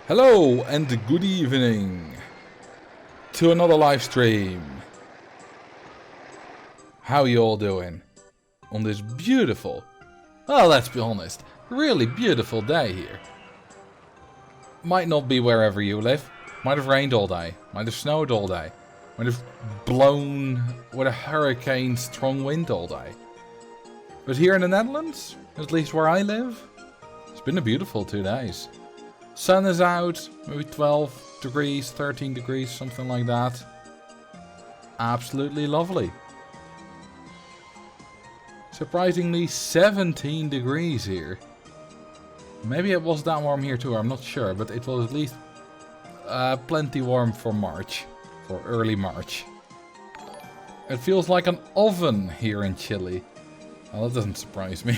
Hello and good evening to another live stream. How you all doing on this beautiful, well, let's be honest, really beautiful day here? Might not be wherever you live. Might have rained all day. Might have snowed all day. Might have blown with a hurricane strong wind all day. But here in the Netherlands, at least where I live, it's been a beautiful 2 days. Sun is out, maybe 12 degrees, 13 degrees, something like that. Absolutely lovely. Surprisingly 17 degrees here. Maybe it was that warm here too, I'm not sure, but it was at least plenty warm for March, for early March. It feels like an oven here in Chile. Well, that doesn't surprise me.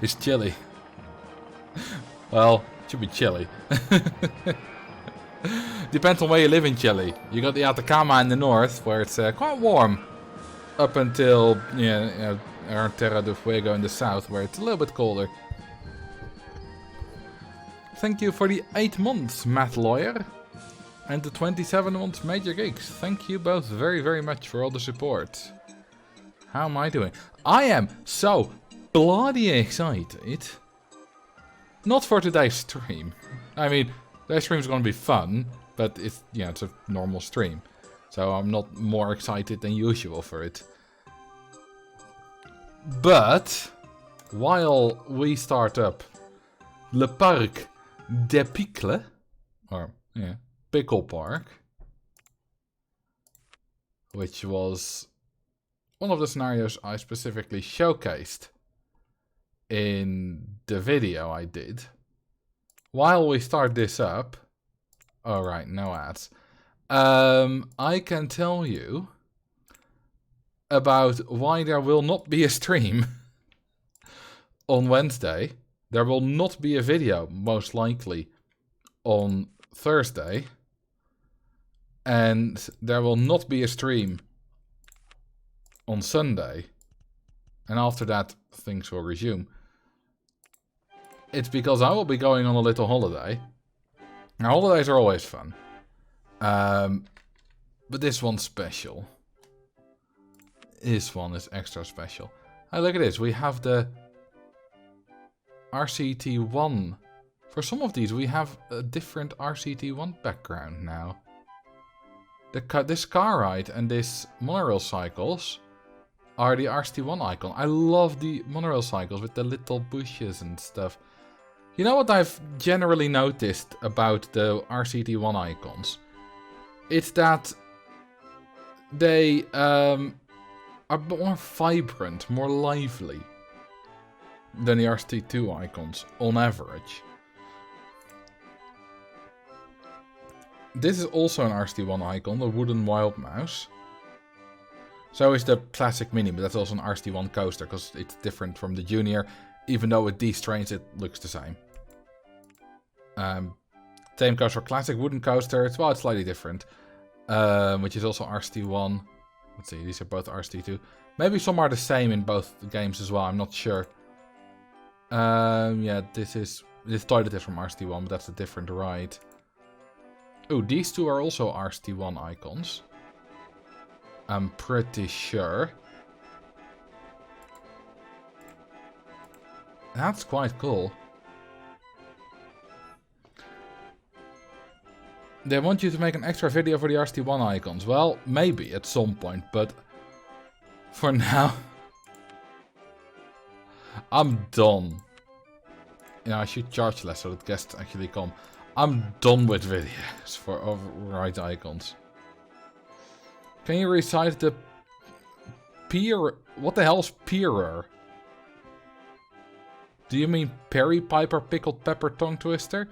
It's chilly. Well, it should be chilly. Depends on where you live in Chile. You got the Atacama in the north, where it's quite warm. Up until, Terra del Fuego in the south, where it's a little bit colder. Thank you for the 8 months, Matt Lawyer. And the 27 months, Major Geeks. Thank you both very, very much for all the support. How am I doing? I am so bloody excited. Not for today's stream. I mean, today's stream is going to be fun, but it's, it's a normal stream. So I'm not more excited than usual for it. But, while we start up Le Parc de Pickle, or, Pickle Park, which was one of the scenarios I specifically showcased in the video I did. While we start this up, alright, no ads. I can tell you about why there will not be a stream on Wednesday. There will not be a video, most likely, on Thursday. And there will not be a stream on Sunday. And after that, things will resume. It's because I will be going on a little holiday. Now, holidays are always fun. But this one's special. This one is extra special. Hey, look at this. We have the RCT1. For some of these, we have a different RCT1 background now. This car ride and this monorail cycles are the RCT1 icon. I love the monorail cycles with the little bushes and stuff. You know what I've generally noticed about the RCT1 icons? It's that they are more vibrant, more lively than the RCT2 icons on average. This is also an RCT1 icon, the wooden wild mouse. So is the classic mini, but that's also an RCT1 coaster because it's different from the junior. Even though with these trains it looks the same. Same goes for classic wooden coaster. It's slightly different. Which is also RCT1. Let's see, these are both RCT2. Maybe some are the same in both games as well, I'm not sure. This toilet is from RCT1, but that's a different ride. Oh, these two are also RCT1 icons. I'm pretty sure. That's quite cool. They want you to make an extra video for the RCT1 icons. Well, maybe at some point, but for now, I'm done. I should charge less so that guests actually come. I'm done with videos for override icons. Can you recite the peer? What the hell's peerer? Do you mean Perry Piper pickled pepper tongue twister?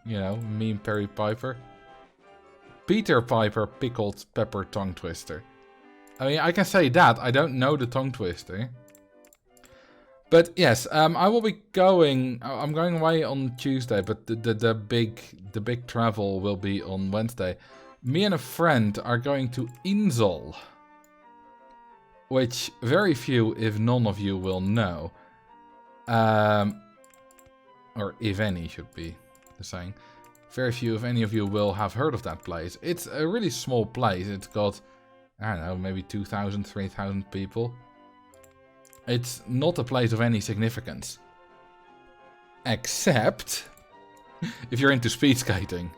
Meme Perry Piper. Peter Piper pickled pepper tongue twister. I mean, I can say that. I don't know the tongue twister. But yes, I will be going. I'm going away on Tuesday, but the big travel will be on Wednesday. Me and a friend are going to Insel, which very few, if none of you, will know. Or if any should be the saying. Very few, if any of you, will have heard of that place. It's a really small place. It's got, I don't know, maybe 2,000, 3,000 people. It's not a place of any significance. Except if you're into speed skating.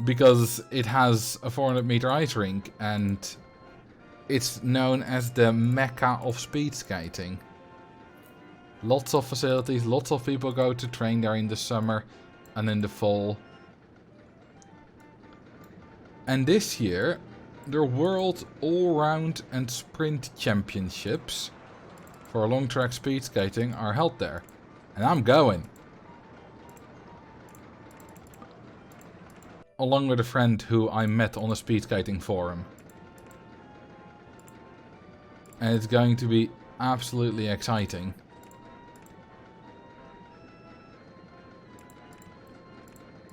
Because it has a 400-meter ice rink and it's known as the Mecca of speed skating. Lots of facilities, lots of people go to train there in the summer and in the fall. And this year, the World All-Round and Sprint Championships for long track speed skating are held there. And I'm going. Along with a friend who I met on a speed skating forum. And it's going to be absolutely exciting.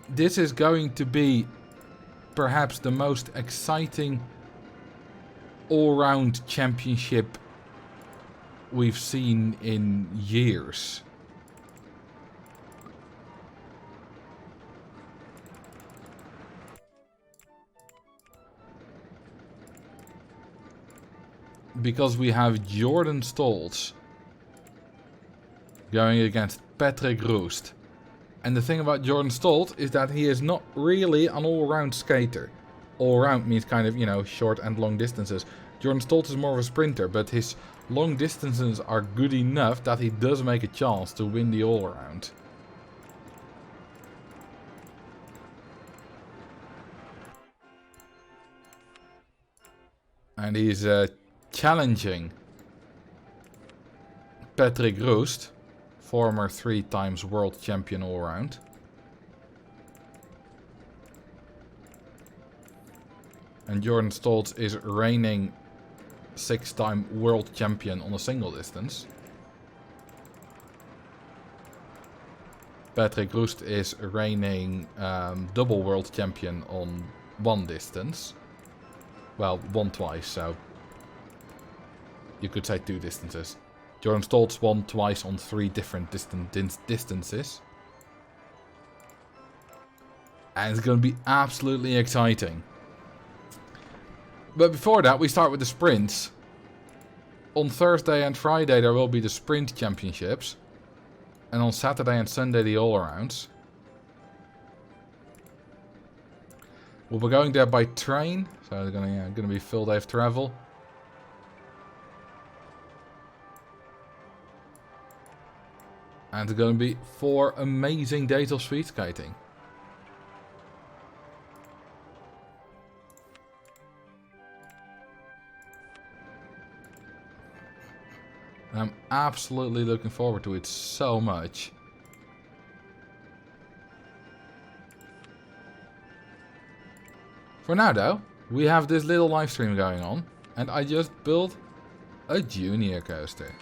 This is going to be perhaps the most exciting all-round championship we've seen in years. Because we have Jordan Stoltz going against Patrick Roost. And the thing about Jordan Stoltz is that he is not really an all-round skater. All-round means kind of, you know, short and long distances. Jordan Stoltz is more of a sprinter, but his long distances are good enough that he does make a chance to win the all-round. And he's challenging Patrick Roost, former 3-time world champion all-round. And Jordan Stoltz is reigning 6-time world champion on a single distance. Patrick Roost is reigning double world champion on one distance. Well, won twice, so you could say 2 distances. Jordan Stoltz won twice on 3 different distances. And it's going to be absolutely exciting. But before that, we start with the sprints. On Thursday and Friday there will be the sprint championships. And on Saturday and Sunday the all-arounds. We'll be going there by train. So it's going to be a full day of travel. And it's going to be 4 amazing days of speed skating. And I'm absolutely looking forward to it so much. For now though, we have this little live stream going on. And I just built a junior coaster.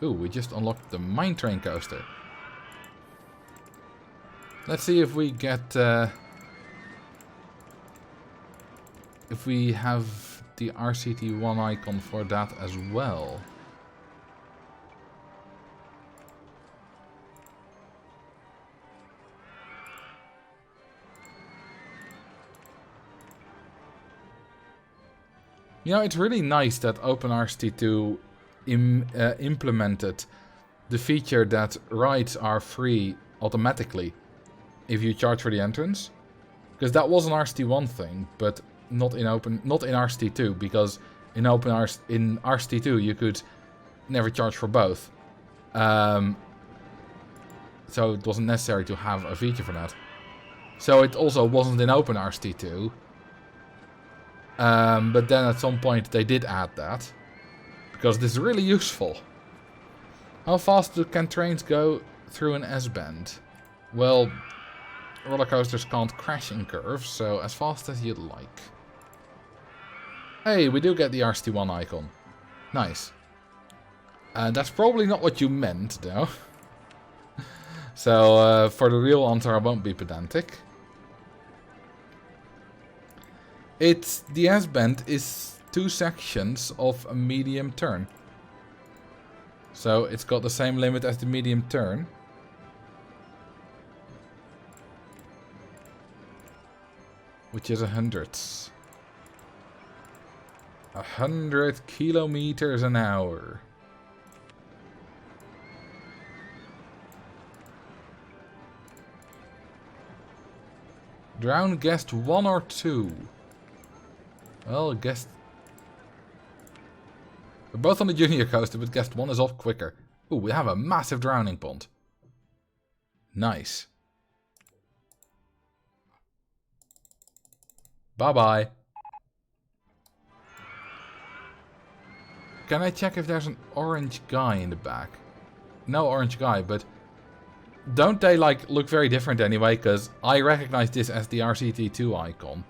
Ooh, we just unlocked the mine train coaster. Let's see if we get... if we have the RCT1 icon for that as well. You know, it's really nice that OpenRCT2 implemented the feature that rides are free automatically if you charge for the entrance. Because that was an RCT1 thing, but not in RCT2, because in RCT2 you could never charge for both. So it wasn't necessary to have a feature for that. So it also wasn't in OpenRCT2. But then at some point they did add that. Because this is really useful. How fast can trains go through an S-bend? Well, roller coasters can't crash in curves, so as fast as you'd like. Hey, we do get the RCT1 icon. Nice. That's probably not what you meant, though. So, for the real answer, I won't be pedantic. The S-bend is 2 sections of a medium turn. So it's got the same limit as the medium turn. Which is 100. 100 kilometers an hour. Drown guest 1 or 2. Well, guest... We're both on the junior coaster, but guest 1 is off quicker. Ooh, we have a massive drowning pond. Nice. Bye-bye. Can I check if there's an orange guy in the back? No orange guy, but... Don't they, like, look very different anyway? Because I recognize this as the RCT2 icon.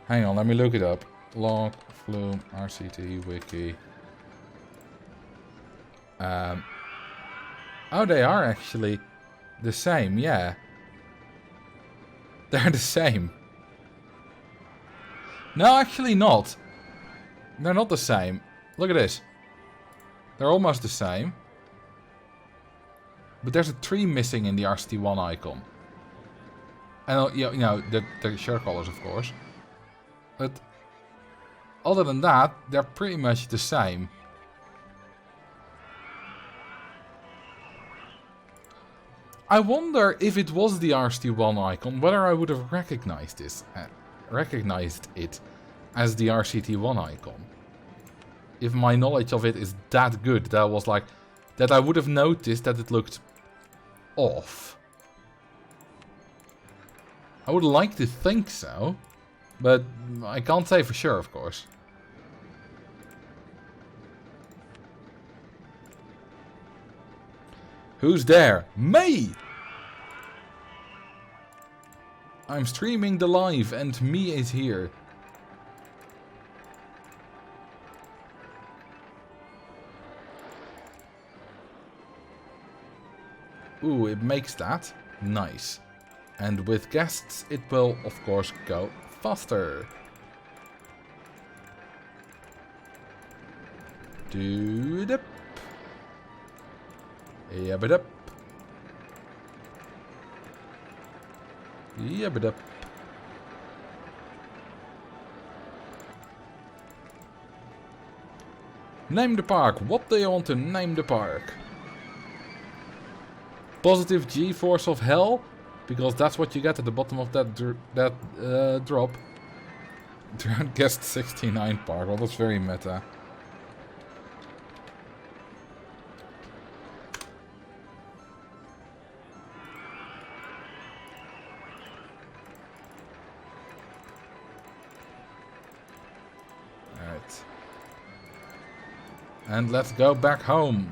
Hang on, let me look it up. Log, Flume, RCT, Wiki. Oh, they are actually the same, yeah. They're the same. No, actually not. They're not the same. Look at this. They're almost the same. But there's a tree missing in the RCT1 icon. And you know, the shirt colors, of course. But other than that, they're pretty much the same. I wonder if it was the RCT1 icon, whether I would have recognized this, recognized it as the RCT1 icon. If my knowledge of it is that good, that was like, that I would have noticed that it looked off. I would like to think so, but I can't say for sure, of course. Who's there? Me! I'm streaming the live and me is here. Ooh, it makes that. Nice. And with guests, it will, of course, go faster. Doodip. Yabadip. Yabadip. Name the park. What do you want to name the park? Positive G-force of hell, because that's what you get at the bottom of that drop. Guest 69 park. Well, that's very meta. Alright. And let's go back home.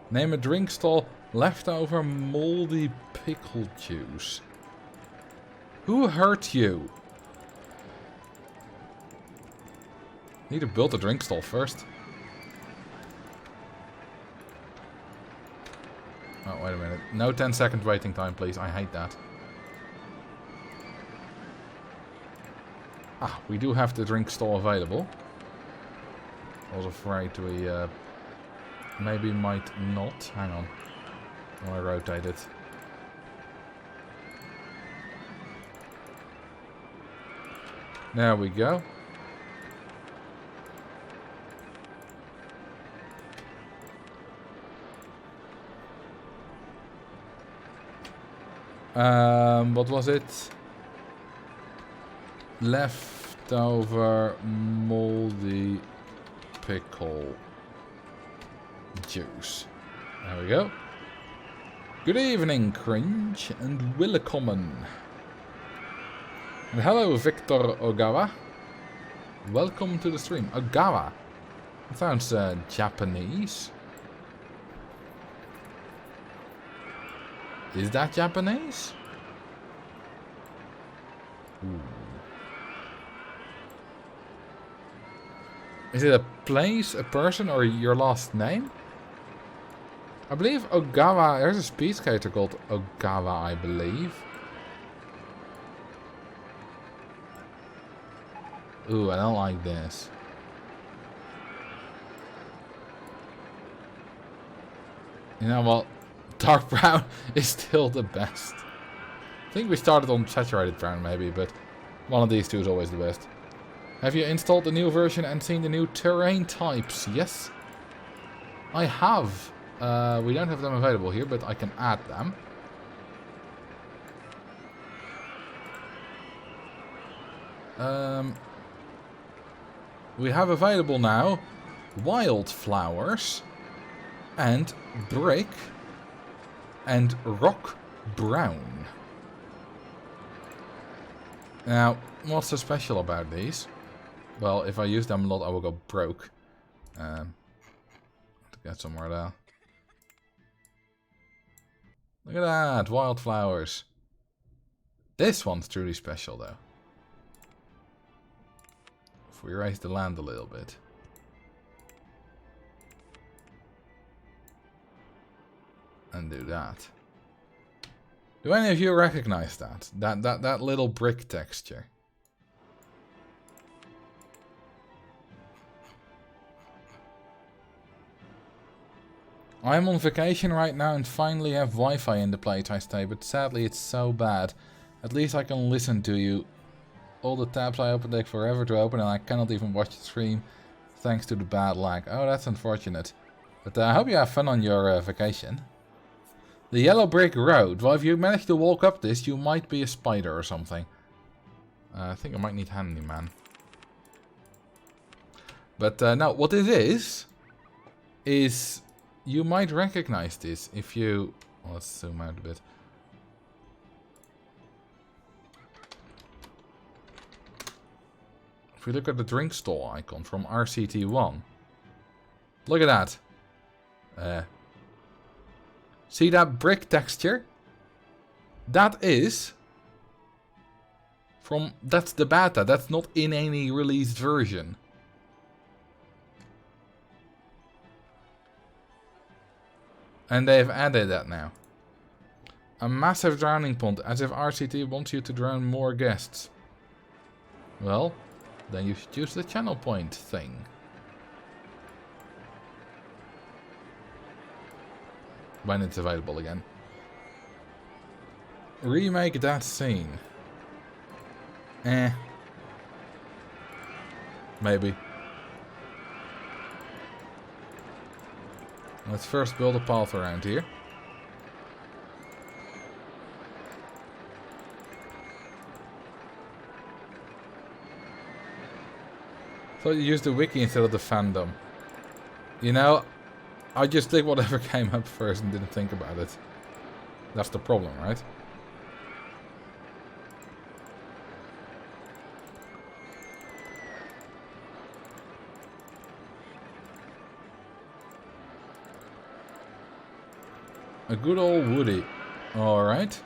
Name a drink stall. Leftover moldy pickle juice. Who hurt you? Need to build a drink stall first. Oh, wait a minute. No 10-second waiting time, please. I hate that. Ah, we do have the drink stall available. I was afraid we... maybe might not. Hang on. I want to rotate it. There we go. What was it? Leftover moldy pickle juice. There we go. Good evening, Cringe, and willkommen. And hello, Victor Ogawa. Welcome to the stream. Ogawa. That sounds Japanese. Is that Japanese? Ooh. Is it a place, a person, or your last name? I believe Ogawa, there's a speed skater called Ogawa, I believe. Ooh, I don't like this. You know what? Dark brown is still the best. I think we started on saturated brown maybe, but one of these two is always the best. Have you installed the new version and seen the new terrain types? Yes, I have. We don't have them available here, but I can add them. We have available now wildflowers and brick and rock brown. Now, what's so special about these? Well, if I use them a lot, I will go broke. To get somewhere there. Look at that, wildflowers. This one's truly special, though. If we raise the land a little bit. And do that. Do any of you recognize that? That little brick texture? I'm on vacation right now and finally have Wi-Fi in the place I stay, but sadly it's so bad. At least I can listen to you. All the tabs I open take forever to open and I cannot even watch the stream thanks to the bad lag. Oh, that's unfortunate. But I hope you have fun on your vacation. The yellow brick road. Well, if you manage to walk up this, you might be a spider or something. I think I might need handyman. But no, what it is you might recognize this if you... Well, let's zoom out a bit. If we look at the drink stall icon from RCT1. Look at that. See that brick texture? That is from... That's the beta. That's not in any released version. And they've added that now. A massive drowning pond, as if RCT wants you to drown more guests. Well, then you should use the channel point thing. When it's available again. Remake that scene. Maybe. Let's first build a path around here. Thought you used the wiki instead of the fandom. You know, I just did whatever came up first and didn't think about it. That's the problem, right? A good old woody. Alright.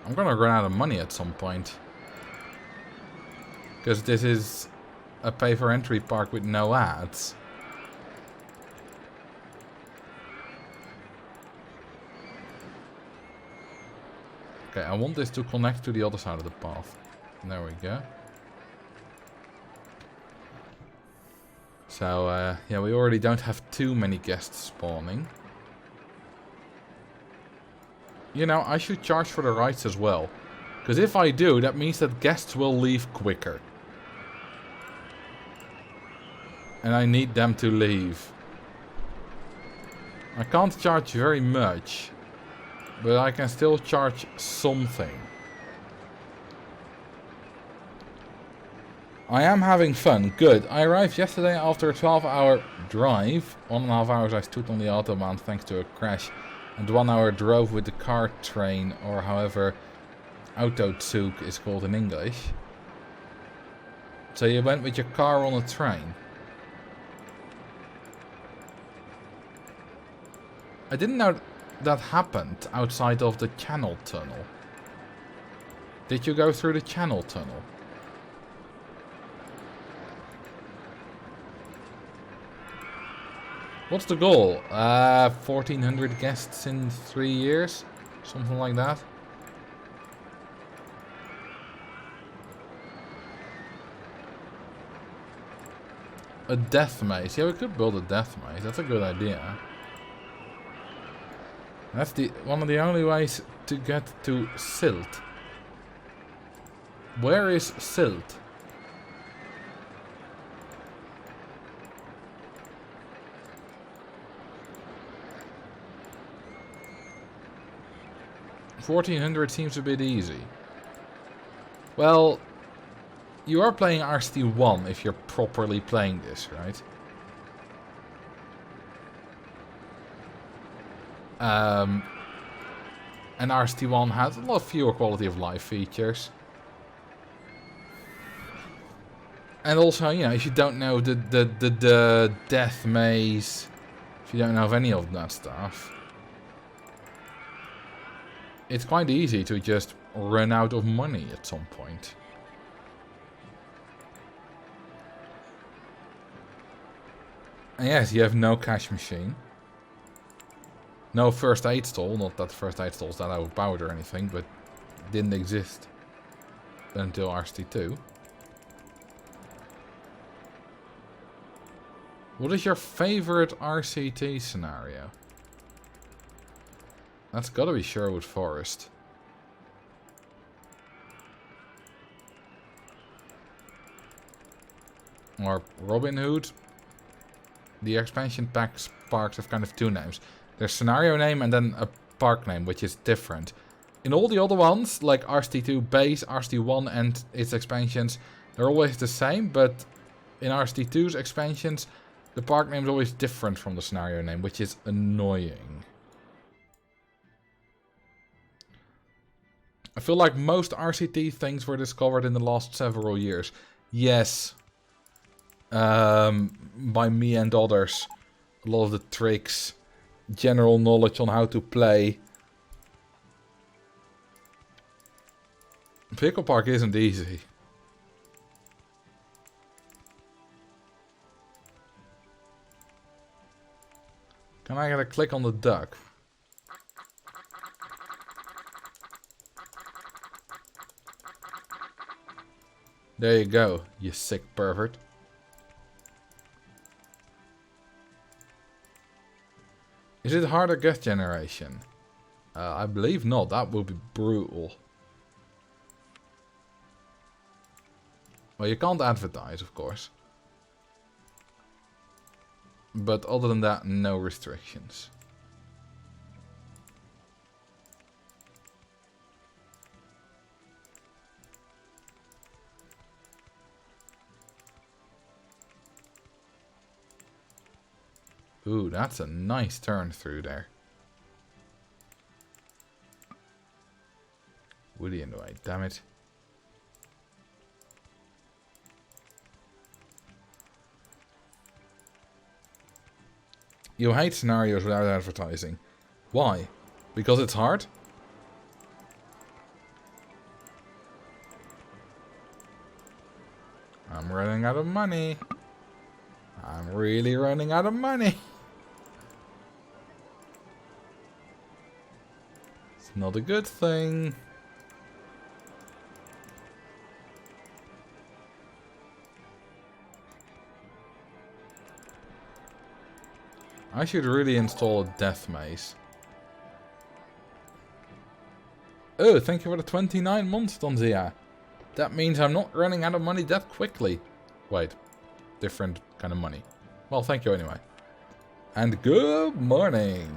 I'm gonna run out of money at some point. Because this is a pay-for-entry park with no ads. Okay, I want this to connect to the other side of the path. There we go. So, yeah, we already don't have too many guests spawning. You know, I should charge for the rides as well. Because if I do, that means that guests will leave quicker. And I need them to leave. I can't charge very much. But I can still charge something. I am having fun. Good. I arrived yesterday after a 12-hour drive. 1.5 hours I stood on the autobahn thanks to a crash. And 1 hour drove with the car train, or however Autozug is called in English. So you went with your car on a train. I didn't know that happened outside of the channel tunnel. Did you go through the channel tunnel? What's the goal? 1,400 guests in 3 years? Something like that. A death maze. Yeah, we could build a death maze. That's a good idea. That's one of the only ways to get to Silt. Where is Silt? $1,400 seems a bit easy. Well, you are playing RCT1 if you're properly playing this, right? And RCT1 has a lot fewer quality of life features. And also, you know, if you don't know the death maze, if you don't know of any of that stuff, it's quite easy to just run out of money at some point. And yes, you have no cash machine. No first aid stall, not that first aid stall's that overpowered or anything, but didn't exist until RCT2. What is your favorite RCT scenario? That's gotta be Sherwood Forest. Or Robin Hood. The expansion parks have kind of two names. There's scenario name and then a park name, which is different. In all the other ones, like RCT2 base, RCT1 and its expansions, they're always the same, but in RCT2's expansions, the park name is always different from the scenario name, which is annoying. I feel like most RCT things were discovered in the last several years. Yes. By me and others. A lot of the tricks, general knowledge on how to play. Pickle Park isn't easy. Can I get a click on the duck? There you go, you sick pervert. Is it harder guest generation? I believe not. That would be brutal. Well, you can't advertise, of course. But other than that, no restrictions. Ooh, that's a nice turn through there. Woody in the way, damn it. You hate scenarios without advertising. Why? Because it's hard? I'm running out of money. I'm really running out of money. It's not a good thing. I should really install a death maze. Oh, thank you for the 29 months, Donzia. That means I'm not running out of money that quickly. Wait, different kind of money. Well, thank you anyway. And good morning.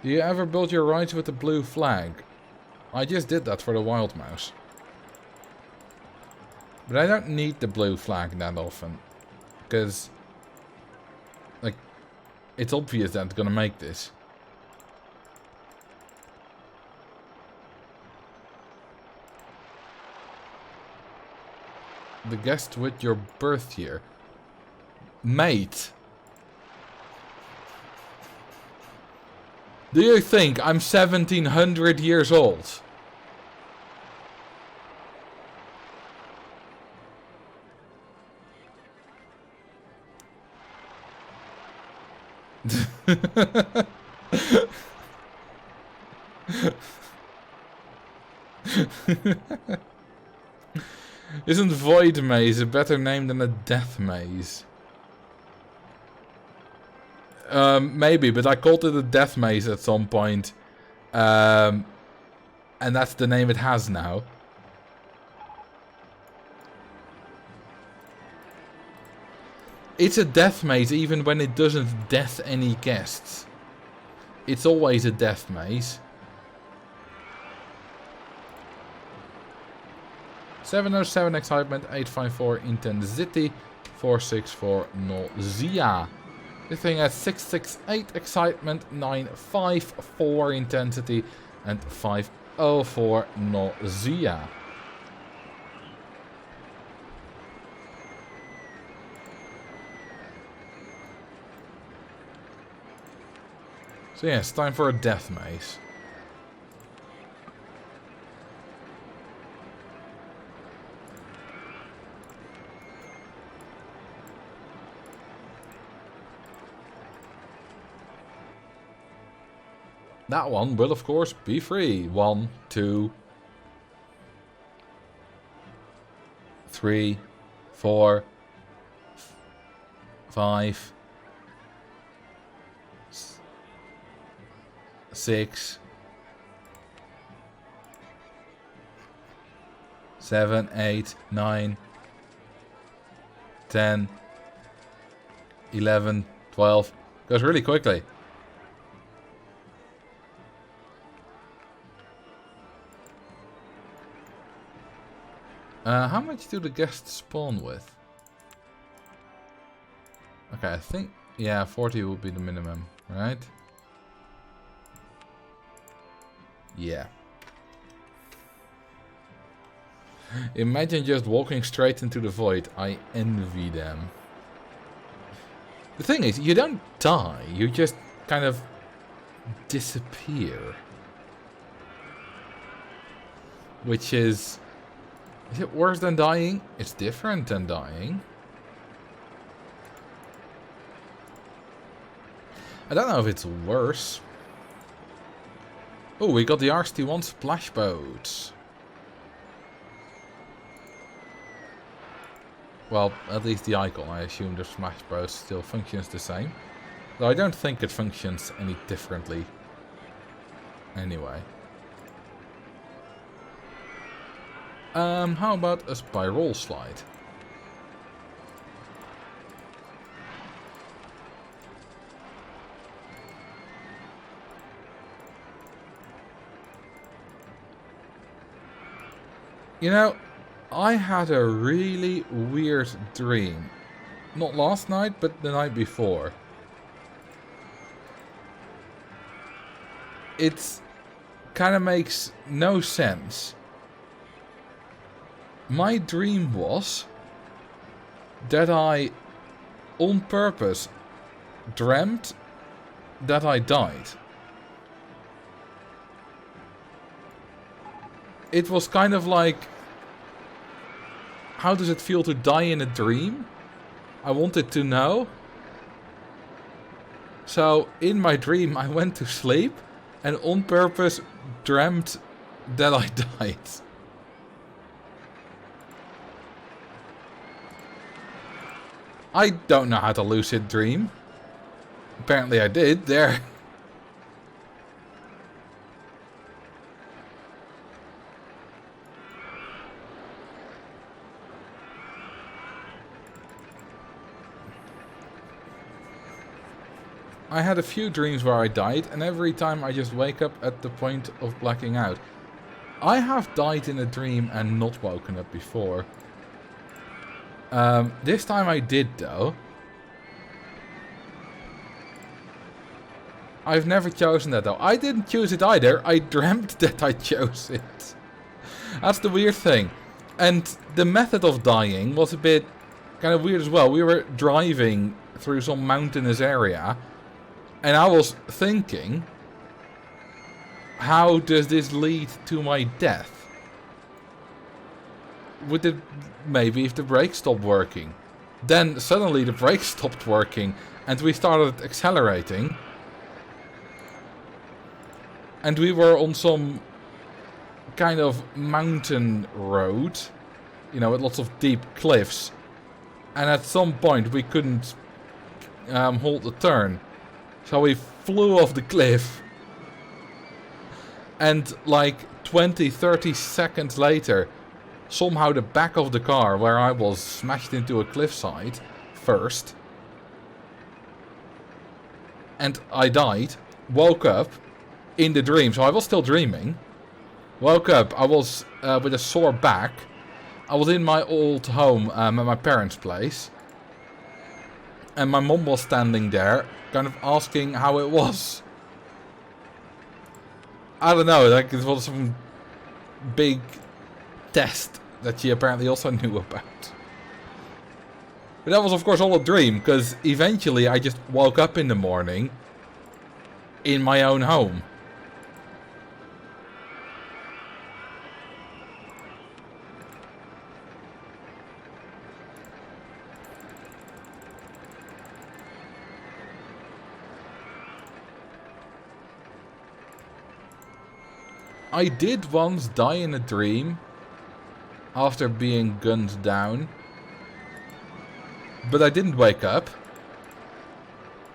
Do you ever build your rides with the blue flag? I just did that for the wild mouse. But I don't need the blue flag that often. Because, like, it's obvious that it's gonna make this. The guest with your birth year. Mate. Do you think I'm 1700 years old? Isn't Void Maze a better name than a Death Maze? Maybe, but I called it a Death Maze at some point. And that's the name it has now. It's a Death Maze even when it doesn't death any guests. It's always a Death Maze. 707 excitement, 854 intensity, 464 nausea. This thing has 668 excitement, 954 intensity, and 504 nausea. So yeah, it's time for a death maze. That one will, of course, be free. 1, 2, 3, 4, 5, 6, 7, 8, 9, 10, 11, 12. Goes really quickly. How much do the guests spawn with? Okay, I think, yeah, 40 would be the minimum, right? Yeah. Imagine just walking straight into the void. I envy them. The thing is, you don't die, you just kind of disappear. Which is it worse than dying? It's different than dying. I don't know if it's worse. Oh, we got the RST1 splash boat. Well, at least the icon. I assume the splash boat still functions the same. Though I don't think it functions any differently. Anyway. How about a spiral slide? You know, I had a really weird dream. Not last night, but the night before. It kind of makes no sense. My dream was that I, on purpose, dreamt that I died. It was kind of like, how does it feel to die in a dream? I wanted to know. So, in my dream, I went to sleep and on purpose dreamt that I died. I don't know how to lucid dream. Apparently I did, there. I had a few dreams where I died, and every time I just wake up at the point of blacking out. I have died in a dream and not woken up before. This time I did, though. I've never chosen that, though. I didn't choose it either. I dreamt that I chose it. That's the weird thing. And the method of dying was a bit kind of weird as well. We were driving through some mountainous area. And I was thinking how does this lead to my death? Would it maybe if the brakes stopped working? Then suddenly the brakes stopped working and we started accelerating. And we were on some kind of mountain road, you know, with lots of deep cliffs. And at some point we couldn't hold the turn. So we flew off the cliff. And like 20-30 seconds later, somehow the back of the car where I was smashed into a cliffside first. And I died, woke up in the dream, so I was still dreaming. Woke up, I was with a sore back. I was in my old home at my parents' place. And my mom was standing there, kind of asking how it was. I don't know, like it was some big test that she apparently also knew about. But that was of course all a dream, because eventually I just woke up in the morning in my own home. I did once die in a dream after being gunned down, but I didn't wake up.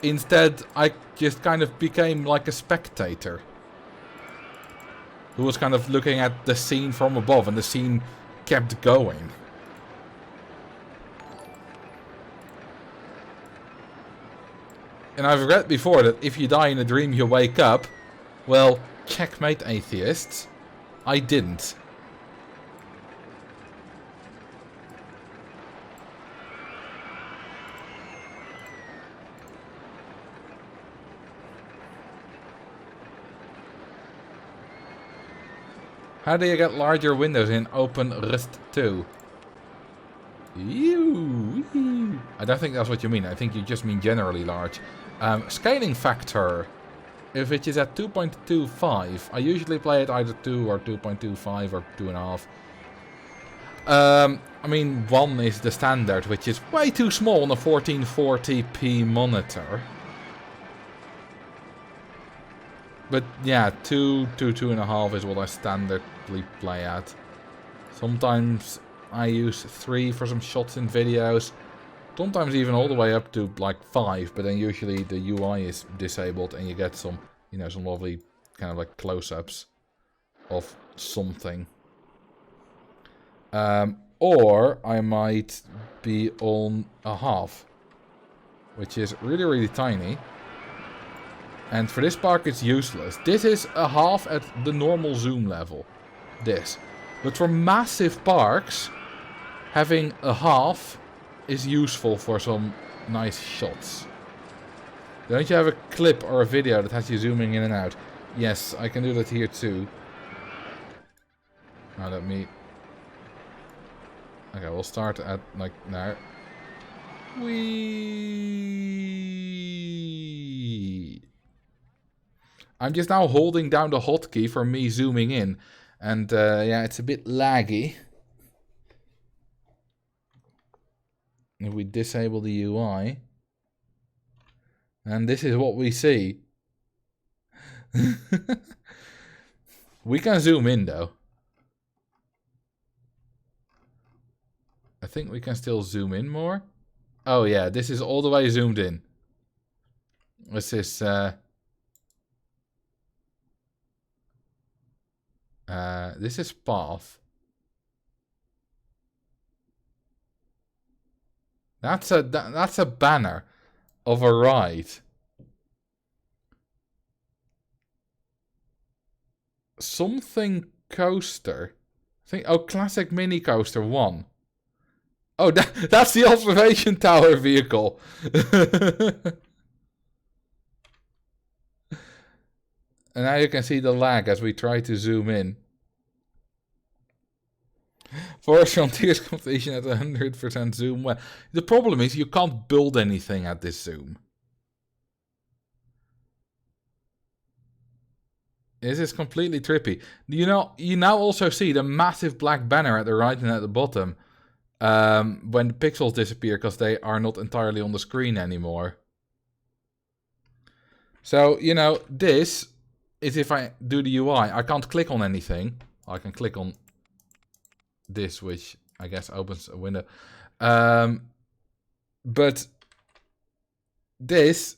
Instead, I just kind of became like a spectator who was kind of looking at the scene from above, and the scene kept going. And I've read before that if you die in a dream you wake up. Well, checkmate atheists. I didn't. How do you get larger windows in Open Rust 2? Ew. I don't think that's what you mean. I think you just mean generally large. Scaling factor. If it is at 2.25, I usually play it either 2 or 2.25 or 2.5. I mean, 1 is the standard, which is way too small on a 1440p monitor. But yeah, 2.5 is what I standardly play at. Sometimes I use 3 for some shots in videos. Sometimes even all the way up to like 5, but then usually the UI is disabled and you get some, you know, some lovely kind of like close-ups of something. Or I might be on a half, which is really, really tiny. And for this park it's useless. This is a half at the normal zoom level. This. But for massive parks, having a half is useful for some nice shots. Don't you have a clip or a video that has you zooming in and out? Yes, I can do that here too. Now let me... Okay, we'll start at like now. Whee! I'm just now holding down the hotkey for me zooming in. And yeah, it's a bit laggy. If we disable the UI, and this is what we see. We can zoom in though. I think we can still zoom in more. Oh yeah, this is all the way zoomed in. This is this is path. That's a banner of a ride. Something coaster. I think, oh, classic mini coaster 1. Oh, that's the observation tower vehicle. And now you can see the lag as we try to zoom in. Forest Frontiers completion at 100% zoom. Well, the problem is you can't build anything at this zoom. This is completely trippy. You know, you now also see the massive black banner at the right and at the bottom when the pixels disappear because they are not entirely on the screen anymore. So, you know, this is if I do the UI. I can't click on anything. I can click on this, which I guess opens a window. But this,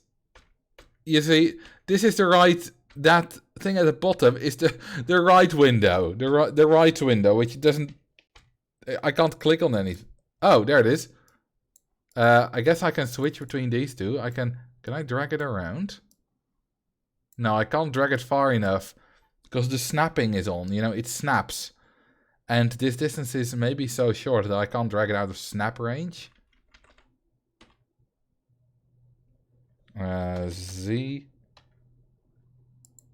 you see, this is the right... That thing at the bottom is the right window. The right window, which doesn't... I can't click on anything. Oh, there it is. I guess I can switch between these two. I can I drag it around? No, I can't drag it far enough. Because the snapping is on. You know, it snaps. And this distance is maybe so short that I can't drag it out of snap range. Z...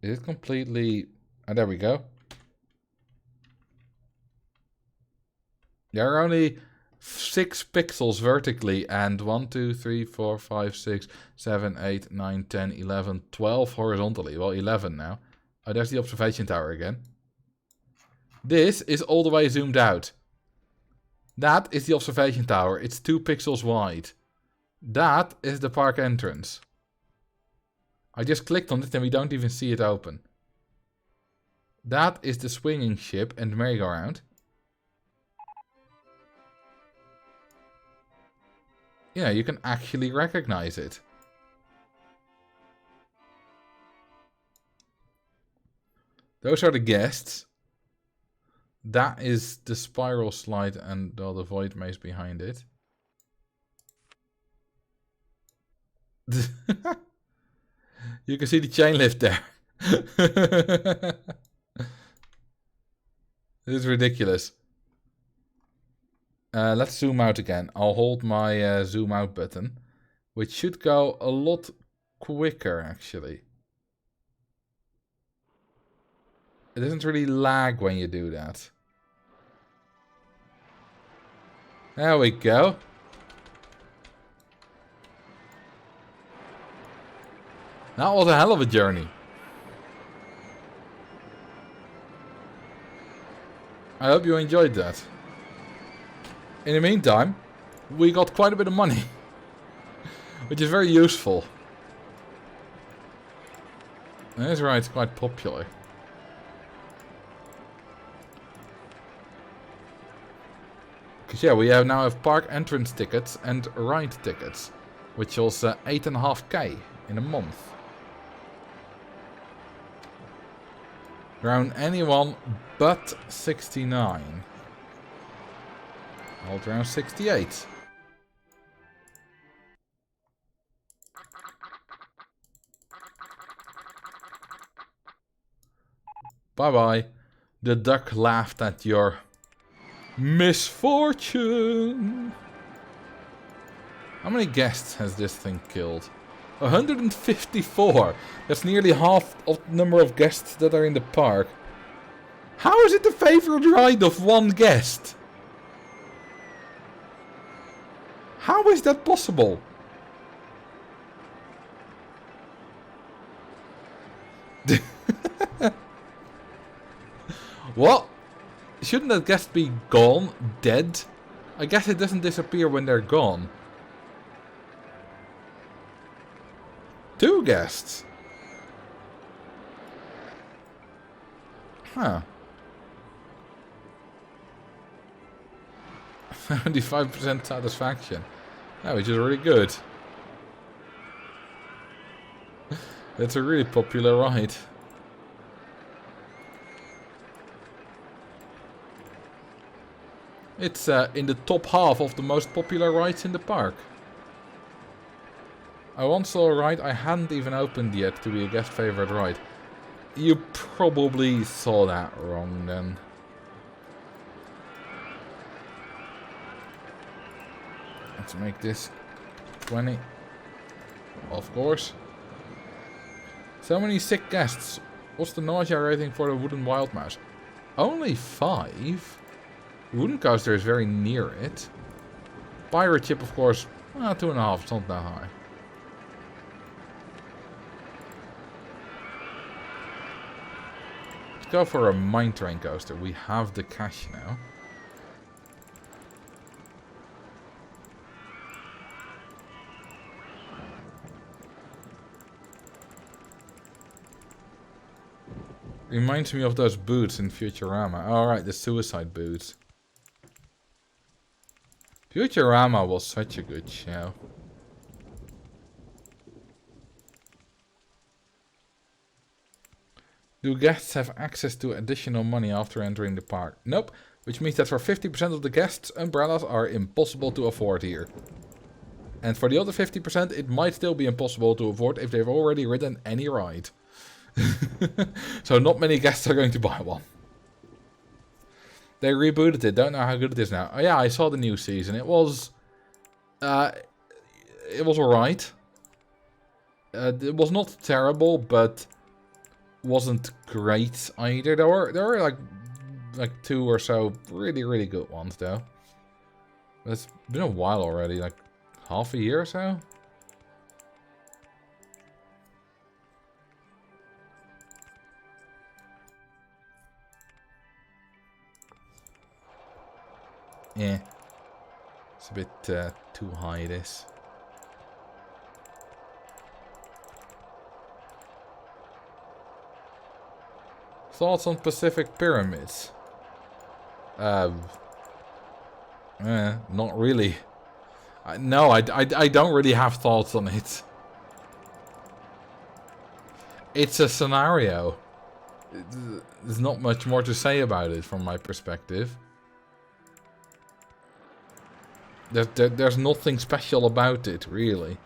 Is it completely... Oh, there we go. There are only 6 pixels vertically and 1, 2, 3, 4, 5, 6, 7, 8, 9, 10, 11, 12 horizontally. Well, 11 now. Oh, there's the observation tower again. This is all the way zoomed out. That is the observation tower. It's 2 pixels wide. That is the park entrance. I just clicked on it and we don't even see it open. That is the swinging ship and merry-go-round. Yeah, you can actually recognize it. Those are the guests. That is the spiral slide and all the void maze behind it. You can see the chain lift there. This is ridiculous. Let's zoom out again. I'll hold my zoom out button, which should go a lot quicker actually. It doesn't really lag when you do that. There we go. That was a hell of a journey. I hope you enjoyed that. In the meantime, we got quite a bit of money. Which is very useful. And this ride's quite popular. Because yeah, we now have park entrance tickets and ride tickets. Which was 8.5k in a month. Around anyone but 69. Hold around 68. Bye bye. The duck laughed at your misfortune. How many guests has this thing killed? 154. That's nearly half of the number of guests that are in the park. How is it the favorite ride of one guest? How is that possible? What? Shouldn't that guest be gone? Dead? I guess it doesn't disappear when they're gone. 2 guests. Huh. 75% satisfaction. Yeah, which is really good. That's a really popular ride. It's in the top half of the most popular rides in the park. I once saw a ride I hadn't even opened yet to be a guest favorite ride. You probably saw that wrong then. Let's make this 20. Of course. So many sick guests. What's the nausea rating for the wooden wild mouse? Only 5? The wooden coaster is very near it. Pirate ship, of course, 2.5. It's not that high. go for a mine train coaster. We have the cash now. Reminds me of those boots in Futurama. Alright, the suicide boots. Futurama was such a good show. Do guests have access to additional money after entering the park? Nope, which means that for 50% of the guests, umbrellas are impossible to afford here. And for the other 50%, it might still be impossible to afford if they've already ridden any ride. So not many guests are going to buy one. They rebooted it, don't know how good it is now. Oh yeah, I saw the new season. It was alright. It was not terrible, but wasn't great either. There were like 2 or so really good ones though. It's been a while already, like half a year or so. Yeah, it's a bit too high this. Thoughts on Pacific Pyramids? Not really. No, I don't really have thoughts on it. It's a scenario. There's not much more to say about it from my perspective. There's nothing special about it, really.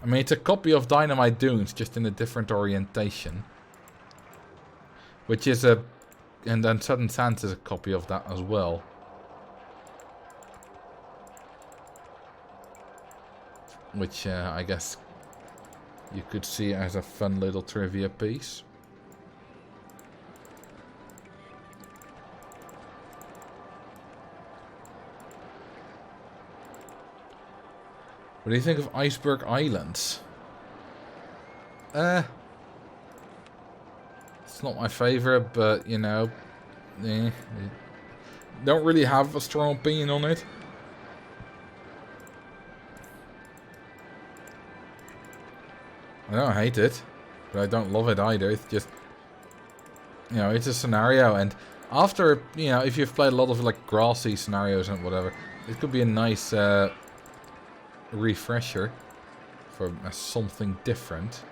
I mean, it's a copy of Dynamite Dunes, just in a different orientation. Which is and then Sudden Sands is a copy of that as well. Which I guess you could see as a fun little trivia piece. What do you think of Iceberg Islands? It's not my favorite, but you know, don't really have a strong opinion on it. I don't hate it, but I don't love it either. It's just, you know, it's a scenario, and after, you know, if you've played a lot of like grassy scenarios and whatever, it could be a nice refresher for something different.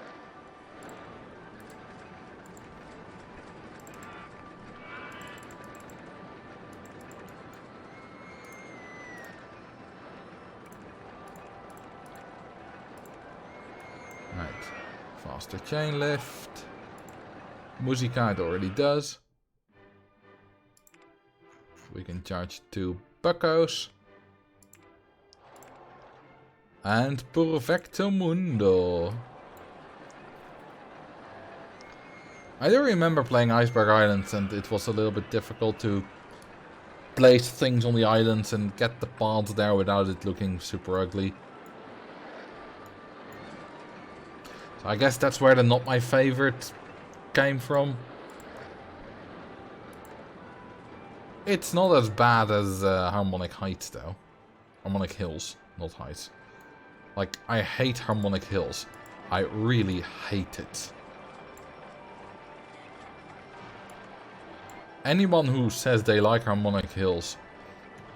Right, faster chain lift. Musica it already does. We can charge 2 buckos. And Perfecto Mundo. I do remember playing Iceberg Islands, and it was a little bit difficult to place things on the islands and get the paths there without it looking super ugly. So I guess that's where the not my favorite came from. It's not as bad as Harmonic Heights though. Harmonic Hills, not Heights. Like, I hate Harmonic Hills. I really hate it. Anyone who says they like Harmonic Hills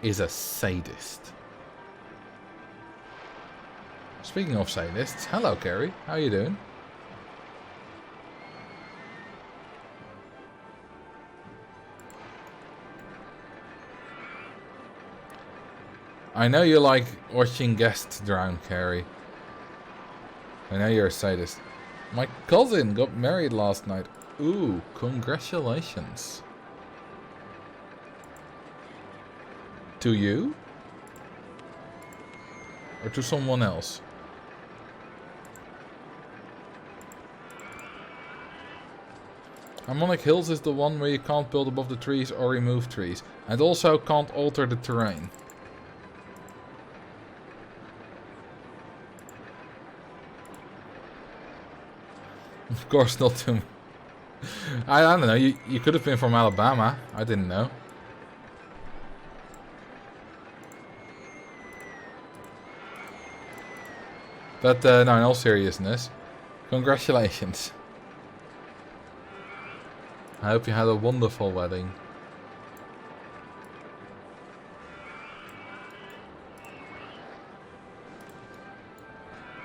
is a sadist. Speaking of sadists, hello Carrie, how you doing? I know you like watching guests drown, Carrie. I know you're a sadist. My cousin got married last night. Ooh, congratulations. To you? Or to someone else? Harmonic Hills is the one where you can't build above the trees or remove trees. And also can't alter the terrain. Of course not to... I don't know. You could have been from Alabama. I didn't know. But no, in all seriousness, congratulations. I hope you had a wonderful wedding.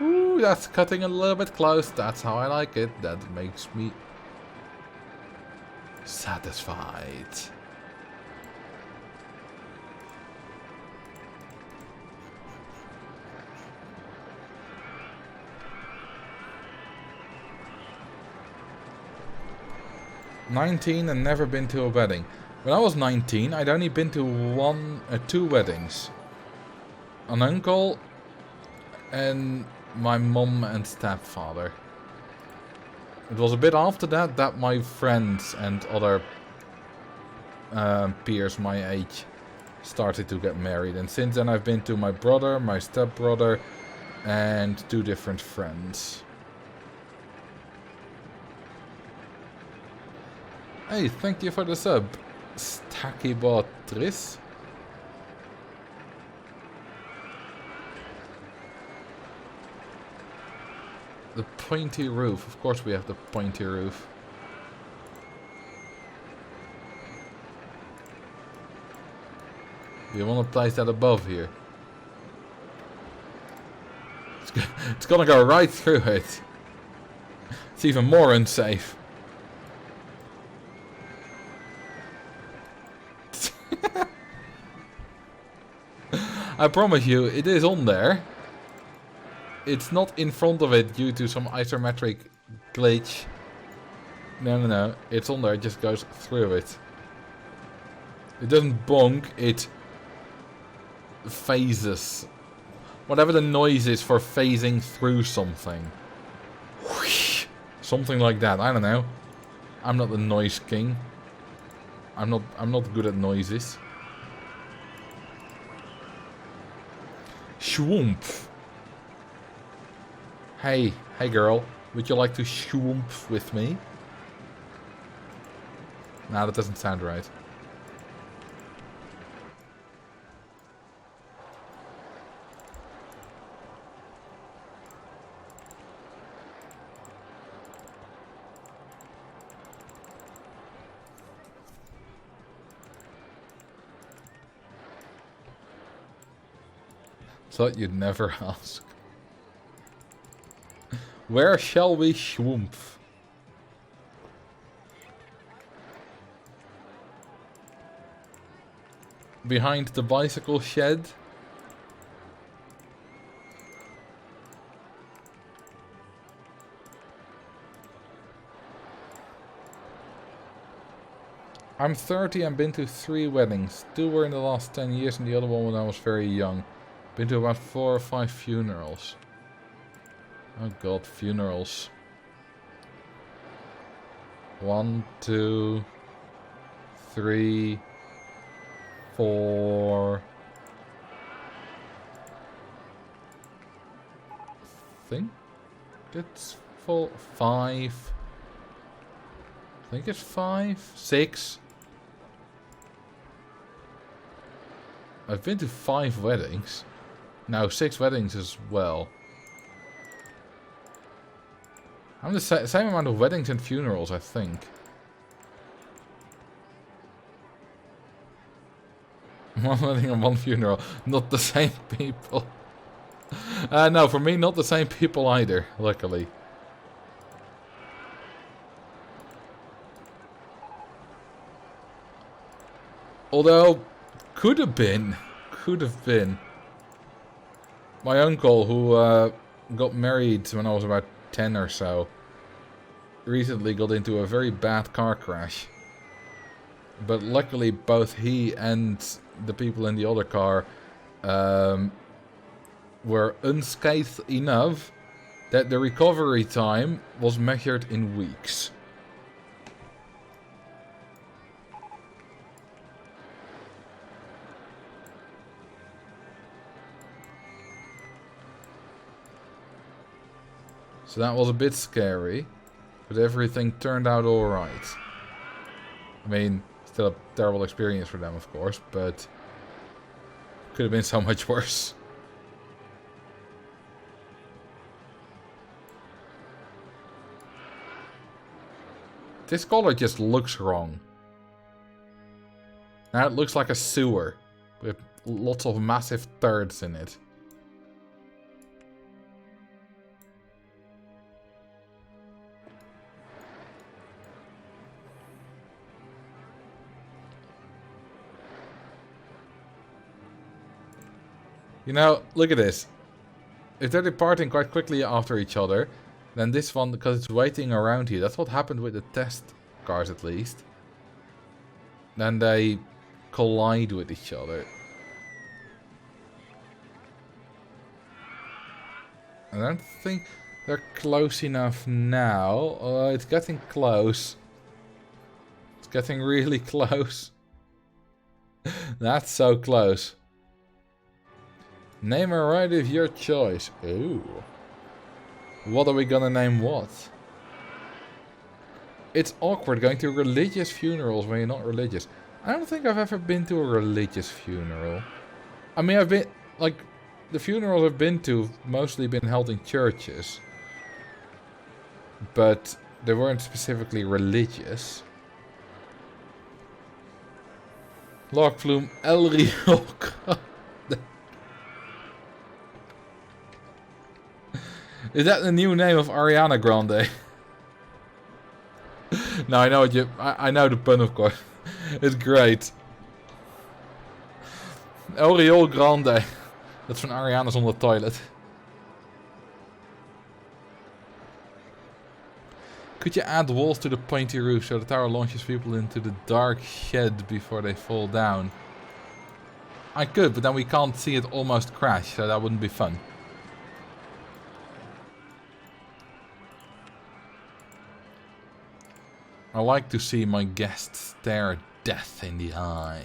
Ooh, that's cutting a little bit close. That's how I like it. That makes me satisfied. "19 and never been to a wedding." When I was 19, I'd only been to two weddings. An uncle and my mum and stepfather. It was a bit after that my friends and other peers my age started to get married. And since then I've been to my brother, my stepbrother, and two different friends. Hey, thank you for the sub, Stakibotris. The pointy roof. Of course we have the pointy roof. We want to place that above here. It's gonna go right through it. It's even more unsafe. I promise you, it is on there. It's not in front of it due to some isometric glitch. No. It's on there, it just goes through it. It doesn't bonk, it phases. Whatever the noise is for phasing through something. Whoosh. Something like that, I don't know. I'm not the noise king. I'm not good at noises. Schwoomp. Hey girl, would you like to schwoomp with me? Nah, that doesn't sound right. Thought you'd never ask. Where shall we schwoomp? Behind the bicycle shed? I'm 30 and been to 3 weddings. 2 were in the last 10 years and the other one when I was very young. Been to about 4 or 5 funerals. Oh god, funerals. 1, 2, 3, 4. I think it's 4, 5. I think it's 5, 6. I've been to 5 weddings. Now 6 weddings as well. I'm the same amount of weddings and funerals, I think. One wedding and 1 funeral. Not the same people. No, for me, not the same people either, luckily. Although, could have been. My uncle, who got married when I was about 10 or so, recently got into a very bad car crash. But luckily both he and the people in the other car were unscathed enough that the recovery time was measured in weeks. So that was a bit scary. But everything turned out alright. I mean, still a terrible experience for them, of course, but could have been so much worse. This color just looks wrong. Now it looks like a sewer with lots of massive turds in it. You know, look at this. If they're departing quite quickly after each other, then this one, because it's waiting around you, that's what happened with the test cars at least. Then they collide with each other. I don't think they're close enough now. It's getting close. It's getting really close. That's so close. Name a ride of your choice. Ooh. What are we gonna name what? It's awkward going to religious funerals when you're not religious. I don't think I've ever been to a religious funeral. I mean, I've been, like, the funerals I've been to have mostly been held in churches. But they weren't specifically religious. Lockflume El Rio. Is that the new name of Ariana Grande? No, I know what you. I know the pun, of course. It's great. El Rio Grande. That's van Ariana's on the toilet. Could you add walls to the pointy roof so the tower launches people into the dark shed before they fall down? I could, but then we can't see it almost crash, so that wouldn't be fun. I like to see my guests stare death in the eye.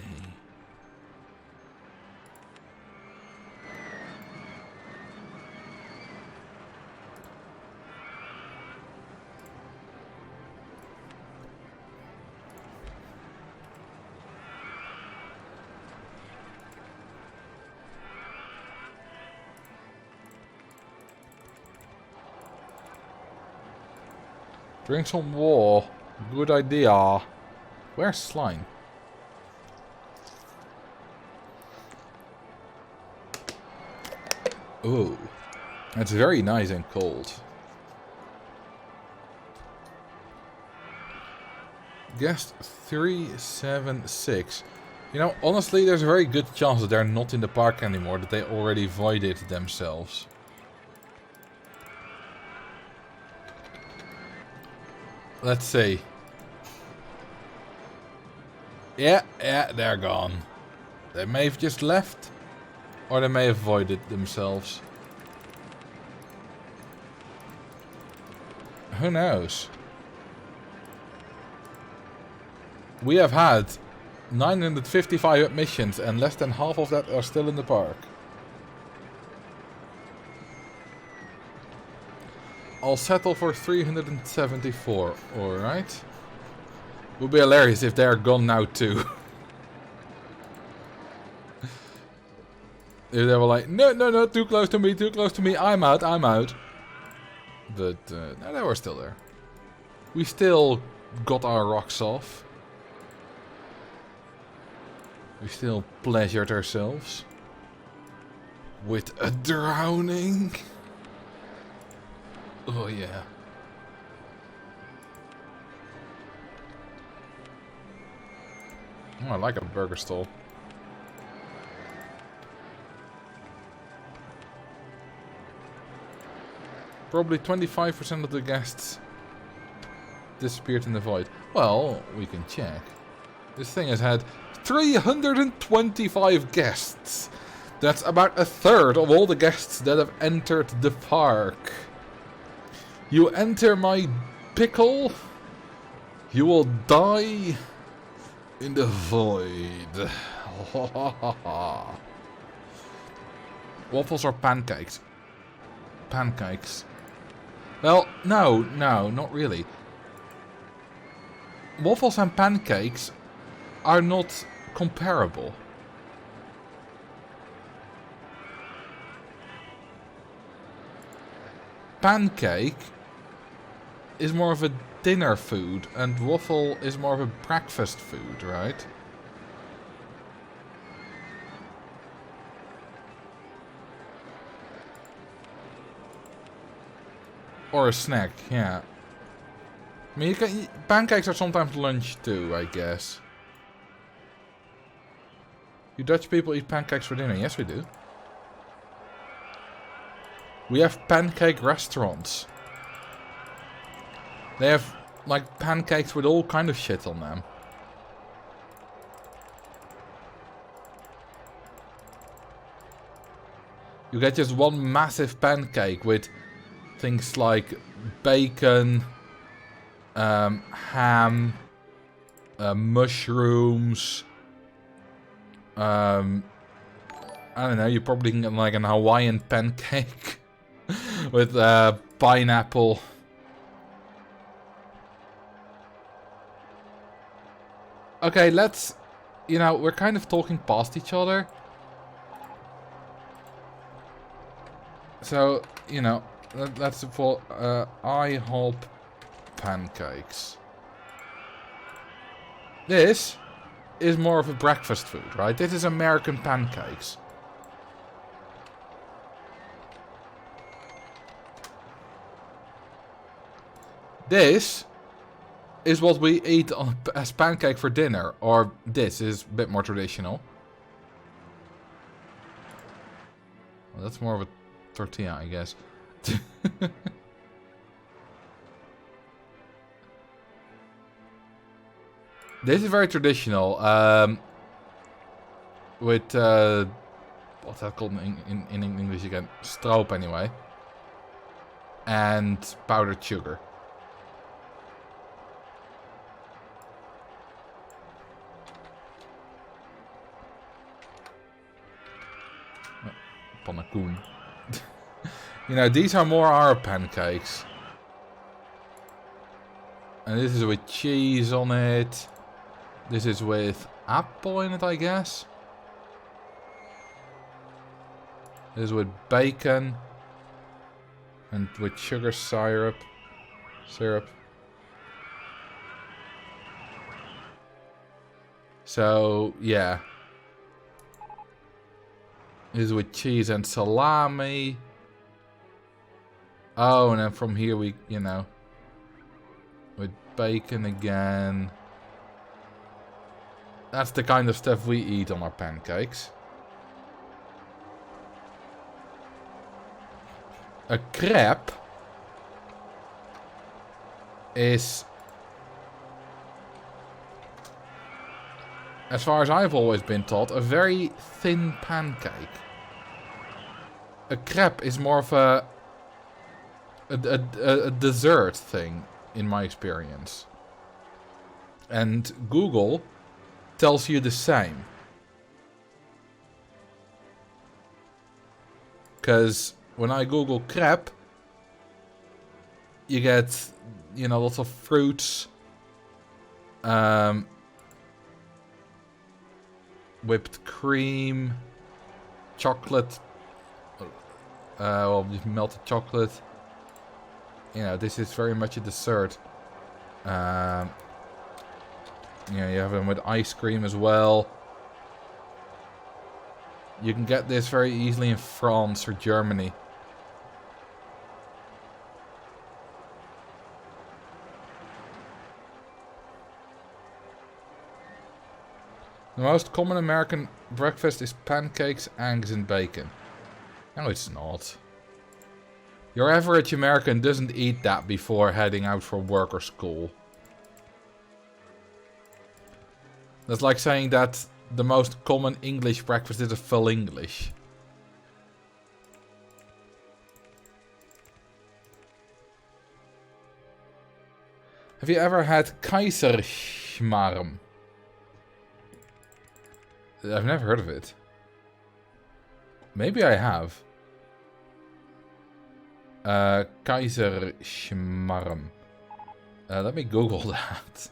Drink some water. Good idea. Where's Slime? Ooh. It's very nice and cold. Guest 376. You know, honestly, there's a very good chance that they're not in the park anymore, that they already voided themselves. Let's see. Yeah, they're gone. They may have just left, or they may have voided themselves. Who knows? We have had 955 admissions, and less than half of that are still in the park. I'll settle for 374, alright. Would be hilarious if they are gone now too. If they were like, no, too close to me, I'm out. But, no, they were still there. We still got our rocks off. We still pleasured ourselves. With a drowning. Oh yeah. Oh, I like a burger stall. Probably 25% of the guests disappeared in the void. Well, we can check. This thing has had 325 guests. That's about a third of all the guests that have entered the park. You enter my pickle, you will die in the void. Waffles or pancakes? Pancakes. Well, no, not really. waffles and pancakes are not comparable. Pancake is more of a dinner food, and waffle is more of a breakfast food, right? Or a snack, yeah. I mean, pancakes are sometimes lunch too, I guess. You Dutch people eat pancakes for dinner? Yes, we do. We have pancake restaurants. They have, like, pancakes with all kind of shit on them. You get just one massive pancake with things like bacon, ham, mushrooms. I don't know, you probably can get like an Hawaiian pancake with pineapple. Okay, let's... You know, we're kind of talking past each other. So, you know, let's for IHOP pancakes. This is more of a breakfast food, right? This is American pancakes. This is what we eat as pancake for dinner. Or this is a bit more traditional. Well, that's more of a tortilla, I guess. This is very traditional. With what's that called in English again? Stroop, anyway. And powdered sugar. Pannenkoek. You know, these are more our pancakes. And this is with cheese on it. This is with apple in it, I guess. This is with bacon. And with sugar syrup. So, yeah. This is with cheese and salami. Oh, and then from here we, you know, with bacon again. That's the kind of stuff we eat on our pancakes. A crepe is, as far as I've always been taught, a very thin pancake. A crepe is more of a dessert thing, in my experience. And Google tells you the same. Because when I Google crepe, you get, you know, lots of fruits, whipped cream, chocolate, well, just melted chocolate. You know, this is very much a dessert. You know, you have them with ice cream as well. You can get this very easily in France or Germany. The most common American breakfast is pancakes, eggs, and bacon. No, it's not. Your average American doesn't eat that before heading out for work or school. That's like saying that the most common English breakfast is a full English. Have you ever had Kaiserschmarrn? I've never heard of it. Maybe I have. Kaiserschmarrn. Let me Google that.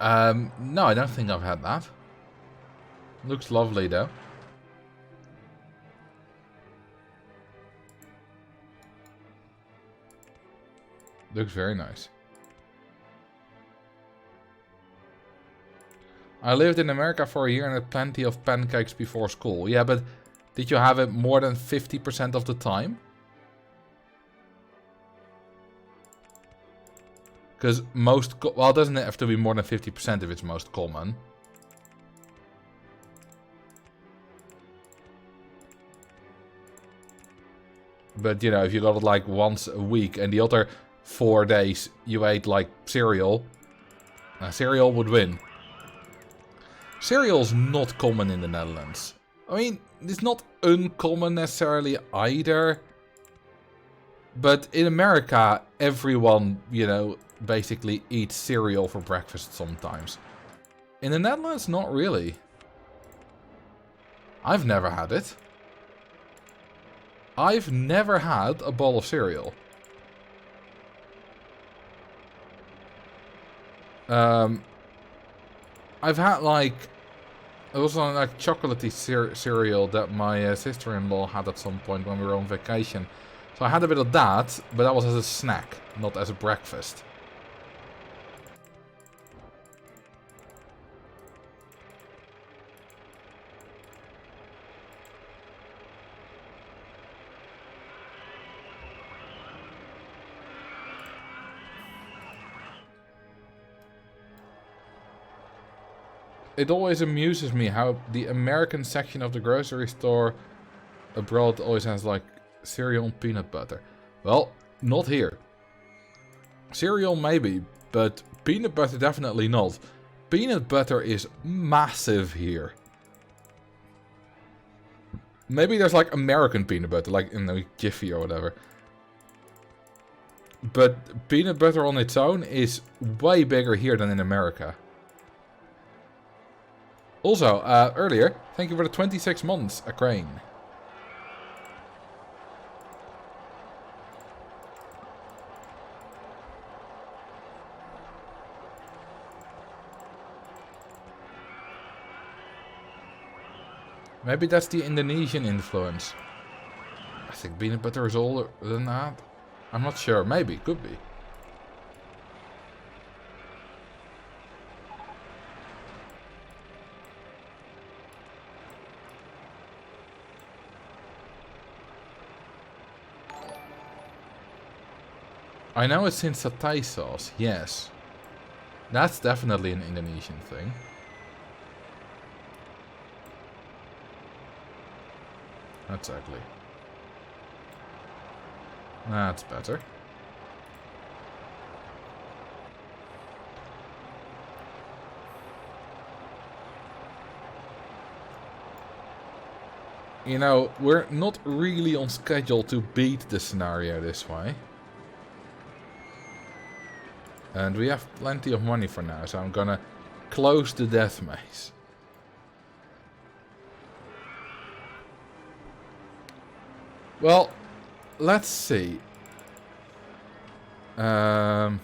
No, I don't think I've had that. Looks lovely though. Looks very nice. I lived in America for a year and had plenty of pancakes before school. Yeah, but did you have it more than 50% of the time? Because most... Well, doesn't it have to be more than 50% if it's most common? But, you know, if you got it like once a week and the other 4 days you ate like cereal, cereal would win. Cereal's not common in the Netherlands. I mean, it's not uncommon necessarily either. But in America, everyone, you know, basically eats cereal for breakfast sometimes. In the Netherlands, not really. I've never had it. I've never had a bowl of cereal. I've had like... It was on like chocolatey cereal that my sister-in-law had at some point when we were on vacation. So I had a bit of that, but that was as a snack, not as a breakfast. It always amuses me how the American section of the grocery store abroad always has like cereal and peanut butter. Well, not here. Cereal maybe, but peanut butter definitely not. Peanut butter is massive here. Maybe there's like American peanut butter, like in the Jiffy or whatever. But peanut butter on its own is way bigger here than in America. Also, earlier, thank you for the 26 months, a crane. Maybe that's the Indonesian influence. I think peanut butter is older than that. I'm not sure. Maybe. Could be. I know it's in satay sauce. Yes. That's definitely an Indonesian thing. That's ugly. That's better. You know, we're not really on schedule to beat the scenario this way. And we have plenty of money for now, so I'm gonna close the death maze. Well, let's see. I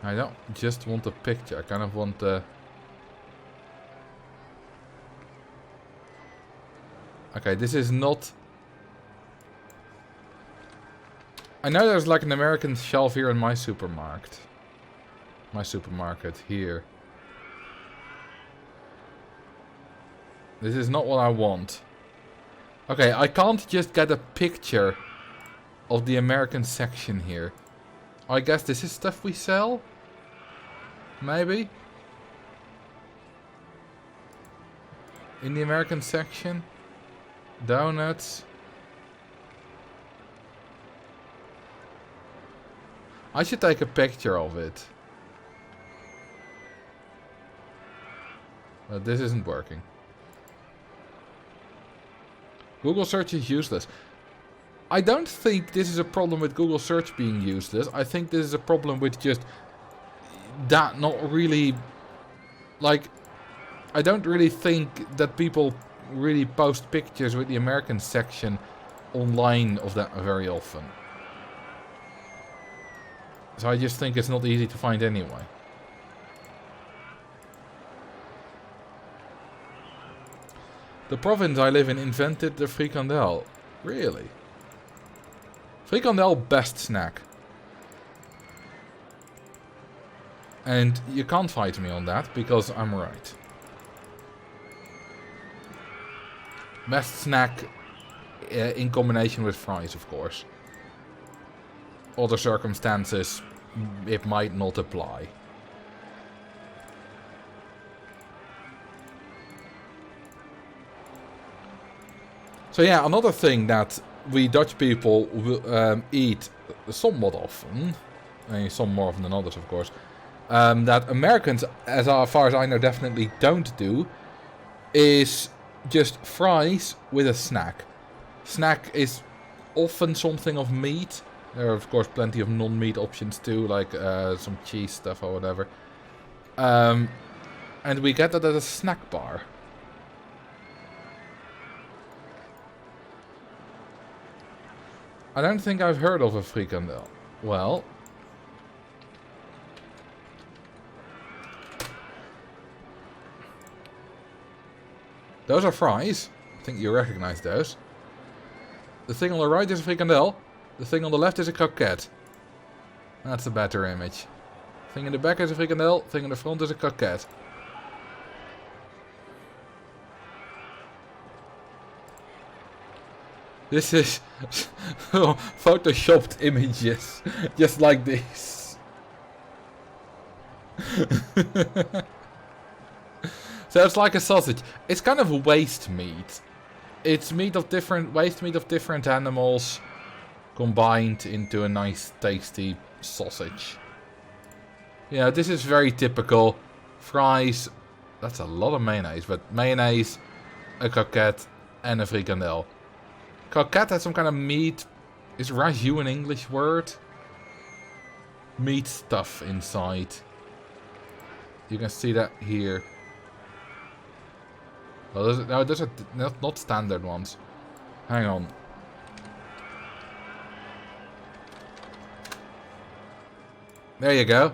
don't just want a picture, I kind of want the... Okay, this is not... I know there's like an American shelf here in my supermarket. My supermarket here. This is not what I want. Okay, I can't just get a picture of the American section here. I guess this is stuff we sell? Maybe? In the American section? Donuts. I should take a picture of it. But this isn't working. Google search is useless. I don't think this is a problem with Google search being useless. I think this is a problem with just that not really... Like, I don't really think that people really post pictures with the American section online of that very often. So I just think it's not easy to find anyway. The province I live in invented the frikandel. Really? Frikandel best snack. And you can't fight me on that, because I'm right. Best snack in combination with fries, of course. Other circumstances, it might not apply. So yeah, another thing that we Dutch people eat somewhat often, some more often than others, of course, that Americans, as far as I know, definitely don't do, is just fries with a snack. Snack is often something of meat. There are, of course, plenty of non-meat options too, like some cheese stuff or whatever. And we get that at a snack bar. I don't think I've heard of a frikandel. Well... those are fries. I think you recognize those. The thing on the right is a frikandel. The thing on the left is a croquette. That's a better image. Thing in the back is a frikandel. Thing in the front is a croquette. This is photoshopped images. Just like this. So it's like a sausage. It's kind of waste meat. It's meat of different waste meat of different animals combined into a nice tasty sausage. Yeah, this is very typical. Fries. That's a lot of mayonnaise, but mayonnaise, a croquette, and a frikandel. Croquette has some kind of meat. Is ragout an English word? Meat stuff inside. You can see that here. Well, those are not standard ones. Hang on. There you go.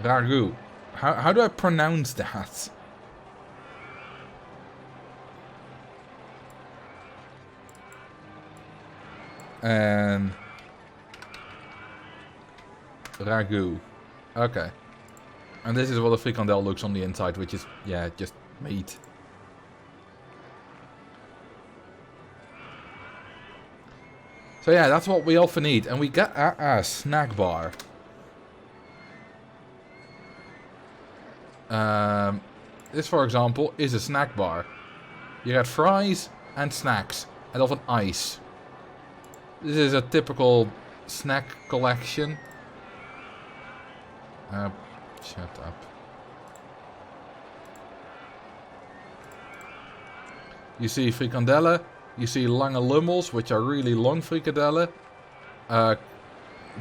Ragout. How do I pronounce that? And... ragout. Okay. And this is what a frikandel looks on the inside, which is, yeah, just meat. So yeah, that's what we often eat. And we get at a snack bar. This, for example, is a snack bar. You get fries and snacks. And often ice. This is a typical snack collection. Shut up. You see frikandellen. You see lange lummels, which are really long frikandellen.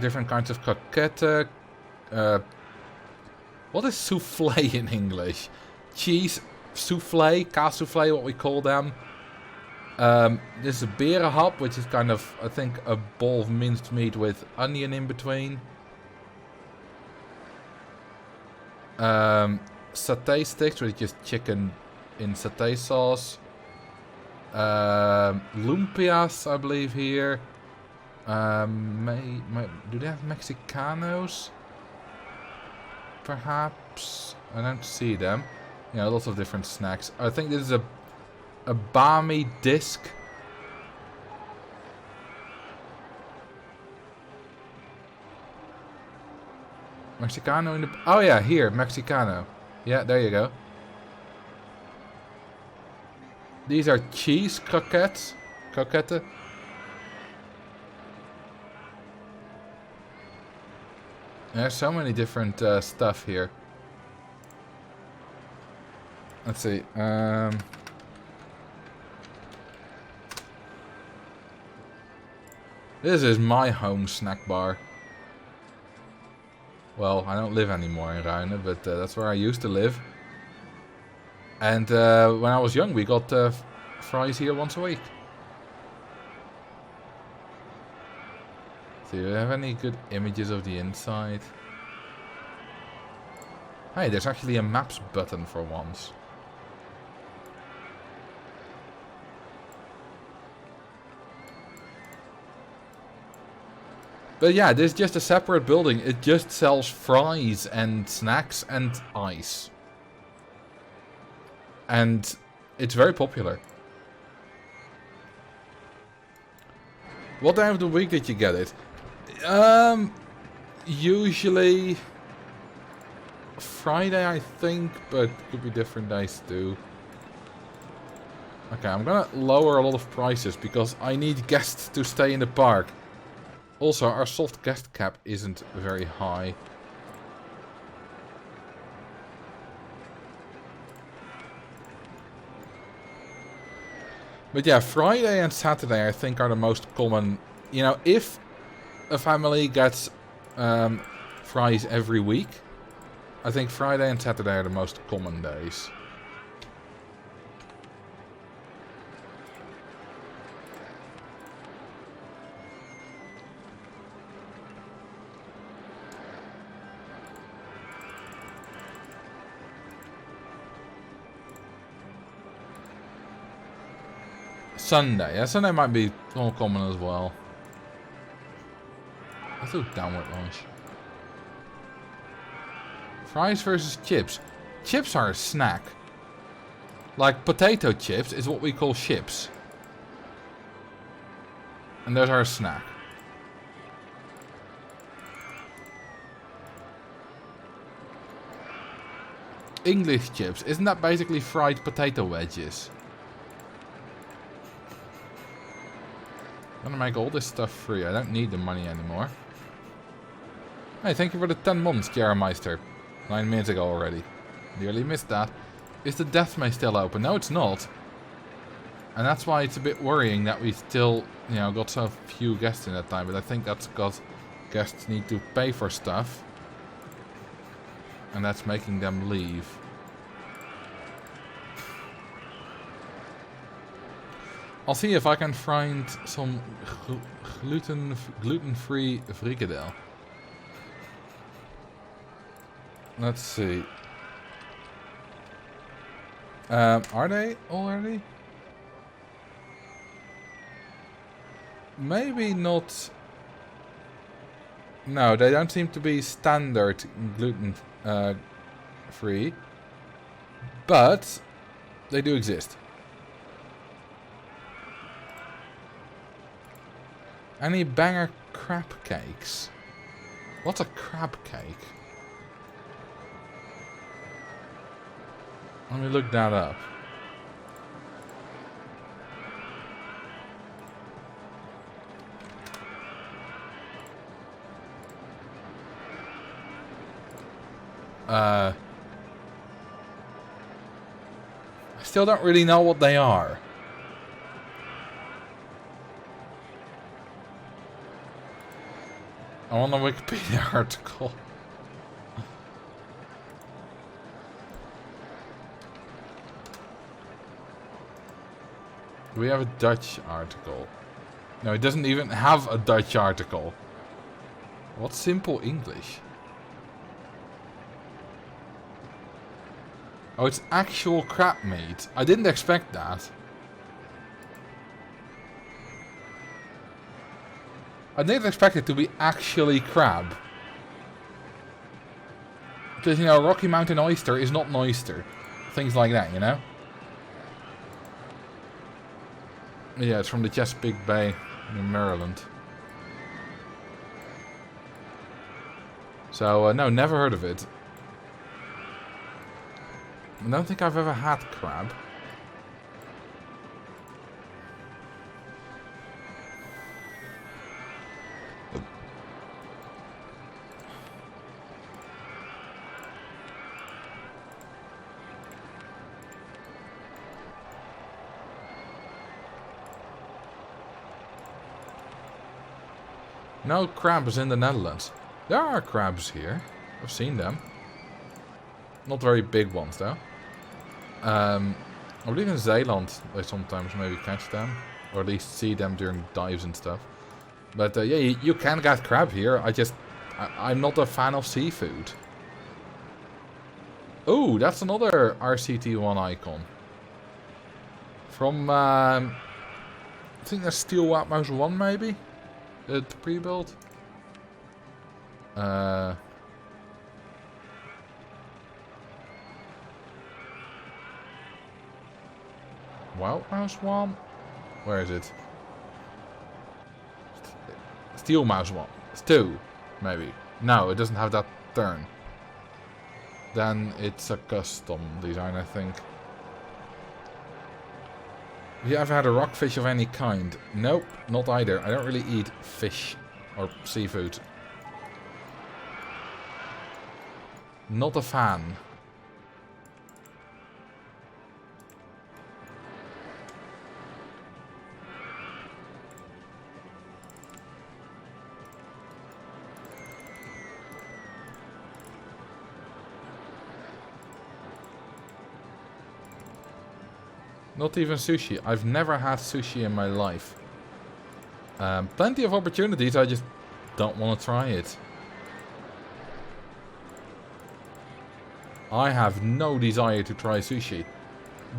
Different kinds of croquette. What is soufflé in English? Cheese soufflé, kaas soufflé, what we call them. This is a berenhap, which is kind of, I think, a ball of minced meat with onion in between. Satay sticks, which is just chicken in satay sauce. Lumpias, I believe here. Do they have Mexicanos? Perhaps? I don't see them. Yeah, lots of different snacks. I think this is a bami disc. Mexicano in the... oh yeah, here, Mexicano. Yeah, there you go. These are cheese croquettes. Croquette. There's so many different stuff here. Let's see. This is my home snack bar. Well, I don't live anymore in Ruinen, but that's where I used to live. And when I was young, we got fries here once a week. Do you have any good images of the inside? Hey, there's actually a maps button for once. But yeah, this is just a separate building. It just sells fries and snacks and ice. And it's very popular. What day of the week did you get it? Usually Friday, I think, but could be different days too. Okay, I'm gonna lower a lot of prices because I need guests to stay in the park. Also, our soft guest cap isn't very high. But yeah, Friday and Saturday I think are the most common. You know, if a family gets fries every week, I think Friday and Saturday are the most common days. Sunday. Yeah, Sunday might be more common as well. Let's do downward launch. Fries versus chips. Chips are a snack. Like potato chips is what we call chips. And those are a snack. English chips. Isn't that basically fried potato wedges? I'm gonna make all this stuff free. I don't need the money anymore. Hey, thank you for the 10 months, Jeremeister. 9 minutes ago already. Nearly missed that. Is the death may still open? No, it's not. And that's why it's a bit worrying that we still, you know, got so few guests in that time. But I think that's because guests need to pay for stuff. And that's making them leave. I'll see if I can find some gluten-free frikadel. Let's see. Are they already? Maybe not. No, they don't seem to be standard gluten free. But they do exist. Any banger crab cakes? What's a crab cake? Let me look that up. I still don't really know what they are. I want a Wikipedia article. Do we have a Dutch article? No, it doesn't even have a Dutch article. What's simple English? Oh, it's actual crab meat. I didn't expect that. I didn't expect it to be actually crab. Because, you know, Rocky Mountain oyster is not an oyster. Things like that, you know? Yeah, it's from the Chesapeake Bay in Maryland. So, no, never heard of it. I don't think I've ever had crab. No crabs in the Netherlands. There are crabs here. I've seen them. Not very big ones though. I believe in Zeeland they sometimes maybe catch them. Or at least see them during dives and stuff. But yeah, you can get crab here. I'm not a fan of seafood. Oh, that's another RCT1 icon. From, I think that's Steel Watmouse 1 maybe? The pre-build? Wild Mouse 1? Where is it? Steel Mouse 1. It's 2, maybe. No, it doesn't have that turn. Then it's a custom design, I think. Have you ever had a rockfish of any kind? Nope, not either. I don't really eat fish or seafood. Not a fan. Not even sushi. I've never had sushi in my life. Plenty of opportunities, I just don't want to try it. I have no desire to try sushi.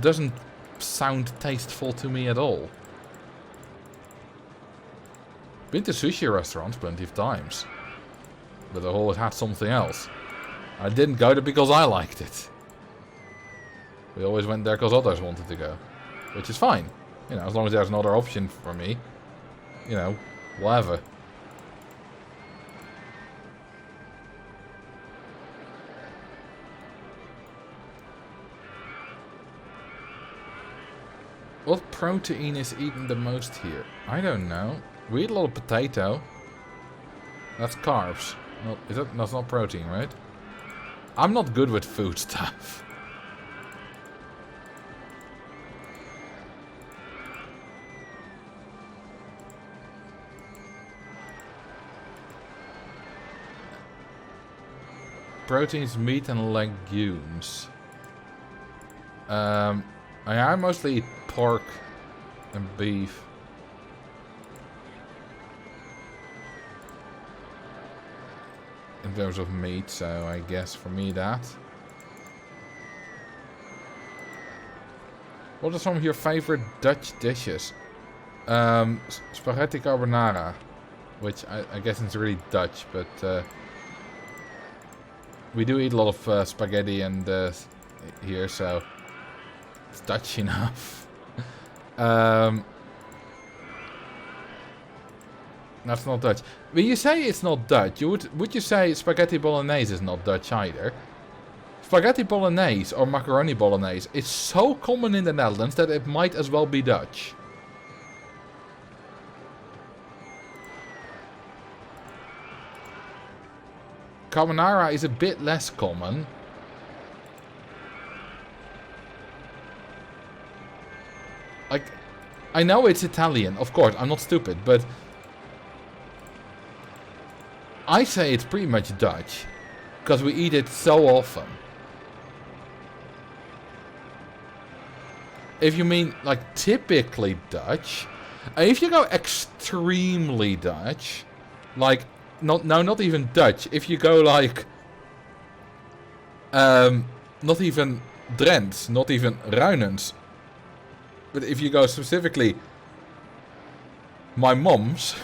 Doesn't sound tasteful to me at all. Been to sushi restaurants plenty of times. But I've always had something else. I didn't go there because I liked it. We always went there because others wanted to go. Which is fine. You know, as long as there's another option for me. You know, whatever. What protein is eaten the most here? I don't know. We eat a lot of potato. That's carbs. That's not protein, right? I'm not good with food stuff. Proteins, meat and legumes. I mostly eat pork and beef. In terms of meat, so I guess for me that. What are some of your favorite Dutch dishes? Spaghetti carbonara. Which I guess it's really Dutch, but... we do eat a lot of spaghetti and here, so it's Dutch enough. That's not Dutch. When you say it's not Dutch, would you say spaghetti bolognese is not Dutch either? Spaghetti bolognese or macaroni bolognese is so common in the Netherlands that it might as well be Dutch. Carbonara is a bit less common. Like, I know it's Italian, of course, I'm not stupid, but I say it's pretty much Dutch, because we eat it so often. If you mean, like, typically Dutch, if you go extremely Dutch, like, not even Dutch, if you go like, not even Drents, not even Ruinens, but if you go specifically, my mom's,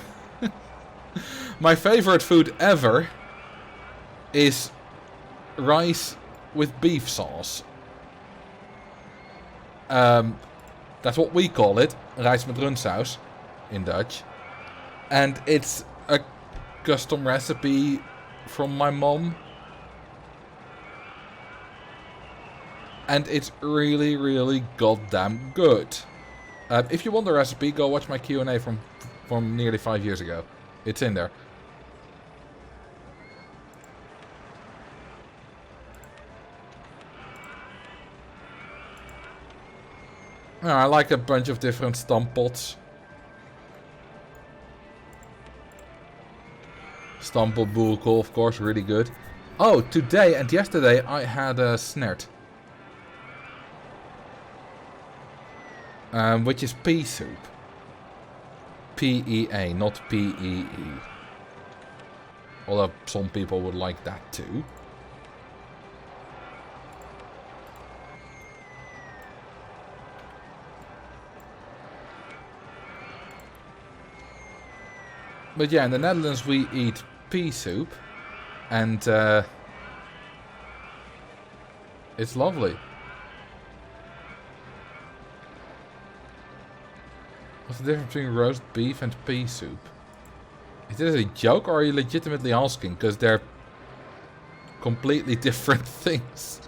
my favorite food ever is rice with beef sauce. That's what we call it, rijst met rundsaus in Dutch. And it's a custom recipe from my mom. And it's really, really goddamn good. If you want the recipe, go watch my Q&A from nearly 5 years ago. It's in there. I like a bunch of different stampots. Stampot boerkool, of course, really good. Oh, today and yesterday I had a snert. which is pea soup. P-E-A, not P-E-E. Although some people would like that too. But yeah, in the Netherlands we eat pea soup. And it's lovely. What's the difference between roast beef and pea soup? Is this a joke or are you legitimately asking? Because they're completely different things.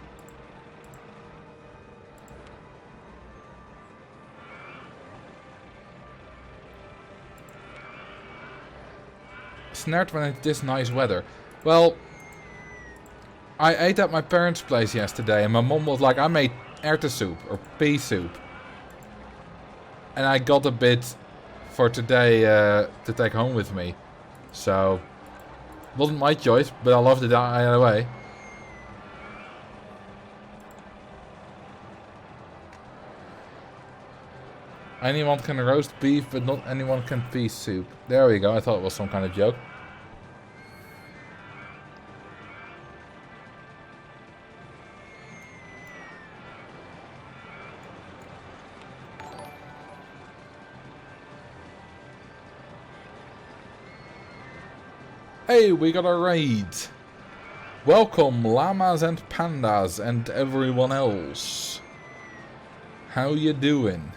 Snared when it's this nice weather. Well, I ate at my parents' place yesterday and my mom was like, I made erwten soup or pea soup. And I got a bit for today to take home with me. So, wasn't my choice, but I loved it either way. Anyone can roast beef, but not anyone can pea soup. There we go, I thought it was some kind of joke. Hey, we got a raid. Welcome, llamas and pandas and everyone else. How you doing?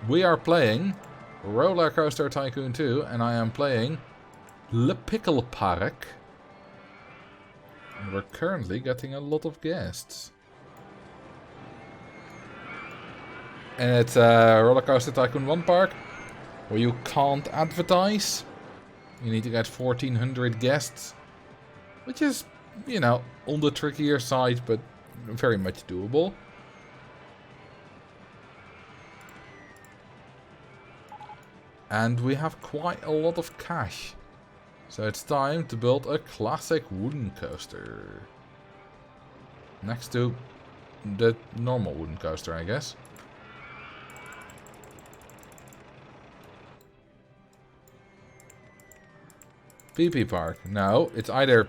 We are playing Roller Coaster Tycoon 2 and I am playing Le Pickle Park. And we're currently getting a lot of guests. And it's Roller Coaster Tycoon 1 park, where you can't advertise. You need to get 1400 guests. Which is, you know, on the trickier side, but very much doable. And we have quite a lot of cash. So it's time to build a classic wooden coaster. Next to the normal wooden coaster, I guess. PP Park. No, it's either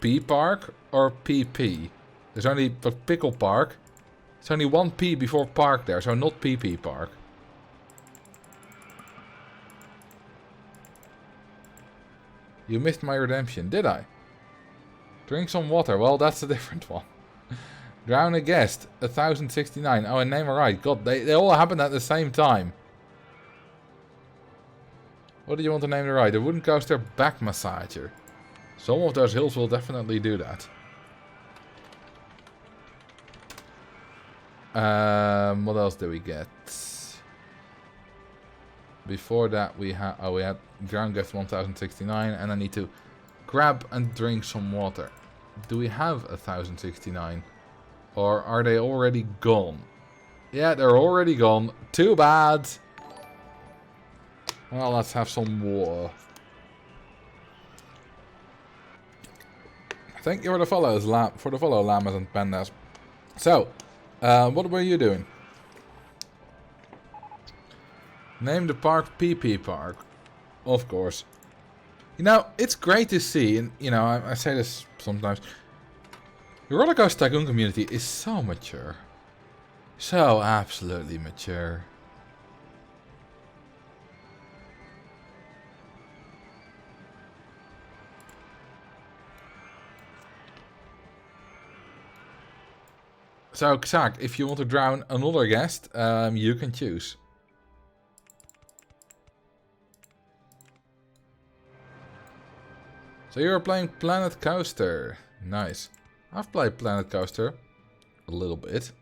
P Park or PP. There's only but Pickle Park. There's only one P before Park there, so not PP Park. You missed my redemption, did I? Drink some water. Well, that's a different one. Drown a guest. 1069. Oh, and name a ride. God, they all happened at the same time. What do you want to name the ride? The wooden coaster back massager. Some of those hills will definitely do that. What else do we get? Before that we had ground guest 1069 and I need to grab and drink some water. Do we have 1069? Or are they already gone? Yeah, they're already gone. Too bad. Well, let's have some water. Thank you for the follows, llamas and pandas. So, what were you doing? Name the park PP Park. Of course. You know, it's great to see, and you know, I say this sometimes. The Roller Coaster Tycoon community is so mature. So absolutely mature. So, Xak, if you want to drown another guest, you can choose. So you're playing Planet Coaster. Nice. I've played Planet Coaster a little bit.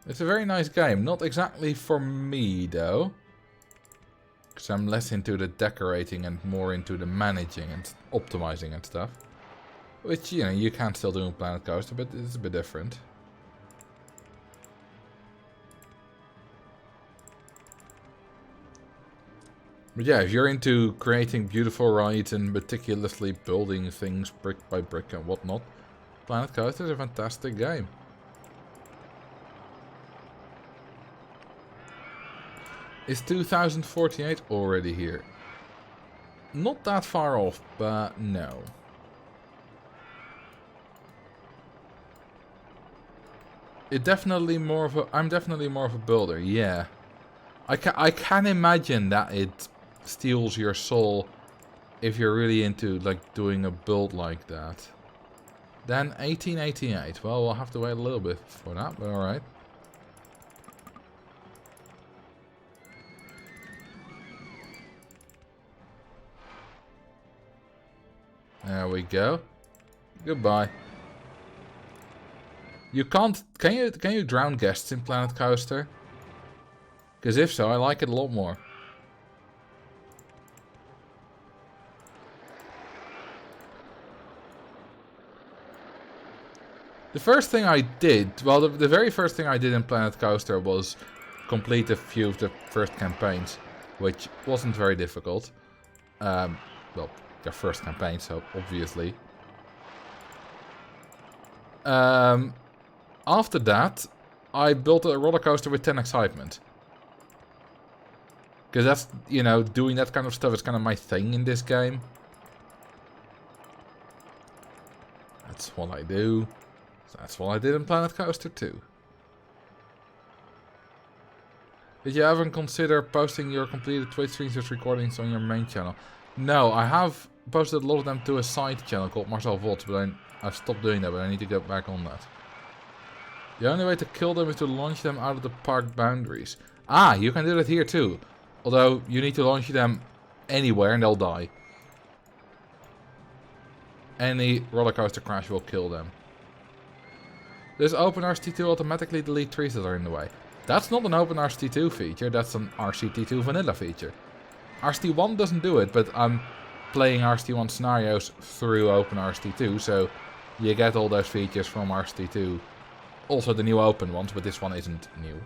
It's a very nice game. Not exactly for me, though. Because I'm less into the decorating and more into the managing and optimizing and stuff. Which, you know, you can still do in Planet Coaster, but it's a bit different. But yeah, if you're into creating beautiful rides and meticulously building things brick by brick and whatnot, Planet Coaster is a fantastic game. Is 2048 already here? Not that far off, but no. I'm definitely more of a builder, yeah. I can imagine that it steals your soul if you're really into like doing a build like that. Then 1888. Well, we'll have to wait a little bit for that, but alright. There we go. Goodbye. You can't... Can you drown guests in Planet Coaster? Because if so, I like it a lot more. The first thing I did... Well, the very first thing I did in Planet Coaster was complete a few of the first campaigns, which wasn't very difficult. Well, their first campaign, so obviously. After that, I built a roller coaster with 10 excitement. Because that's, you know, doing that kind of stuff is kind of my thing in this game. That's what I do. That's what I did in Planet Coaster 2. Did you ever consider posting your completed Twitch streams as recordings on your main channel? No, I have posted a lot of them to a side channel called Marcel, but I've stopped doing that, but I need to get back on that. The only way to kill them is to launch them out of the park boundaries. Ah, you can do that here too. Although, you need to launch them anywhere and they'll die. Any roller coaster crash will kill them. Does OpenRCT2 automatically delete trees that are in the way? That's not an OpenRCT2 feature, that's an RCT2 vanilla feature. RCT1 doesn't do it, but I'm playing RCT1 scenarios through OpenRCT2, so you get all those features from RCT2. Also the new open ones, but this one isn't new.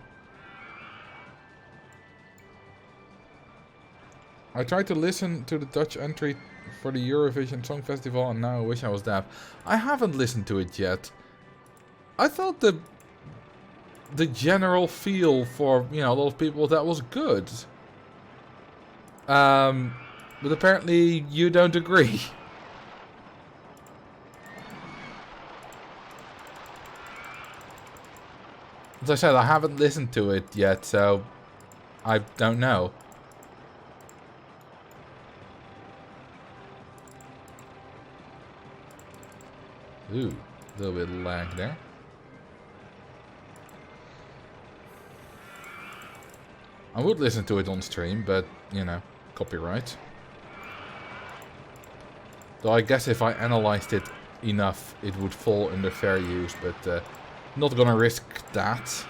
I tried to listen to the Dutch entry for the Eurovision Song Festival and now I wish I was deaf. I haven't listened to it yet. I thought the general feel for, you know, a lot of people, that was good. But apparently you don't agree. As I said, I haven't listened to it yet, so I don't know. Ooh, a little bit of lag there. I would listen to it on stream, but, you know, copyright. Though I guess if I analyzed it enough, it would fall under fair use, but not gonna risk that.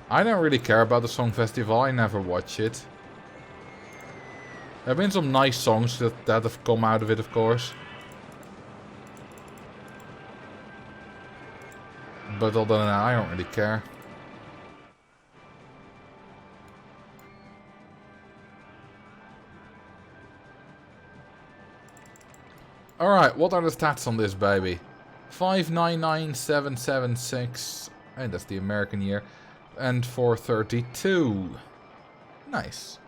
I don't really care about the song festival, I never watch it. There have been some nice songs that have come out of it, of course. But other than that, I don't really care. Alright, what are the stats on this baby? 599776, and that's the American year. And 432. Nice.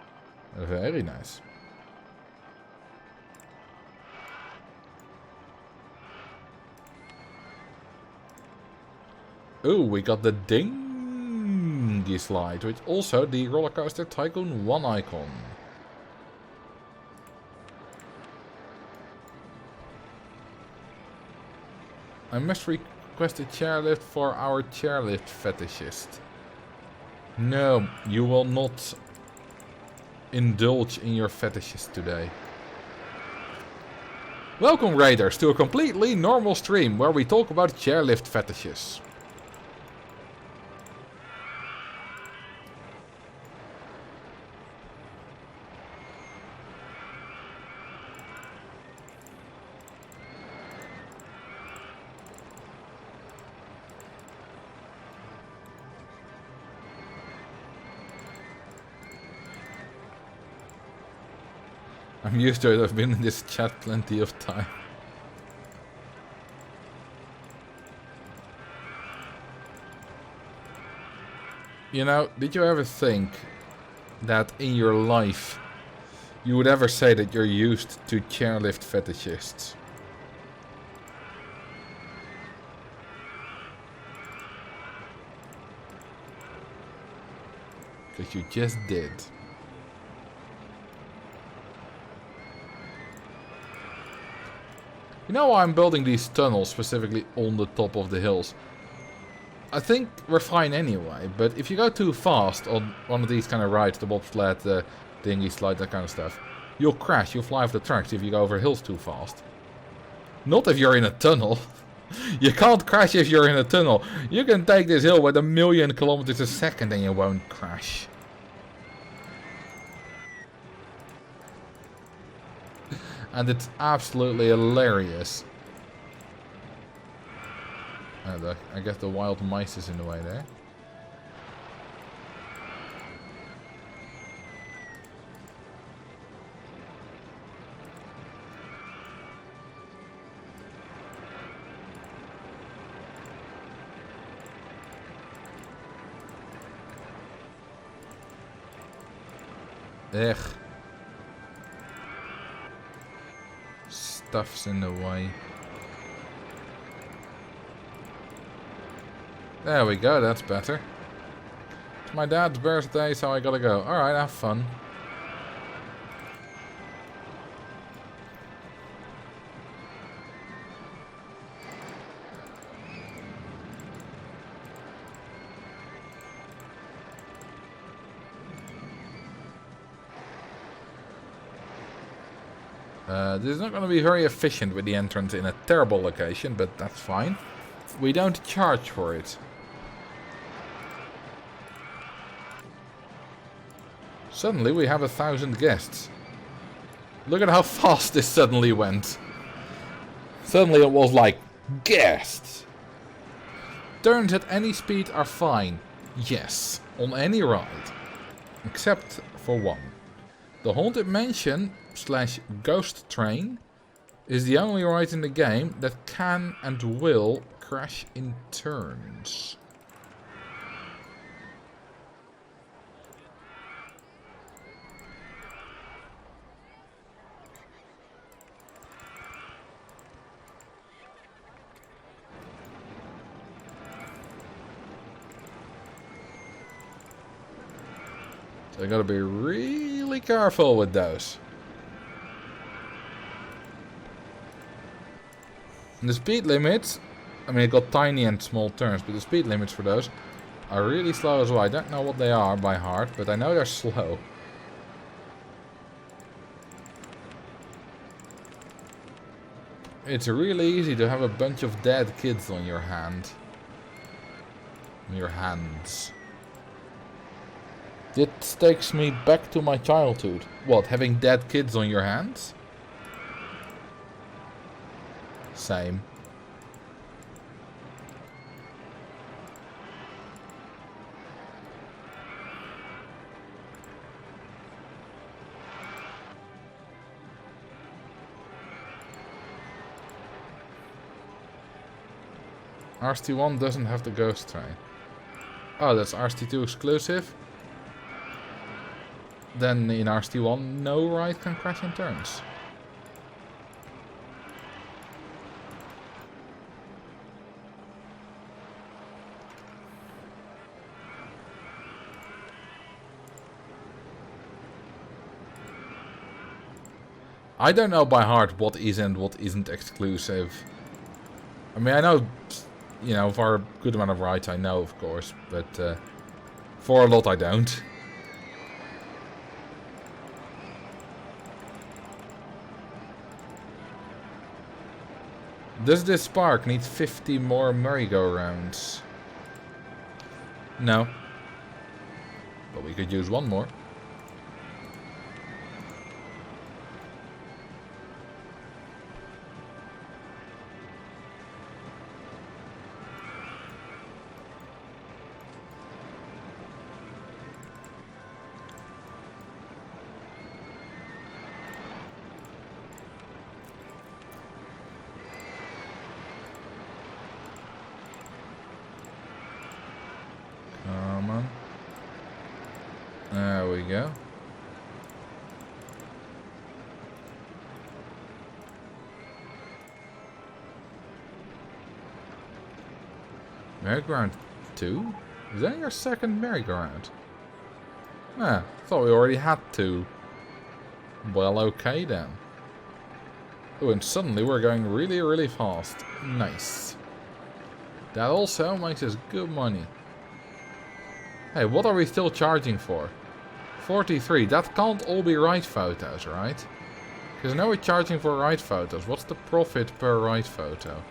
Very nice. Ooh, we got the dinghy slide, which also the Roller Coaster Tycoon 1 icon. I must request a chairlift for our chairlift fetishist. No, you will not indulge in your fetishes today. Welcome, Raiders, to a completely normal stream where we talk about chairlift fetishes. I'm used to it, I've been in this chat plenty of time. You know, did you ever think that in your life you would ever say that you're used to chairlift fetishists? Because you just did. You know why I'm building these tunnels specifically on the top of the hills? I think we're fine anyway, but if you go too fast on one of these kind of rides, the bobsled, the dinghy slide, that kind of stuff, you'll crash, you'll fly off the tracks if you go over hills too fast. Not if you're in a tunnel. You can't crash if you're in a tunnel. You can take this hill with 1,000,000 kilometers a second and you won't crash. And it's absolutely hilarious. I guess the wild mice is in the way there. Ugh. Stuff's in the way. There we go, that's better. It's my dad's birthday, so I gotta go. Alright, have fun. This is not going to be very efficient with the entrance in a terrible location, but that's fine. We don't charge for it. Suddenly we have 1,000 guests. Look at how fast this suddenly went. Suddenly it was like, guests! Turns at any speed are fine. Yes, on any ride. Except for one. The Haunted Mansion / Ghost Train is the only ride in the game that can and will crash in turns. So you gotta be really careful with those. And the speed limits, I mean it got tiny and small turns, but the speed limits for those are really slow as well. I don't know what they are by heart, but I know they're slow. It's really easy to have a bunch of dead kids on your hand. On your hands. This takes me back to my childhood. What, having dead kids on your hands? Same. RST1 doesn't have the ghost train. Oh, that's RST2 exclusive? Then in RST1 no ride can crash in turns. I don't know by heart what is and what isn't exclusive. I mean, I know, you know, for a good amount of rides I know, of course, but for a lot I don't. Does this park need 50 more merry-go-rounds? No. But we could use one more. go. Merry-go-round 2? Is that your second merry-go-round? Ah, thought we already had 2. Well, okay then. Oh, and suddenly we're going really, really fast. Nice. That also makes us good money. Hey, what are we still charging for? 43. That can't all be ride photos, right? Because now we're charging for ride photos. What's the profit per ride photo?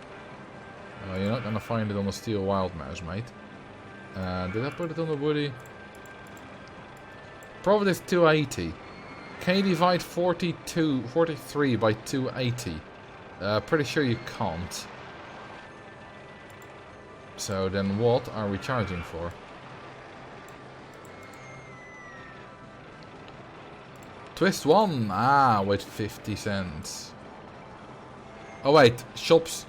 You're not gonna find it on the Steel Wild Mouse, mate. Did I put it on the Woody? Profit is 280. Can you divide 43 by 280? Pretty sure you can't. So then what are we charging for? Twist 1! Ah, with 50 cents. Oh wait, shops...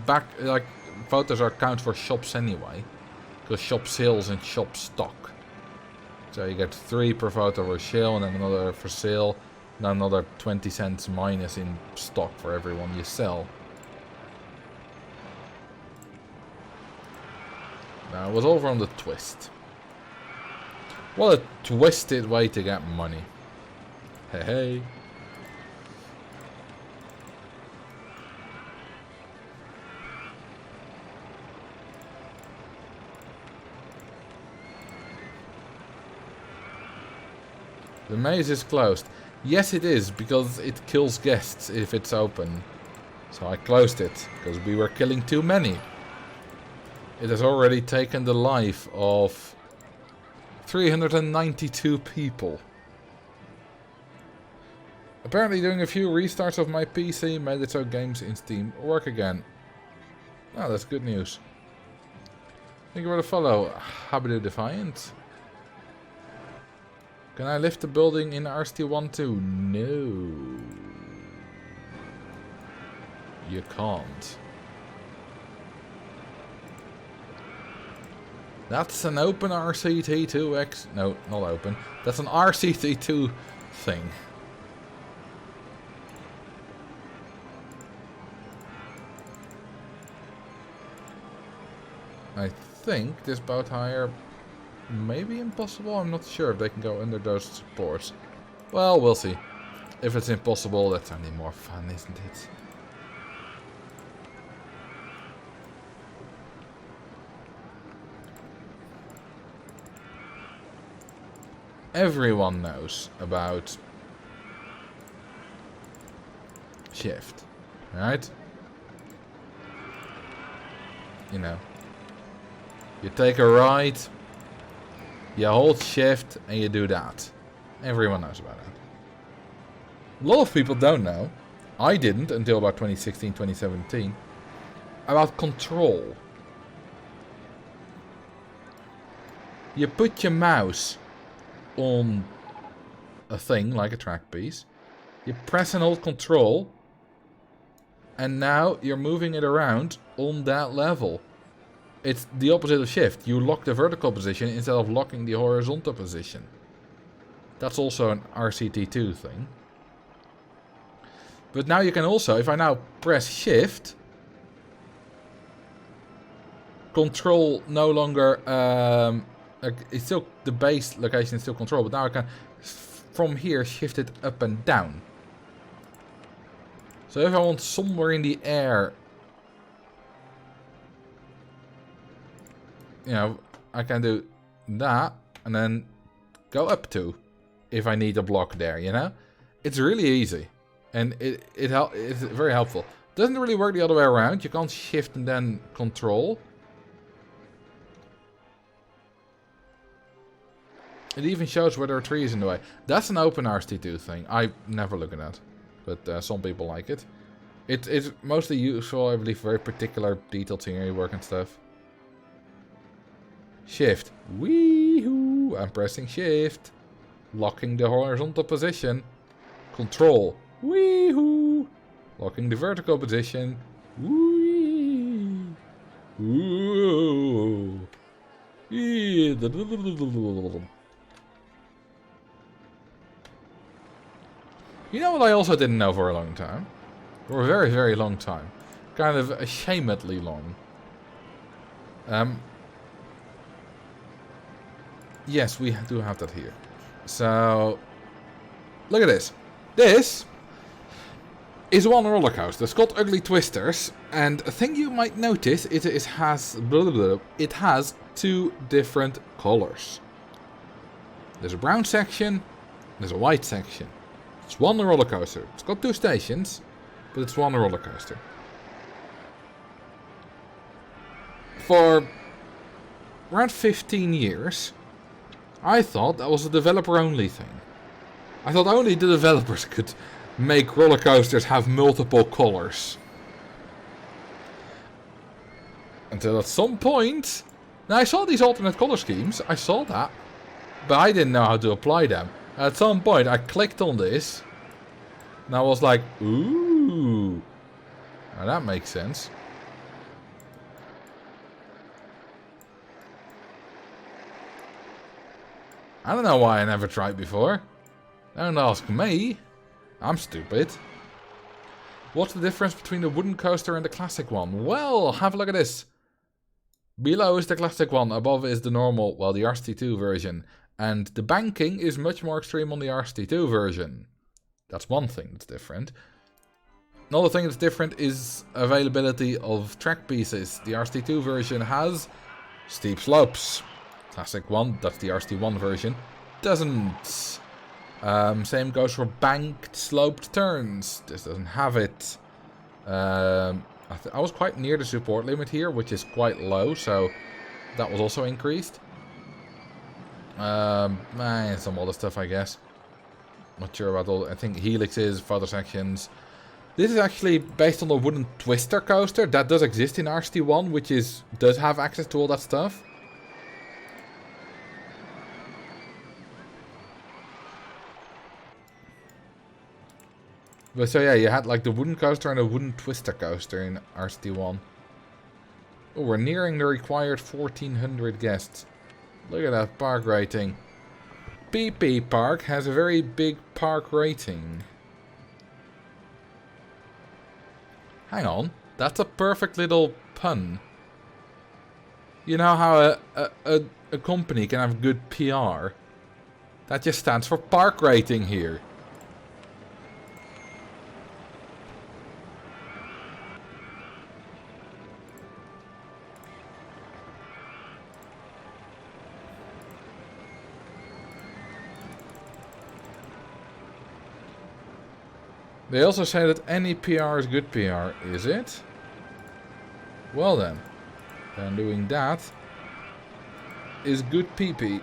Back, like, photos are count for shops anyway. Because shop sales and shop stock. So you get 3 per photo for sale and then another for sale. And another 20 cents minus in stock for every one you sell. Now it was over on the twist. What a twisted way to get money. Hey hey. The maze is closed. Yes, it is, because it kills guests if it's open. So I closed it, because we were killing too many. It has already taken the life of 392 people. Apparently doing a few restarts of my PC made it so games in Steam work again. Oh, that's good news. Thank you for the follow, Habitue Defiant. Can I lift the building in RST1 too? No. You can't. That's an open RCT2X... No, not open. That's an RCT2 thing. I think this bow tire may be impossible. I'm not sure if they can go under those supports. Well, we'll see. If it's impossible, that's only more fun, isn't it? Everyone knows about shift, right? You know. You take a ride, you hold shift, and you do that. Everyone knows about that. A lot of people don't know. I didn't until about 2016, 2017. About control. You put your mouse on a thing, like a track piece. You press and hold control. And now you're moving it around on that level. It's the opposite of shift. You lock the vertical position instead of locking the horizontal position. That's also an RCT2 thing. But now you can also, if I now press shift, control no longer, it's still, the base location is still control, but now I can, from here, shift it up and down. So if I want somewhere in the air, you know, I can do that and then go up to if I need a block there, you know? It's really easy and it's very helpful. Doesn't really work the other way around. You can't shift and then control. It even shows where there are trees in the way. That's an open RST2 thing. I never look at that, but some people like it. It's mostly useful, I believe, for very particular detailed scenery work and stuff. Shift. Wee-hoo. I'm pressing shift. Locking the horizontal position. Control. Wee-hoo. Locking the vertical position. Wee. Ooh. You know what I also didn't know for a long time? For a very, very long time. Kind of ashamedly long. Yes, we do have that here. So, look at this. This is one roller coaster. It's called Ugly Twisters. And a thing you might notice, it has blah, blah, blah, it has two different colors. There's a brown section, there's a white section. It's one roller coaster. It's got two stations, but it's one roller coaster. For around 15 years, I thought that was a developer-only thing. I thought only the developers could make roller coasters have multiple colors. Until at some point... Now I saw these alternate color schemes, I saw that. But I didn't know how to apply them. At some point I clicked on this. And I was like, ooh. Now that makes sense. I don't know why I never tried before. Don't ask me. I'm stupid. What's the difference between the wooden coaster and the classic one? Well, have a look at this. Below is the classic one, above is the normal, well, the RCT2 version. And the banking is much more extreme on the RCT2 version. That's one thing that's different. Another thing that's different is availability of track pieces. The RCT2 version has steep slopes. Classic one, that's the RCT1 version, doesn't. Same goes for banked sloped turns. This doesn't have it. I was quite near the support limit here, which is quite low, so that was also increased. And some other stuff, I guess. Not sure about all. I think helixes, further sections. This is actually based on the wooden twister coaster that does exist in RCT1, which does have access to all that stuff. But so yeah, you had like the wooden coaster and a wooden twister coaster in RCT1. Oh, we're nearing the required 1400 guests. Look at that park rating. PP Park has a very big park rating. Hang on, that's a perfect little pun. You know how a company can have good PR? That just stands for park rating here. They also say that any PR is good PR, is it? Well then doing that is good PP.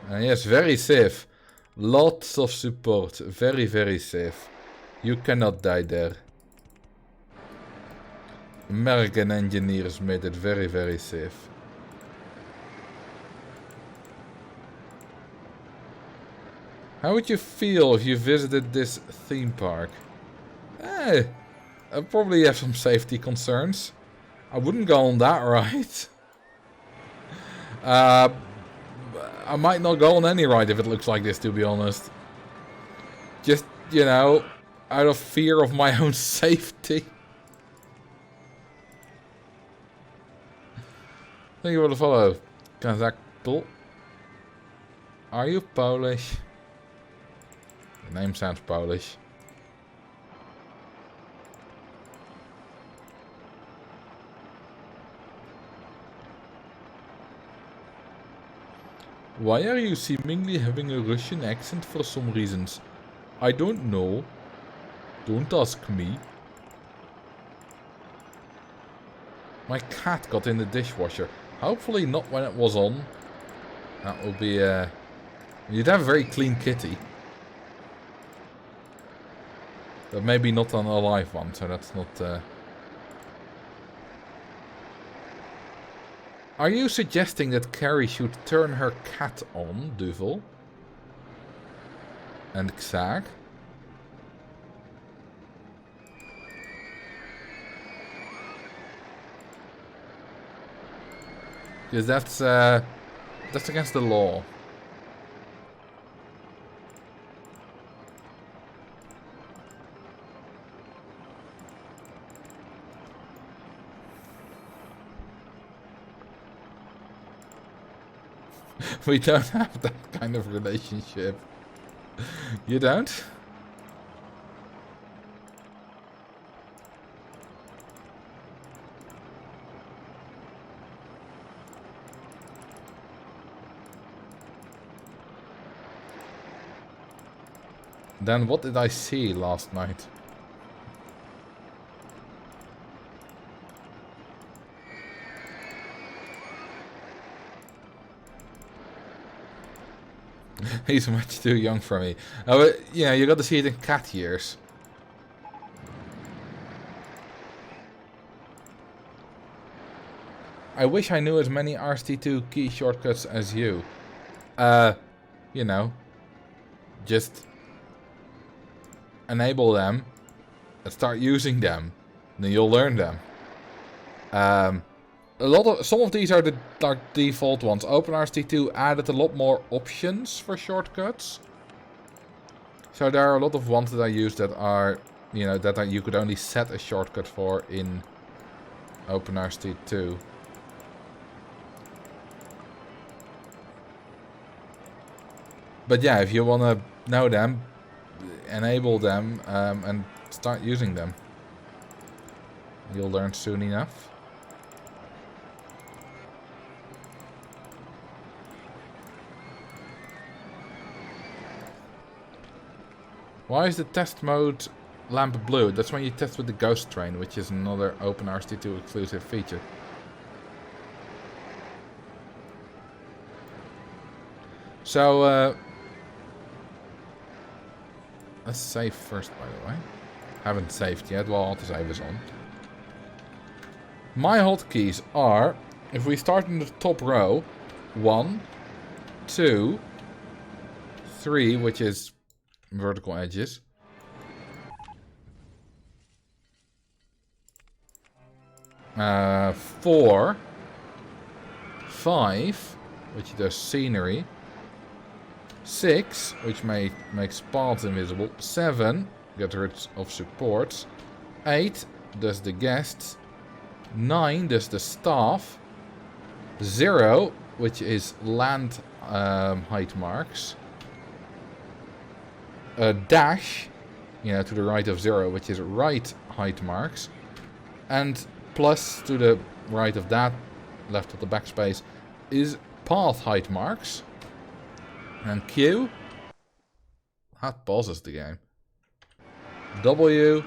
Yes, very safe. Lots of support. Very, very safe. You cannot die there. American engineers made it very, very safe. How would you feel if you visited this theme park? I probably have some safety concerns. I wouldn't go on that ride. I might not go on any ride if it looks like this, to be honest. Just, you know, out of fear of my own safety. Thank you for the follow. Kazakh. Are you Polish? The name sounds Polish. Why are you seemingly having a Russian accent for some reasons? I don't know. Don't ask me. My cat got in the dishwasher. Hopefully not when it was on. That would be you'd have a very clean kitty. But maybe not on a live one, so that's not... Are you suggesting that Carrie should turn her cat on, Duvel? And Xag? Because that's against the law. We don't have that kind of relationship. You don't? Then what did I see last night? He's much too young for me. Oh, but, yeah, you got to see it in cat years. I wish I knew as many RST2 key shortcuts as you. You know, just enable them and start using them. Then you'll learn them. Some of these are the default ones. OpenRST2 added a lot more options for shortcuts. So there are a lot of ones that I use that are, you know, you could only set a shortcut for in OpenRST2. But yeah, if you want to know them, enable them and start using them. You'll learn soon enough. Why is the test mode lamp blue? That's when you test with the ghost train, which is another OpenRST2 exclusive feature. So, let's save first, by the way. Haven't saved yet while autosave is on. My hotkeys are, if we start in the top row, 1, 2, 3, which is vertical edges. 4, 5, which does scenery. 6, which makes paths invisible. 7, get rid of supports. 8 does the guests. 9 does the staff. 0, which is land height marks. A dash, you know, to the right of 0, which is right height marks. And plus to the right of that, left of the backspace, is path height marks. And Q, that pauses the game. W,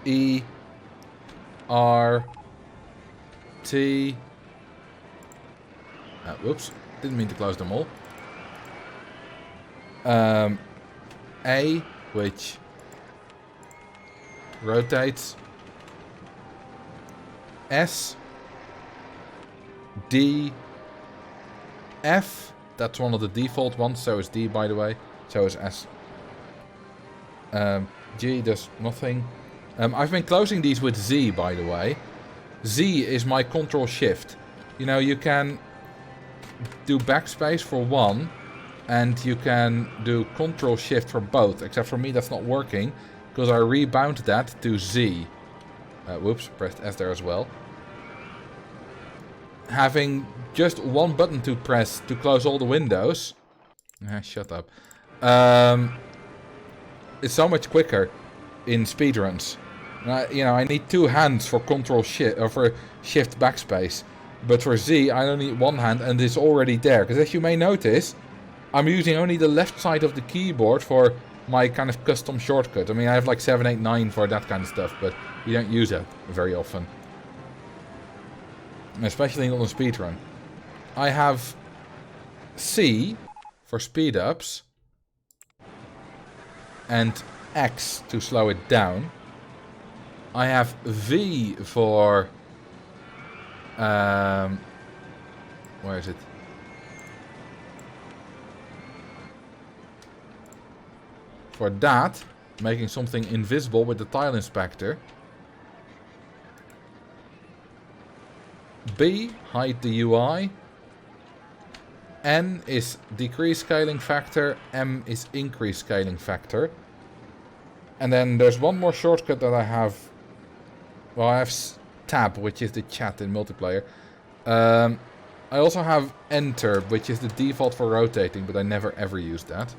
E, R, T. Whoops, didn't mean to close them all. A, which rotates. S, D, F, that's one of the default ones, so is D, by the way, so is S. G does nothing. I've been closing these with Z, by the way. Z is my control shift. You know, you can do backspace for one, and you can do control shift for both, except for me that's not working, because I rebound that to Z. Whoops, pressed S there as well. Having just one button to press to close all the windows. Shut up. It's so much quicker in speedruns. You know, I need 2 hands for control shift or for shift backspace. But for Z, I only need 1 hand and it's already there. Because as you may notice, I'm using only the left side of the keyboard for my kind of custom shortcut. I mean, I have like 7, 8, 9 for that kind of stuff, but you don't use it very often. Especially not on speedrun. I have C for speed ups and X to slow it down. I have V for where is it? For that, making something invisible with the tile inspector. B, hide the UI. N is decrease scaling factor. M is increase scaling factor. And then there's one more shortcut that I have. Well, I have tab, which is the chat in multiplayer. I also have enter, which is the default for rotating, but I never ever use that.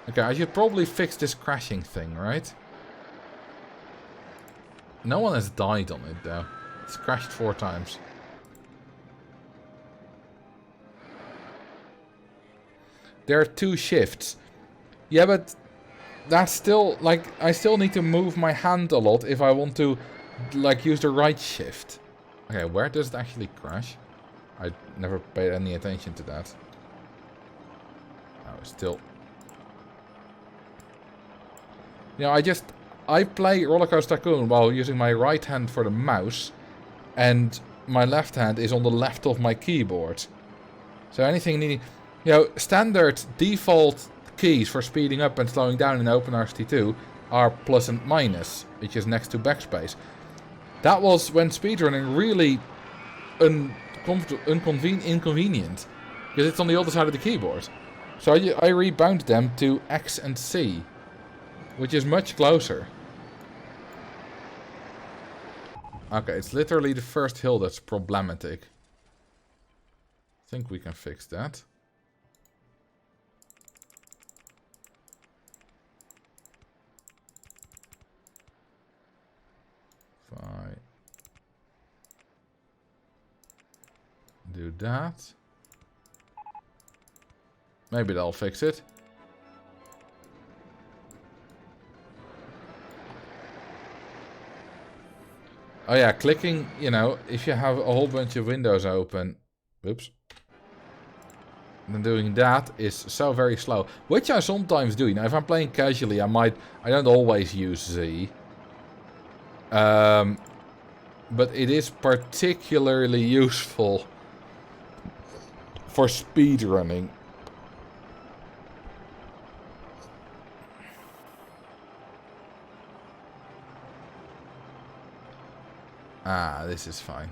Okay, I should probably fix this crashing thing, right? No one has died on it, though. It's crashed 4 times. There are 2 shifts. Yeah, but that's still, like, I still need to move my hand a lot if I want to, like, use the right shift. Okay, where does it actually crash? I never paid any attention to that. Oh, still. You know, I play Roller Coaster Tycoon while using my right hand for the mouse, and my left hand is on the left of my keyboard. So anything needing, you know, standard default keys for speeding up and slowing down in OpenRCT2 are plus and minus, which is next to backspace. That was when speedrunning really inconvenient, because it's on the other side of the keyboard. So I rebound them to X and C, which is much closer. Okay, it's literally the first hill that's problematic. I think we can fix that. Fine. Do that. Maybe that'll fix it. Oh yeah, clicking, you know, if you have a whole bunch of windows open, oops, then doing that is so very slow. Which I sometimes do. You know, if I'm playing casually, I don't always use Z. But it is particularly useful for speedrunning. Ah, this is fine.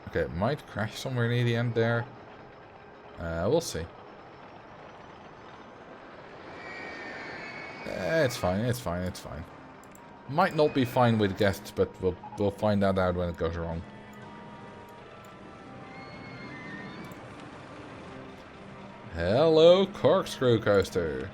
Okay, it might crash somewhere near the end there. We'll see. It's fine, it's fine, it's fine. Might not be fine with guests, but we'll find that out when it goes wrong. Hello, corkscrew coaster.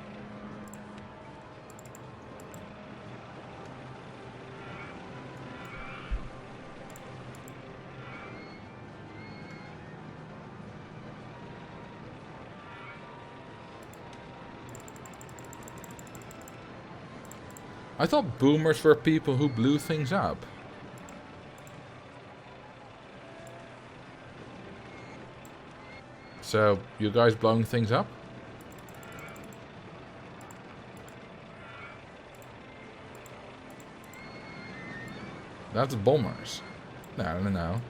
I thought boomers were people who blew things up. So, you guys blowing things up? That's bombers. No.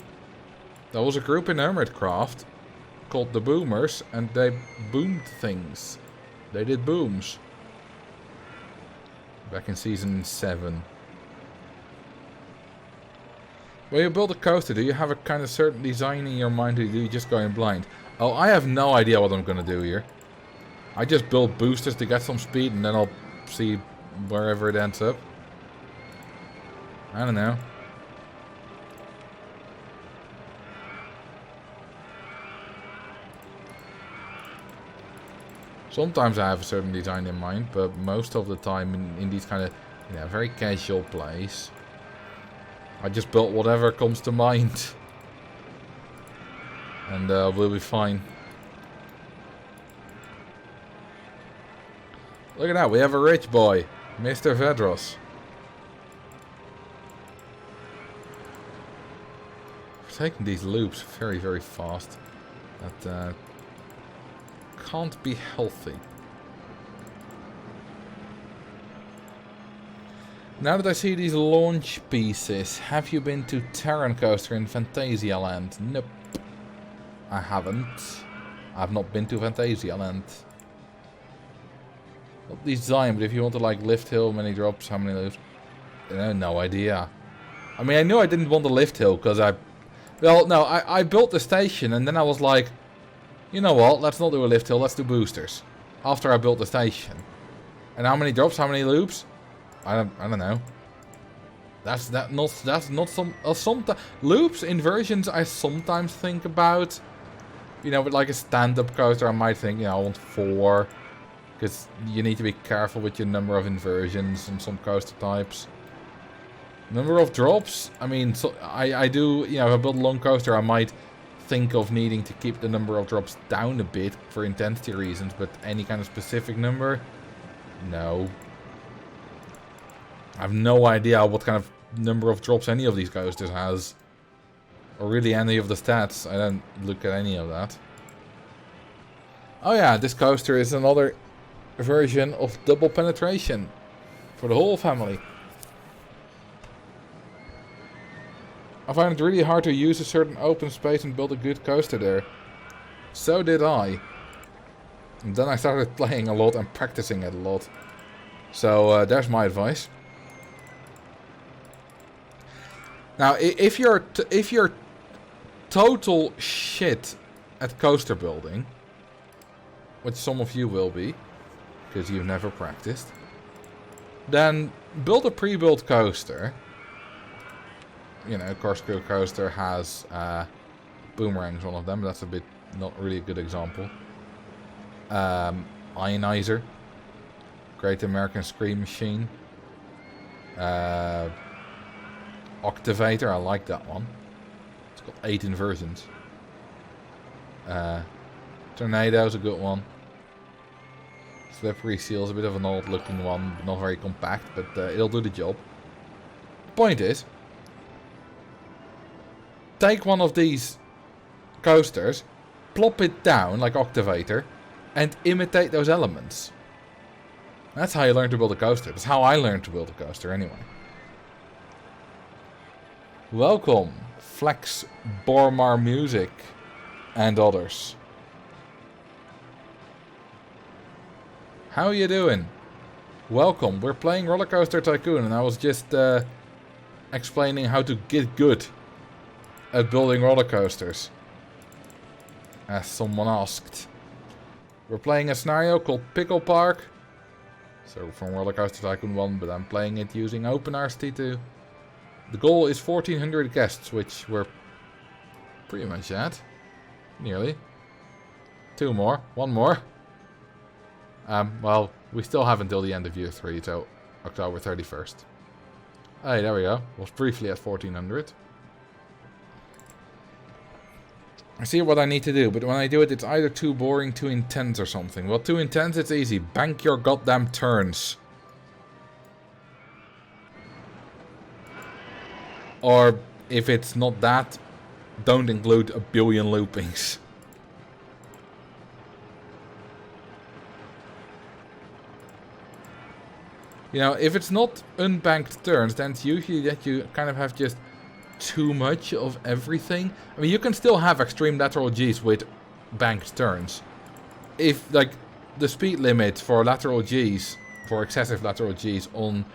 There was a group in Hermitcraft called the Boomers, and they boomed things. They did booms. Back in season 7. When you build a coaster, do you have a kind of certain design in your mind, or do you just go in blind? Oh, I have no idea what I'm gonna do here. I just build boosters to get some speed, and then I'll see wherever it ends up. I don't know. Sometimes I have a certain design in mind, but most of the time in these kind of, you know, very casual plays, I just built whatever comes to mind. And we'll be fine. Look at that, we have a rich boy, Mr. Vedros. We're taking these loops very, very fast. That can't be healthy. Now that I see these launch pieces, have you been to Terran Coaster in Phantasialand? Nope. I haven't. I've not been to Phantasialand. Not design, but if you want to like lift hill, many drops, how many loops? No idea. I mean, I knew I didn't want the lift hill because well, no, I built the station and then I was like, you know what? Let's not do a lift hill. Let's do boosters. After I built the station. And how many drops? How many loops? I don't know. That's not some loops inversions I sometimes think about. You know, with like a stand-up coaster, I might think, you know, I want 4. Because you need to be careful with your number of inversions on some coaster types. Number of drops, I mean, so I do, you know, if I build a long coaster, I might think of needing to keep the number of drops down a bit for intensity reasons, but any kind of specific number, no. I have no idea what kind of number of drops any of these coasters has. Or really any of the stats. I don't look at any of that. Oh yeah, this coaster is another version of double penetration. For the whole family. I find it really hard to use a certain open space and build a good coaster there. So did I. And then I started playing a lot and practicing it a lot. So there's my advice. Now, if you're total shit at coaster building, which some of you will be, because you've never practiced, then build a pre-built coaster. You know, Corkscrew coaster has boomerangs, one of them, but that's a bit not really a good example. Ionizer, Great American Scream Machine, Octavator, I like that one. It's got 8 inversions. Tornado's a good one. Slippery Seal's a bit of an old looking one, not very compact, but it'll do the job. Point is, take one of these coasters, plop it down like Octavator, and imitate those elements. That's how you learn to build a coaster. That's how I learned to build a coaster anyway. Welcome, Flex, Bormar Music, and others. How you doing? Welcome. We're playing Roller Coaster Tycoon, and I was just explaining how to get good at building roller coasters, as someone asked. We're playing a scenario called Pickle Park. So from Roller Coaster Tycoon 1, but I'm playing it using OpenRCT2. The goal is 1400 guests, which we're pretty much at. Nearly. 2 more. 1 more. Well, we still have until the end of year 3, so October 31st. Hey, there we go. Was briefly at 1400. I see what I need to do, but when I do it, it's either too boring, too intense or something. Well, too intense, it's easy. Bank your goddamn turns. Or, if it's not that, don't include a billion loopings. You know, if it's not unbanked turns, then it's usually that you kind of have just too much of everything. I mean, you can still have extreme lateral Gs with banked turns. If, like, the speed limit for lateral Gs, for excessive lateral Gs on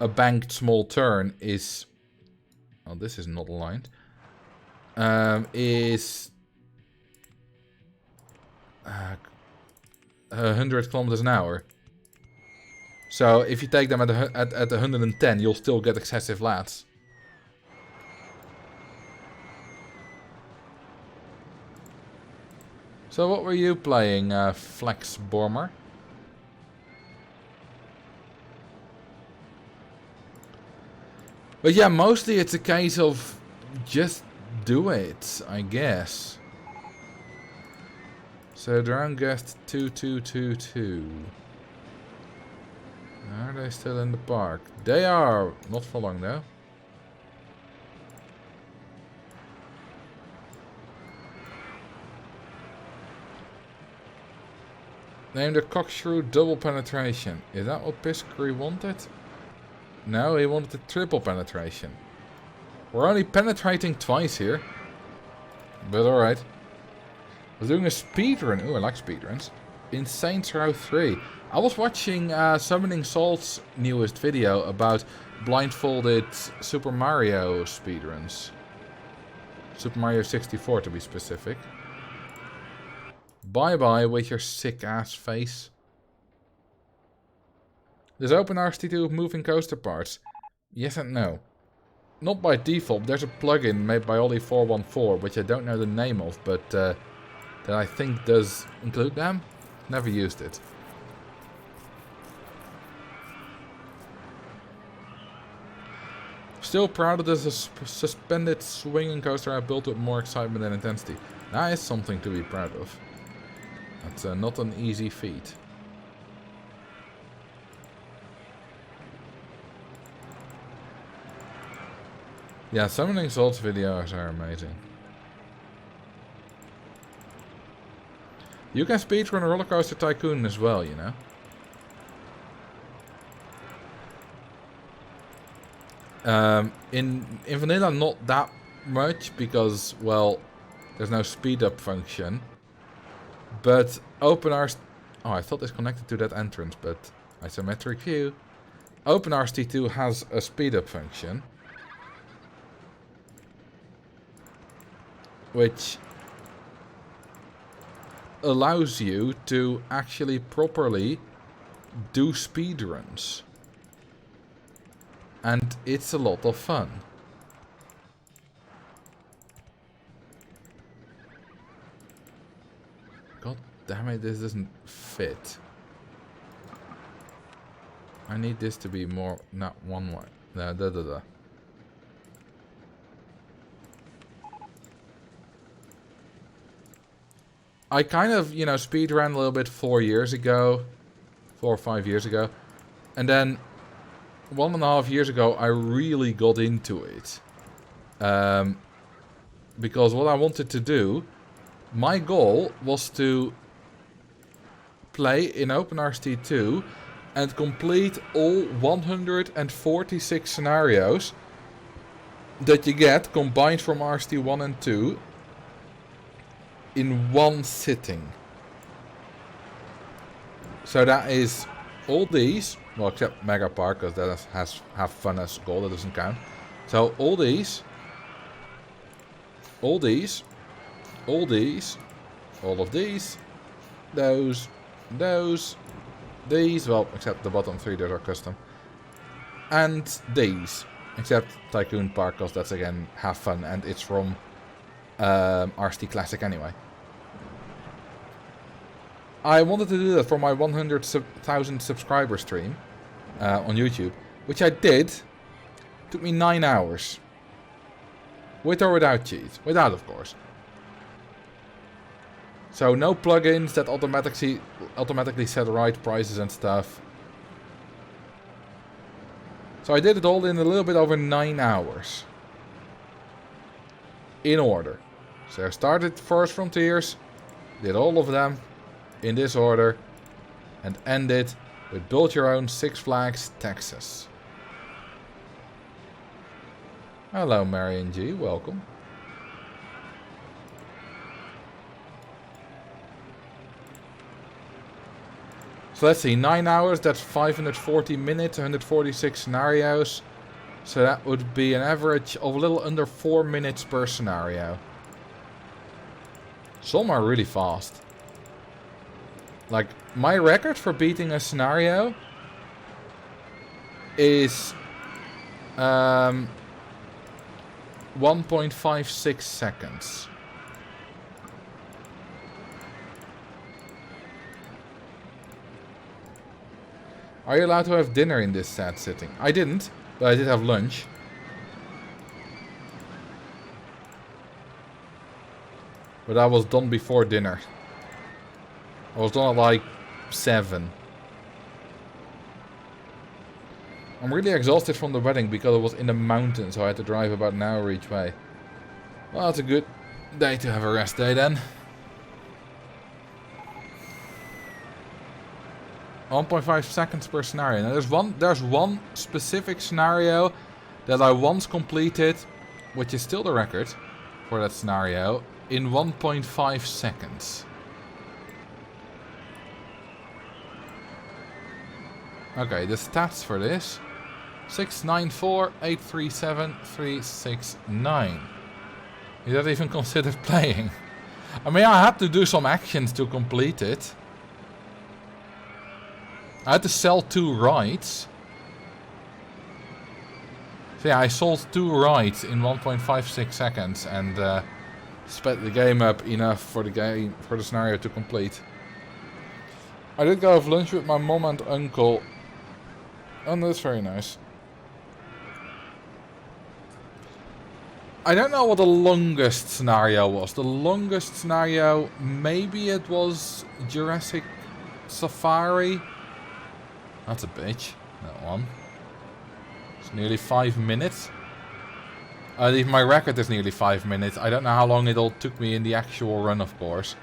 a banked small turn is... Oh, this is not aligned. Is... 100 kilometers an hour. So, if you take them at 110, you'll still get excessive lats. So what were you playing, Flex Bormer? But yeah, mostly it's a case of just do it, I guess. So drone guest 2222. Are they still in the park? They are! Not for long though. Name the corkscrew double penetration. Is that what Piscary wanted? No, he wanted the triple penetration. We're only penetrating twice here. But alright. I was doing a speedrun. Ooh, I like speedruns. Insane Throw 3. I was watching Summoning Salt's newest video about blindfolded Super Mario speedruns. Super Mario 64 to be specific. Bye bye with your sick ass face. Does OpenRCT2 have moving coaster parts? Yes and no. Not by default, there's a plugin made by Ollie414, which I don't know the name of, but that I think does include them. Never used it. Still proud of the suspended swinging coaster I built with more excitement and intensity. That is something to be proud of. That's not an easy feat. Yeah, Summoning Salt's videos are amazing. You can speedrun Roller Coaster Tycoon as well, you know. In vanilla, not that much because, well, there's no speed up function. But OpenRCT... Oh, I thought it's connected to that entrance, but isometric view. OpenRCT2 has a speed up function, which allows you to actually properly do speedruns. And it's a lot of fun. God damn it, this doesn't fit. I need this to be more, not one way. No, I kind of, you know, speedran a little bit 4 years ago. 4 or 5 years ago. And then 1.5 years ago, I really got into it. Because what I wanted to do, my goal was to play in OpenRCT2 and complete all 146 scenarios that you get combined from RCT1 and 2 in one sitting. So that is all these, well, except Mega Park, because that has have fun as goal, that doesn't count. So all these, all these, all these, all of these, those, these, well, except the bottom 3 that are custom, and these, except Tycoon Park, because that's again have fun, and it's from RCT Classic anyway. I wanted to do that for my 100,000 subscriber stream on YouTube, which I did. Took me 9 hours. With or without cheats? Without, of course. So no plugins that automatically set the right prices and stuff. So I did it all in a little bit over 9 hours. In order. So I started First Frontiers, did all of them in this order, and ended with Build Your Own Six Flags Texas. Hello Marion G, welcome. So let's see, 9 hours, that's 540 minutes, 146 scenarios. So that would be an average of a little under 4 minutes per scenario. Some are really fast. Like, my record for beating a scenario is 1.56 seconds. Are you allowed to have dinner in this sad sitting? I didn't, but I did have lunch. But I was done before dinner. I was done at like 7. I'm really exhausted from the wedding because it was in the mountains, so I had to drive about an hour each way. Well, that's a good day to have a rest day then. 1.5 seconds per scenario. Now there's one specific scenario that I once completed, which is still the record for that scenario, in 1.5 seconds. Okay, the stats for this. 694 837 369. Is that even considered playing? I mean, I had to do some actions to complete it. I had to sell 2 rides. So yeah, I sold 2 rides in 1.56 seconds and sped the game up enough for the scenario to complete. I did go have lunch with my mom and uncle. Oh, that's very nice. I don't know what the longest scenario was. The longest scenario, maybe it was Jurassic Safari. That's a bitch, that one. It's nearly 5 minutes. My record is nearly 5 minutes. I don't know how long it all took me in the actual run, of course.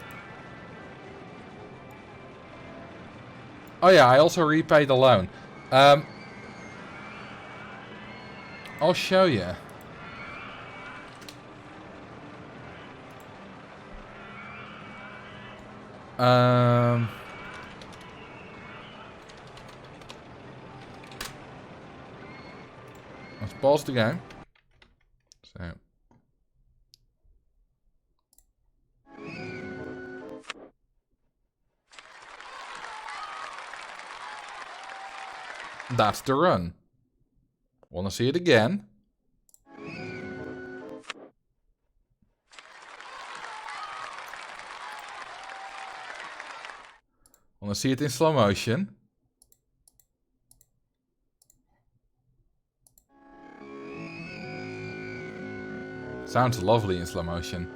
Oh yeah, I also repaid the loan. I'll show you. Let's pause the game. So. That's the run. Wanna see it again? Wanna see it in slow motion? Sounds lovely in slow motion.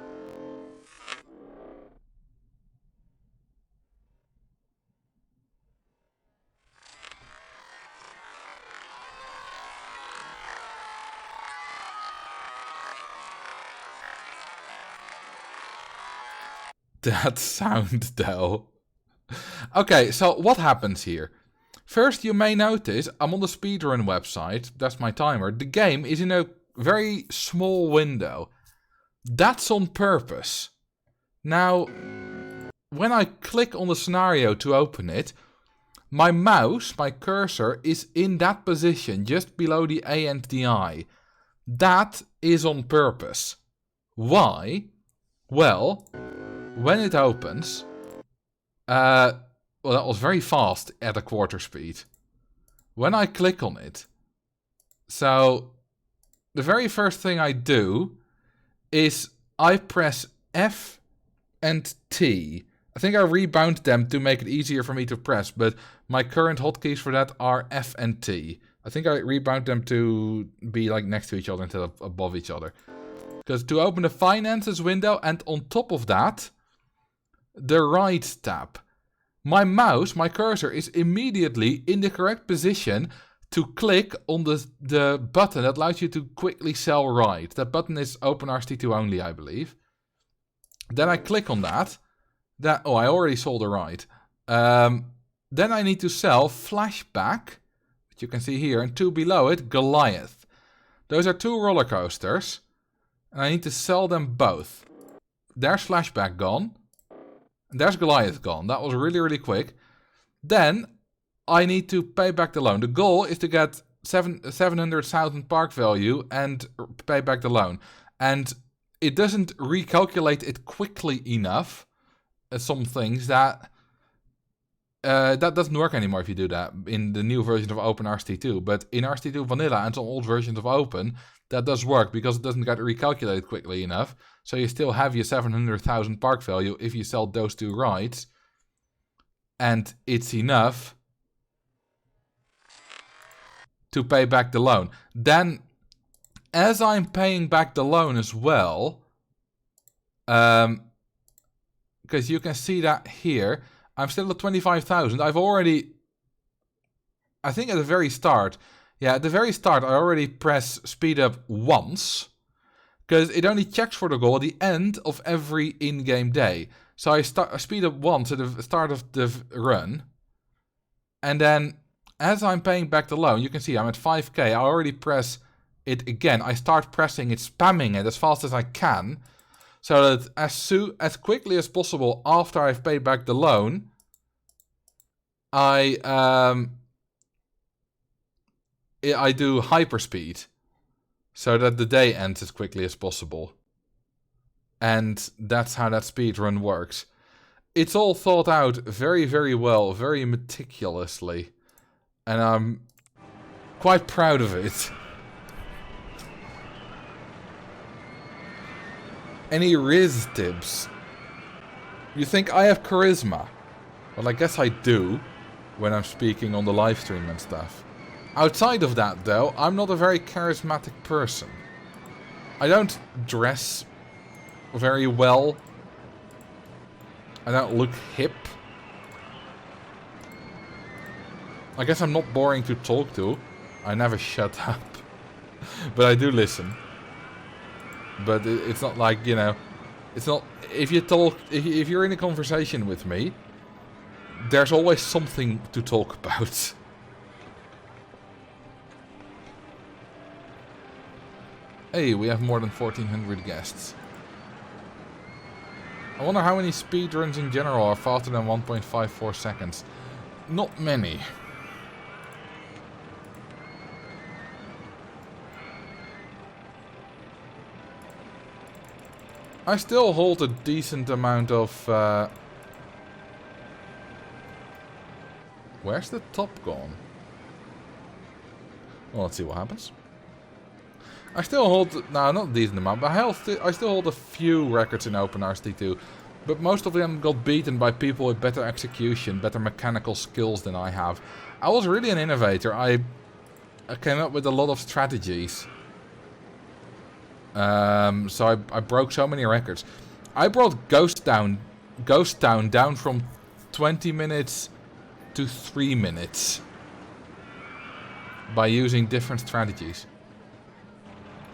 That sound though. Okay, so what happens here? First, you may notice I'm on the Speedrun website. That's my timer. The game is in a very small window. That's on purpose. Now, when I click on the scenario to open it, my mouse, my cursor, is in that position, just below the A and the I. That is on purpose. Why? Well, when it opens... well, that was very fast at a quarter speed. When I click on it... So, the very first thing I do is I press F and T. I think I rebound them to make it easier for me to press, but my current hotkeys for that are F and T. I think I rebound them to be like next to each other instead of above each other. Because to open the finances window, and on top of that, the right tab. My mouse, my cursor, is immediately in the correct position to click on the button that allows you to quickly sell right. That button is OpenRCT2 only, I believe. Then I click on that. Oh, I already sold a ride. Then I need to sell Flashback, which you can see here, and 2 below it, Goliath. Those are 2 roller coasters, and I need to sell them both. There's Flashback gone, and there's Goliath gone. That was really, really quick. Then I need to pay back the loan. The goal is to get 700,000 park value and pay back the loan. And it doesn't recalculate it quickly enough. Some things that doesn't work anymore if you do that in the new version of OpenRCT2. But in RCT2 Vanilla and some old versions of Open, that does work because it doesn't get recalculated quickly enough. So you still have your 700,000 park value if you sell those 2 rides. And it's enough to pay back the loan. Then, as I'm paying back the loan as well, because you can see that here, I'm still at 25,000. I've already, I think at the very start, at the very start I already press speed up once, because it only checks for the goal at the end of every in-game day. So I speed up once at the start of the run, and then as I'm paying back the loan, you can see I'm at 5k. I already press it again. I start pressing it, spamming it as fast as I can, so that as quickly as possible after I've paid back the loan, I I do hyperspeed so that the day ends as quickly as possible. And that's how that speedrun works. It's all thought out very, very well, very meticulously. And I'm quite proud of it. Any Riz tips? You think I have charisma? Well, I guess I do, when I'm speaking on the live stream and stuff. Outside of that, though, I'm not a very charismatic person. I don't dress very well. I don't look hip. I guess I'm not boring to talk to. I never shut up. But I do listen. But it's not like, you know... It's not... If you talk... If you're in a conversation with me... There's always something to talk about. Hey, we have more than 1,400 guests. I wonder how many speedruns in general are faster than 1.54 seconds. Not many. I still hold a decent amount of... Where's the top gone? Well, let's see what happens. I still hold... No, not a decent amount, but I still hold a few records in OpenRCT2. But most of them got beaten by people with better execution, better mechanical skills than I have. I was really an innovator. I came up with a lot of strategies. So I broke so many records. I brought Ghost Town down from 20 minutes to 3 minutes by using different strategies.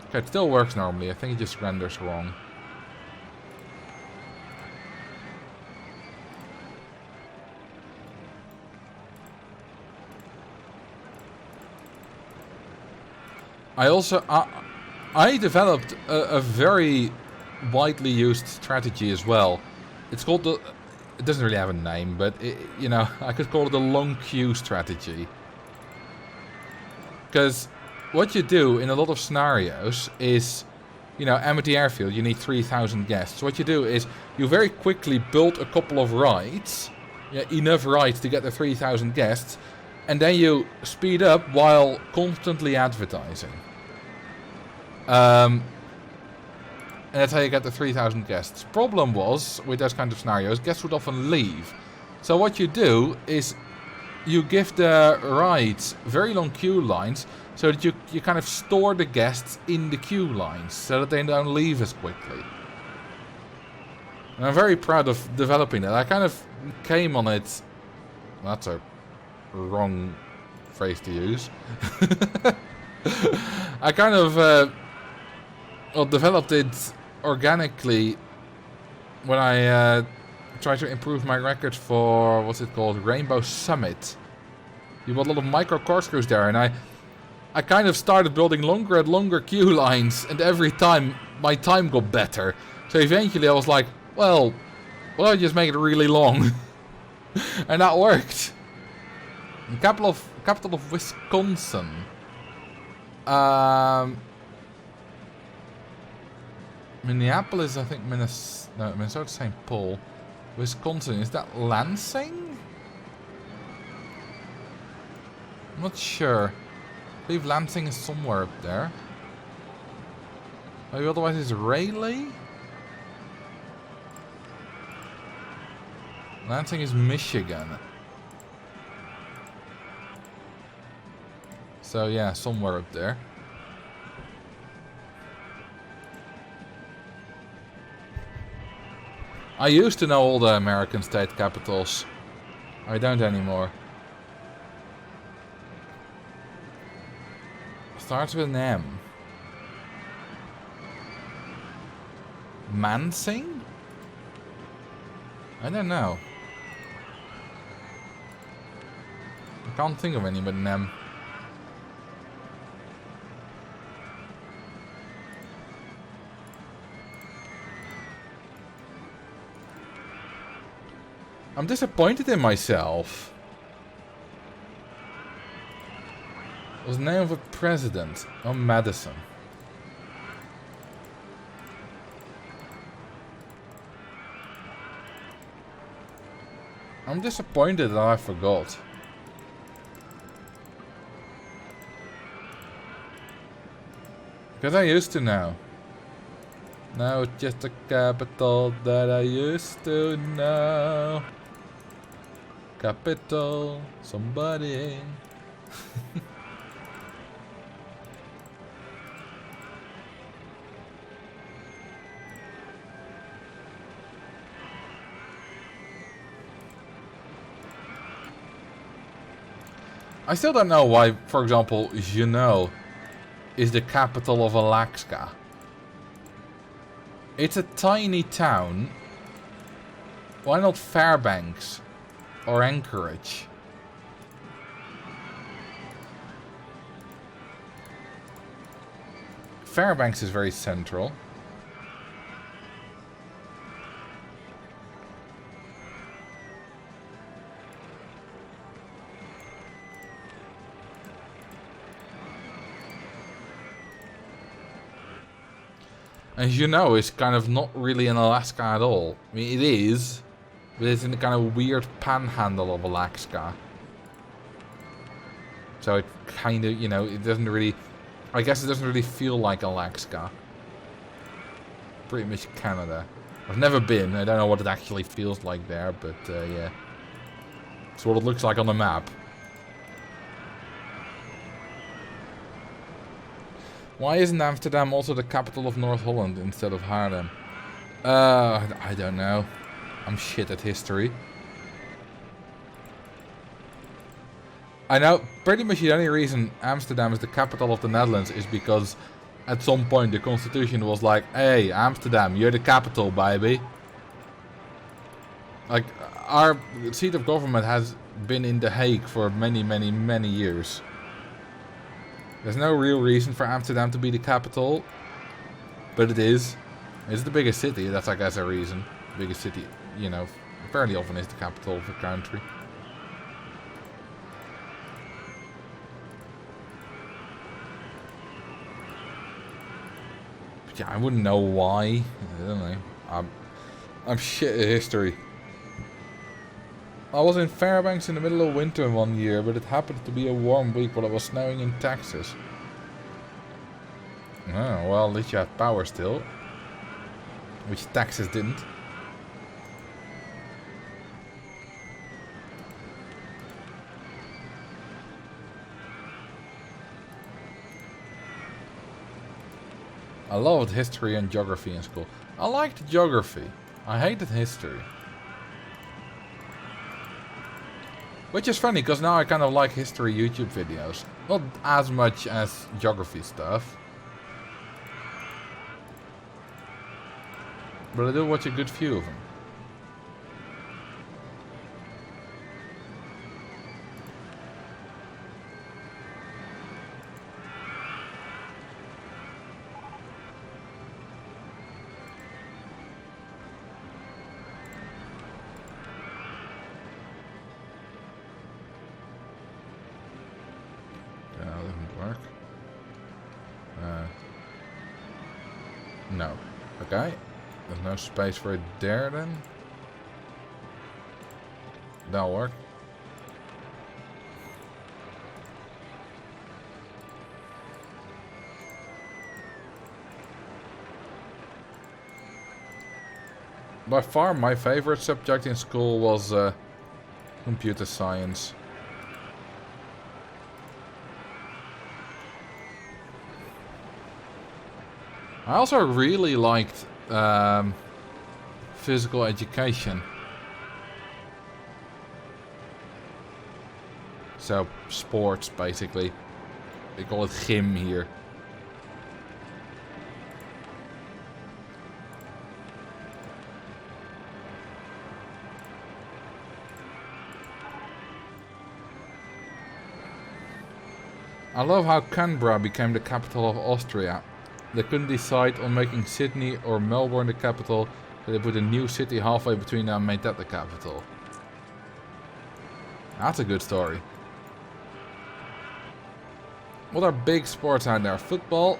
Okay, it still works normally. I think it just renders wrong. I developed a very widely used strategy as well. It's called the... It doesn't really have a name, but you know, I could call it the long queue strategy. Because what you do in a lot of scenarios is, you know, empty airfield, you need 3,000 guests. What you do is you very quickly build a couple of rides, yeah, enough rides to get the 3,000 guests, and then you speed up while constantly advertising. And that's how you get the 3,000 guests. Problem was, with those kind of scenarios, guests would often leave. So what you do is you give the rides very long queue lines so that you kind of store the guests in the queue lines so that they don't leave as quickly. And I'm very proud of developing that. I kind of came on it... That's a wrong phrase to use. I kind of developed it organically when I tried to improve my record for, what's it called, Rainbow Summit. You bought a lot of micro corkscrews there, and I kind of started building longer and longer queue lines, and every time my time got better. So eventually I was like, well, why don't I just make it really long? And that worked. The capital of Wisconsin. Minneapolis, I think Minnesota, St. Paul. Wisconsin, is that Lansing? I'm not sure. I believe Lansing is somewhere up there. Maybe otherwise it's Raleigh? Lansing is Michigan. So yeah, somewhere up there. I used to know all the American state capitals. I don't anymore. Starts with an M. Mansing? I don't know. I can't think of any with an M. I'm disappointed in myself. Was the name of a president? Oh, Madison. I'm disappointed that I forgot. Because I used to know. Now it's just a capital that I used to know. Capital, somebody. I still don't know why, for example, Juneau is the capital of Alaska. It's a tiny town. Why not Fairbanks or Anchorage? Fairbanks is very central. And Juneau is kind of not really in Alaska at all. I mean, it is, but it's in the kind of weird panhandle of Alaska. So it kind of, you know, it doesn't really... I guess it doesn't really feel like Alaska. Pretty much Canada. I've never been. I don't know what it actually feels like there, but yeah. It's what it looks like on the map. Why isn't Amsterdam also the capital of North Holland instead of Haarlem? I don't know. I'm shit at history. I know pretty much the only reason Amsterdam is the capital of the Netherlands is because at some point the constitution was like, hey, Amsterdam, you're the capital, baby. Like, our seat of government has been in The Hague for many, many, many years. There's no real reason for Amsterdam to be the capital, but it is. It's the biggest city, that's I guess a reason. The biggest city, you know, fairly often is the capital of a country. But yeah, I wouldn't know why. I don't know. I'm shit at history. I was in Fairbanks in the middle of winter one year, but it happened to be a warm week while it was snowing in Texas. Oh, well, at least you have power still. Which Texas didn't. I loved history and geography in school. I liked geography. I hated history. Which is funny, because now I kind of like history YouTube videos. Not as much as geography stuff. But I do watch a good few of them. No. Okay. There's no space for it there then. That'll work. By far my favorite subject in school was computer science. I also really liked physical education. So, sports, basically. They call it gym here. I love how Canberra became the capital of Austria. They couldn't decide on making Sydney or Melbourne the capital, so they put a new city halfway between them and made that the capital. That's a good story. What are big sports out there? Football?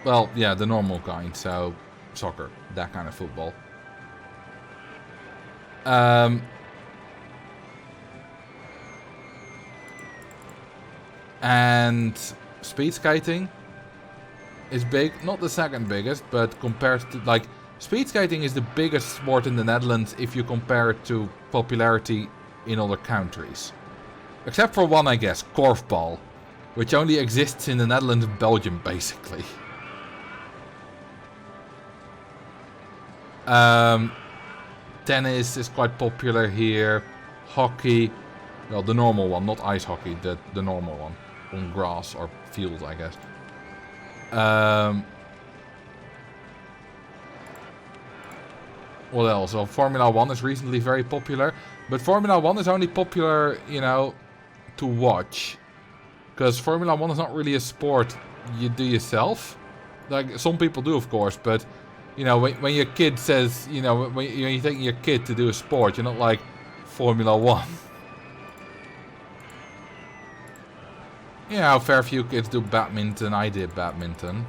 Well, yeah, the normal kind. So, soccer. That kind of football. And speed skating is big. Not the second biggest, but compared to, like, speed skating is the biggest sport in the Netherlands if you compare it to popularity in other countries. Except for one, I guess, korfbal, which only exists in the Netherlands and Belgium, basically. Tennis is quite popular here. Hockey, well, the normal one, not ice hockey, the normal one. On grass or field, I guess. What else? Well, Formula 1 is recently very popular. But Formula 1 is only popular, you know, to watch. Because Formula 1 is not really a sport you do yourself. Like, some people do, of course, but... You know, when your kid says, you know, when you're taking your kid to do a sport, you're not like, Formula 1. Yeah, a fair few kids do badminton. I did badminton.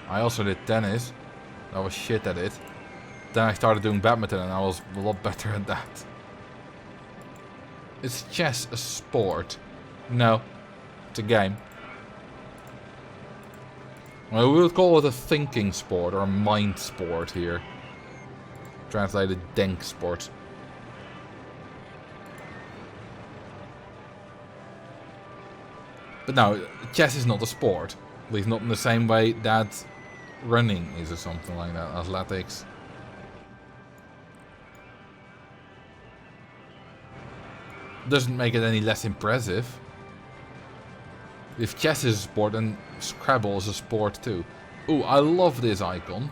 I also did tennis. I was shit at it. Then I started doing badminton and I was a lot better at that. Is chess a sport? No. It's a game. Well, we would call it a thinking sport or a mind sport here. Translated denk sport. But no, chess is not a sport. At least not in the same way that running is or something like that. Athletics. Doesn't make it any less impressive. If chess is a sport, then Scrabble is a sport too. Ooh, I love this icon.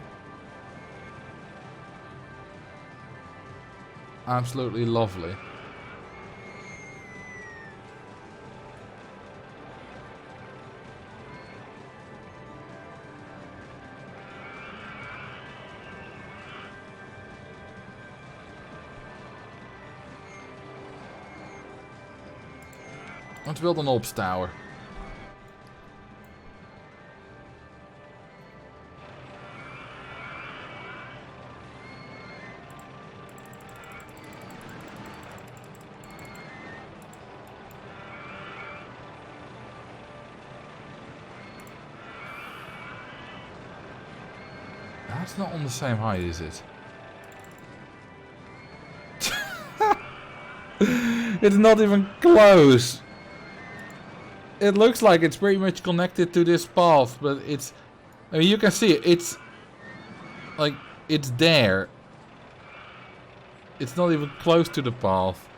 Absolutely lovely. Let's build an Ops tower. That's not on the same height, is it? It's not even close. It looks like it's pretty much connected to this path, but it's... I mean, you can see it. It's... like, it's there. It's not even close to the path.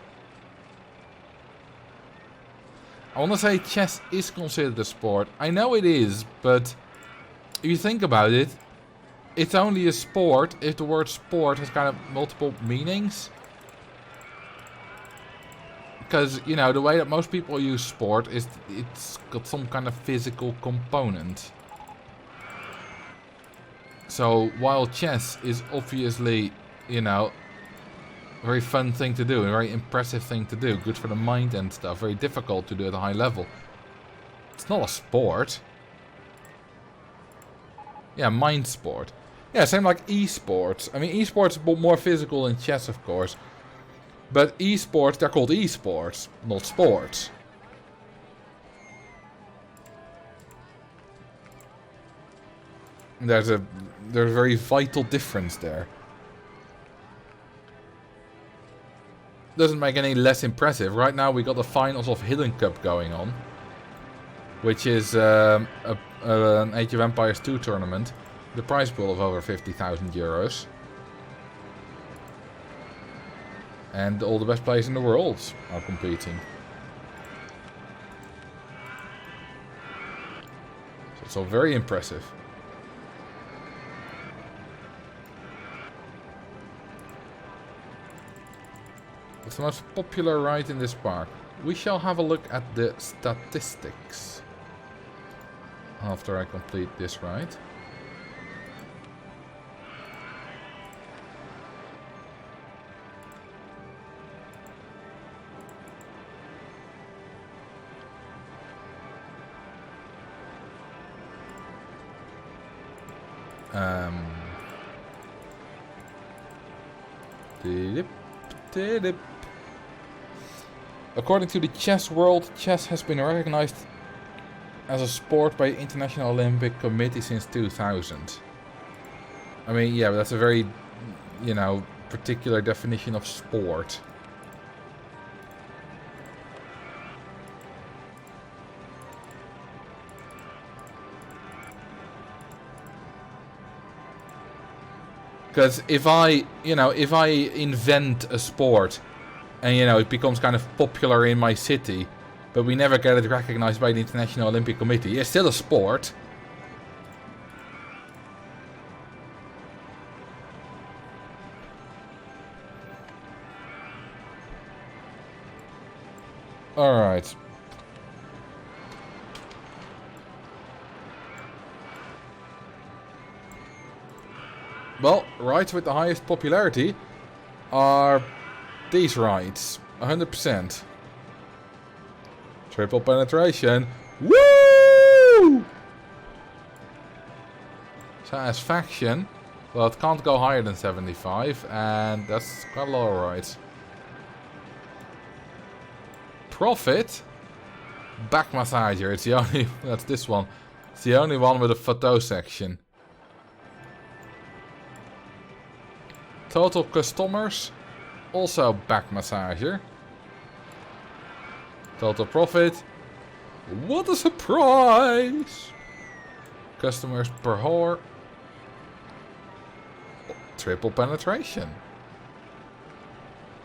I want to say chess is considered a sport. I know it is, but... if you think about it, it's only a sport if the word sport has kind of multiple meanings. Because, you know, the way that most people use sport is it's got some kind of physical component. So, while chess is obviously, you know, a very fun thing to do, a very impressive thing to do, good for the mind and stuff, very difficult to do at a high level. It's not a sport. Yeah, mind sport. Yeah, same like esports. I mean, esports is more physical than chess, of course. But esports, they're called esports, not sports. There's a very vital difference there. Doesn't make any less impressive. Right now we got the finals of Hidden Cup going on, which is an Age of Empires 2 tournament. The prize pool of over 50,000 euros. And all the best players in the world are competing. So it's all very impressive. What's the most popular ride in this park? We shall have a look at the statistics after I complete this ride. According to the chess world, chess has been recognized as a sport by the International Olympic Committee since 2000. I mean, yeah, but that's a very, you know, particular definition of sport. Because if I invent a sport and, you know, it becomes kind of popular in my city, but we never get it recognized by the International Olympic Committee, it's still a sport. Alright. Well, rides with the highest popularity are these rides. 100%. Triple penetration. Woo! Satisfaction. Well, it can't go higher than 75, and that's quite a lot of rides. Profit. Back massager. It's the only. That's this one. It's the only one with a photo section. Total customers, also back massager. Total profit, what a surprise! Customers per hour, triple penetration.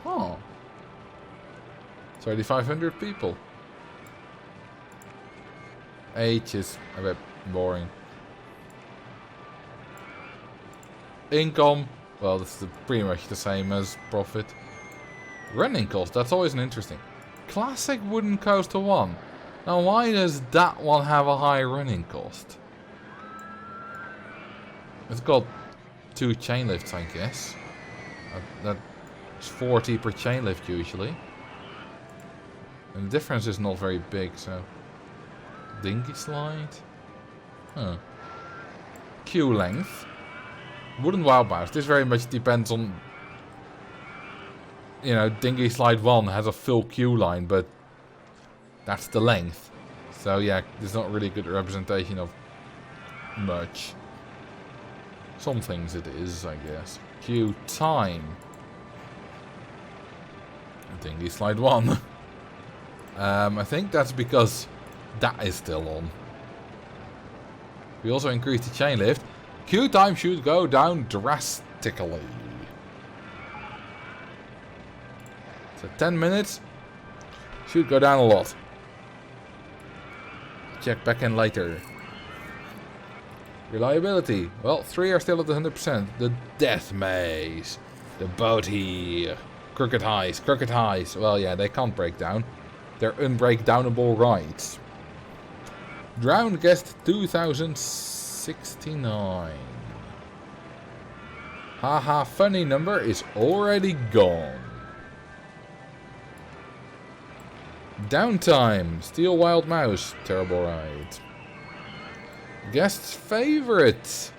Huh. 3,500 people. Age is a bit boring. Income. Well, this is pretty much the same as profit. Running cost, that's always an interesting. Classic wooden coaster 1. Now why does that one have a high running cost? It's got 2 chain lifts, I guess. That's 40 per chain lift usually. And the difference is not very big, so... Dinghy slide? Huh. Queue length. Wooden wild mouse. This very much depends on, you know, Dinghy Slide 1 has a full queue line, but that's the length. So yeah, there's not really a good representation of much. Some things it is, I guess. Queue time. Dinghy Slide 1. I think that's because that is still on. We also increased the chain lift. Queue time should go down drastically. So 10 minutes should go down a lot. Check back in later. Reliability. Well, 3 are still at 100%. The death maze. The boat here. Crooked highs. Crooked highs. Well, yeah, they can't break down. They're unbreakdownable rides. Drowned guest 2069. Haha, funny number is already gone. Downtime. Steel Wild Mouse. Terrible ride. Guest's favorite.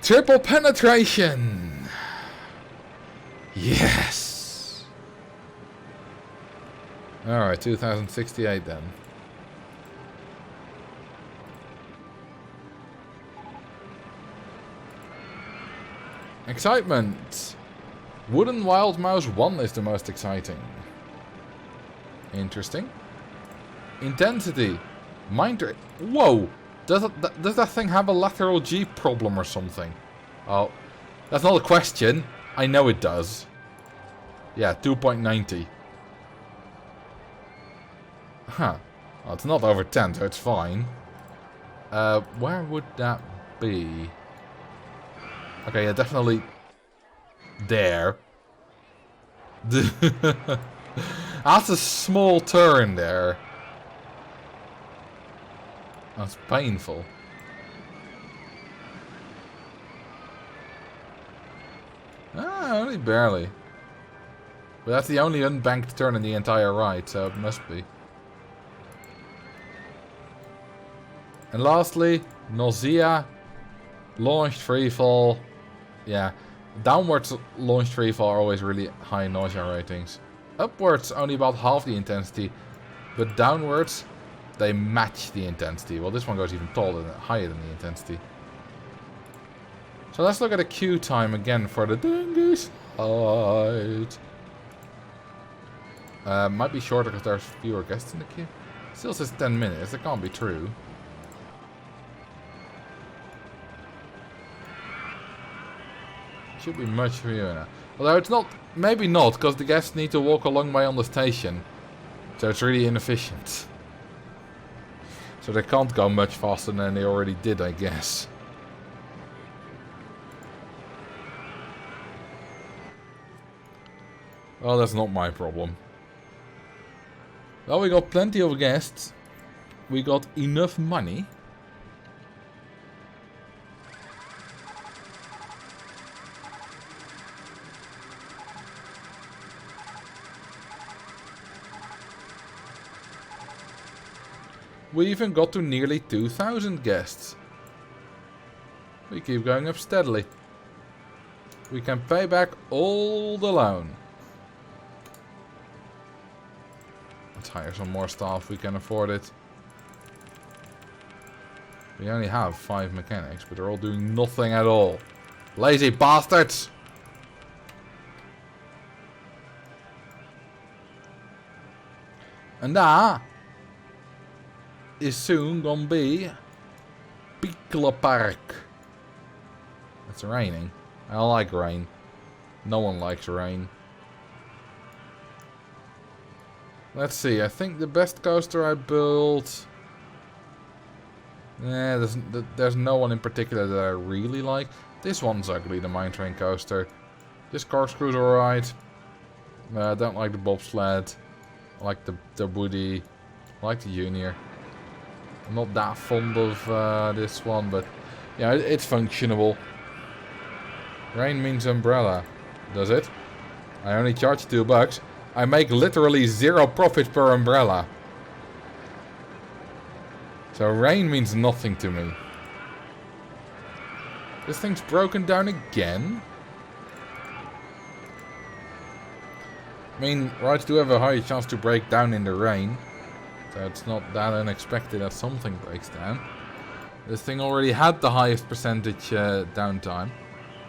Triple penetration. Yes. Alright, 2068 then. Excitement. Wooden Wild Mouse 1 is the most exciting. Interesting. Intensity. Mind rate. Whoa! Does that thing have a lateral G problem or something? Oh, that's not a question. I know it does. Yeah, 2.90. Huh. Well, it's not over 10, so it's fine. Where would that be? Okay, yeah, definitely there. That's a small turn there. That's painful. Ah, only barely. But that's the only unbanked turn in the entire ride, so it must be. And lastly, nausea, launched freefall. Yeah, Downwards launched free fall are always really high nausea ratings. Upwards only about half the intensity, but downwards they match the intensity. Well, this one goes even taller than, higher than the intensity. So let's look at the queue time again for the dengue side. Might be shorter because there's fewer guests in the queue. Still says 10 minutes. That can't be true. Should be much fewer now. Although it's not, maybe not, because the guests need to walk a long way on the station. So it's really inefficient. So they can't go much faster than they already did, I guess. Well, that's not my problem. Well, we got plenty of guests. We got enough money. We even got to nearly 2,000 guests. We keep going up steadily. We can pay back all the loan. Let's hire some more staff, we can afford it. We only have 5 mechanics, but they're all doing nothing at all. Lazy bastards! And that is soon gonna be Pickle Park. It's raining. I like rain. No one likes rain. Let's see, I think the best coaster I built... Yeah, there's no one in particular that I really like. This one's ugly, the mine train coaster. This corkscrew's alright. I don't like the bobsled. I like the woody. I like the junior. I'm not that fond of this one, but yeah, it's functionable. Rain means umbrella, does it? I only charge $2. I make literally 0 profit per umbrella. So rain means nothing to me. This thing's broken down again? I mean, rides do have a higher chance to break down in the rain. So it's not that unexpected that something breaks down. This thing already had the highest percentage downtime.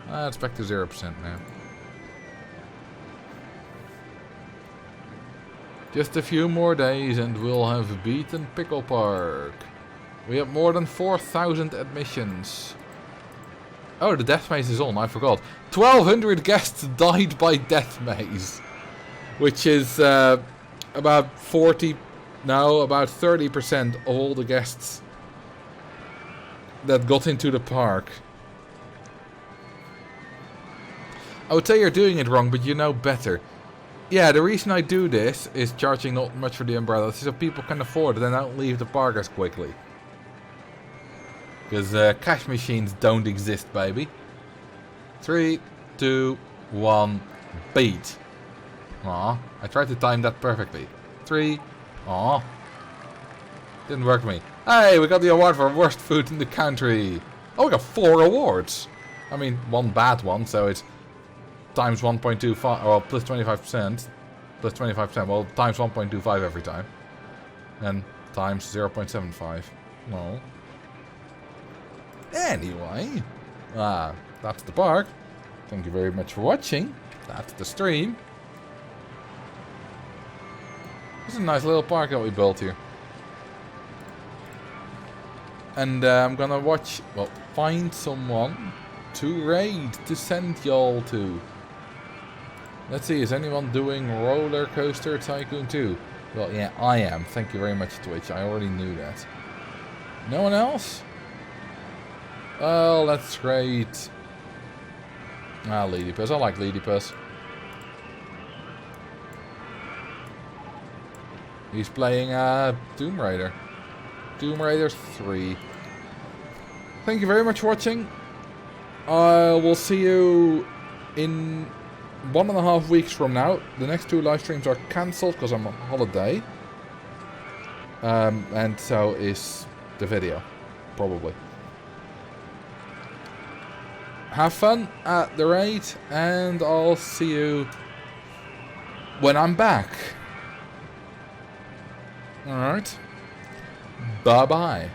It's back to 0% now. Just a few more days and we'll have beaten Pickle Park. We have more than 4,000 admissions. Oh, the death maze is on, I forgot. 1,200 guests died by death maze. Which is about 30% of all the guests that got into the park. I would say you're doing it wrong, but you know better. Yeah, the reason I do this is charging not much for the umbrellas so people can afford it and don't leave the park as quickly. Because cash machines don't exist, baby. 3, 2, 1, beat. Aw, I tried to time that perfectly. 3, aw. Didn't work for me. Hey, we got the award for worst food in the country. Oh, we got 4 awards. I mean, 1 bad one, so it's times 1.25, or plus 25%. Plus 25%, well, times 1.25 every time. And times 0.75. No. Anyway. That's the park. Thank you very much for watching. That's the stream. This is a nice little park that we built here. And I'm gonna find someone to raid, to send y'all to. Let's see, is anyone doing Roller Coaster Tycoon 2? Well, yeah, I am. Thank you very much, Twitch. I already knew that. No one else? Well, that's great. Ladypuss. I like Ladypuss. He's playing Tomb Raider. Tomb Raider 3. Thank you very much for watching. We'll see you in 1.5 weeks from now. The next 2 live streams are cancelled because I'm on holiday. And so is the video. Probably. have fun at the raid, and I'll see you when I'm back. Alright. Bye-bye.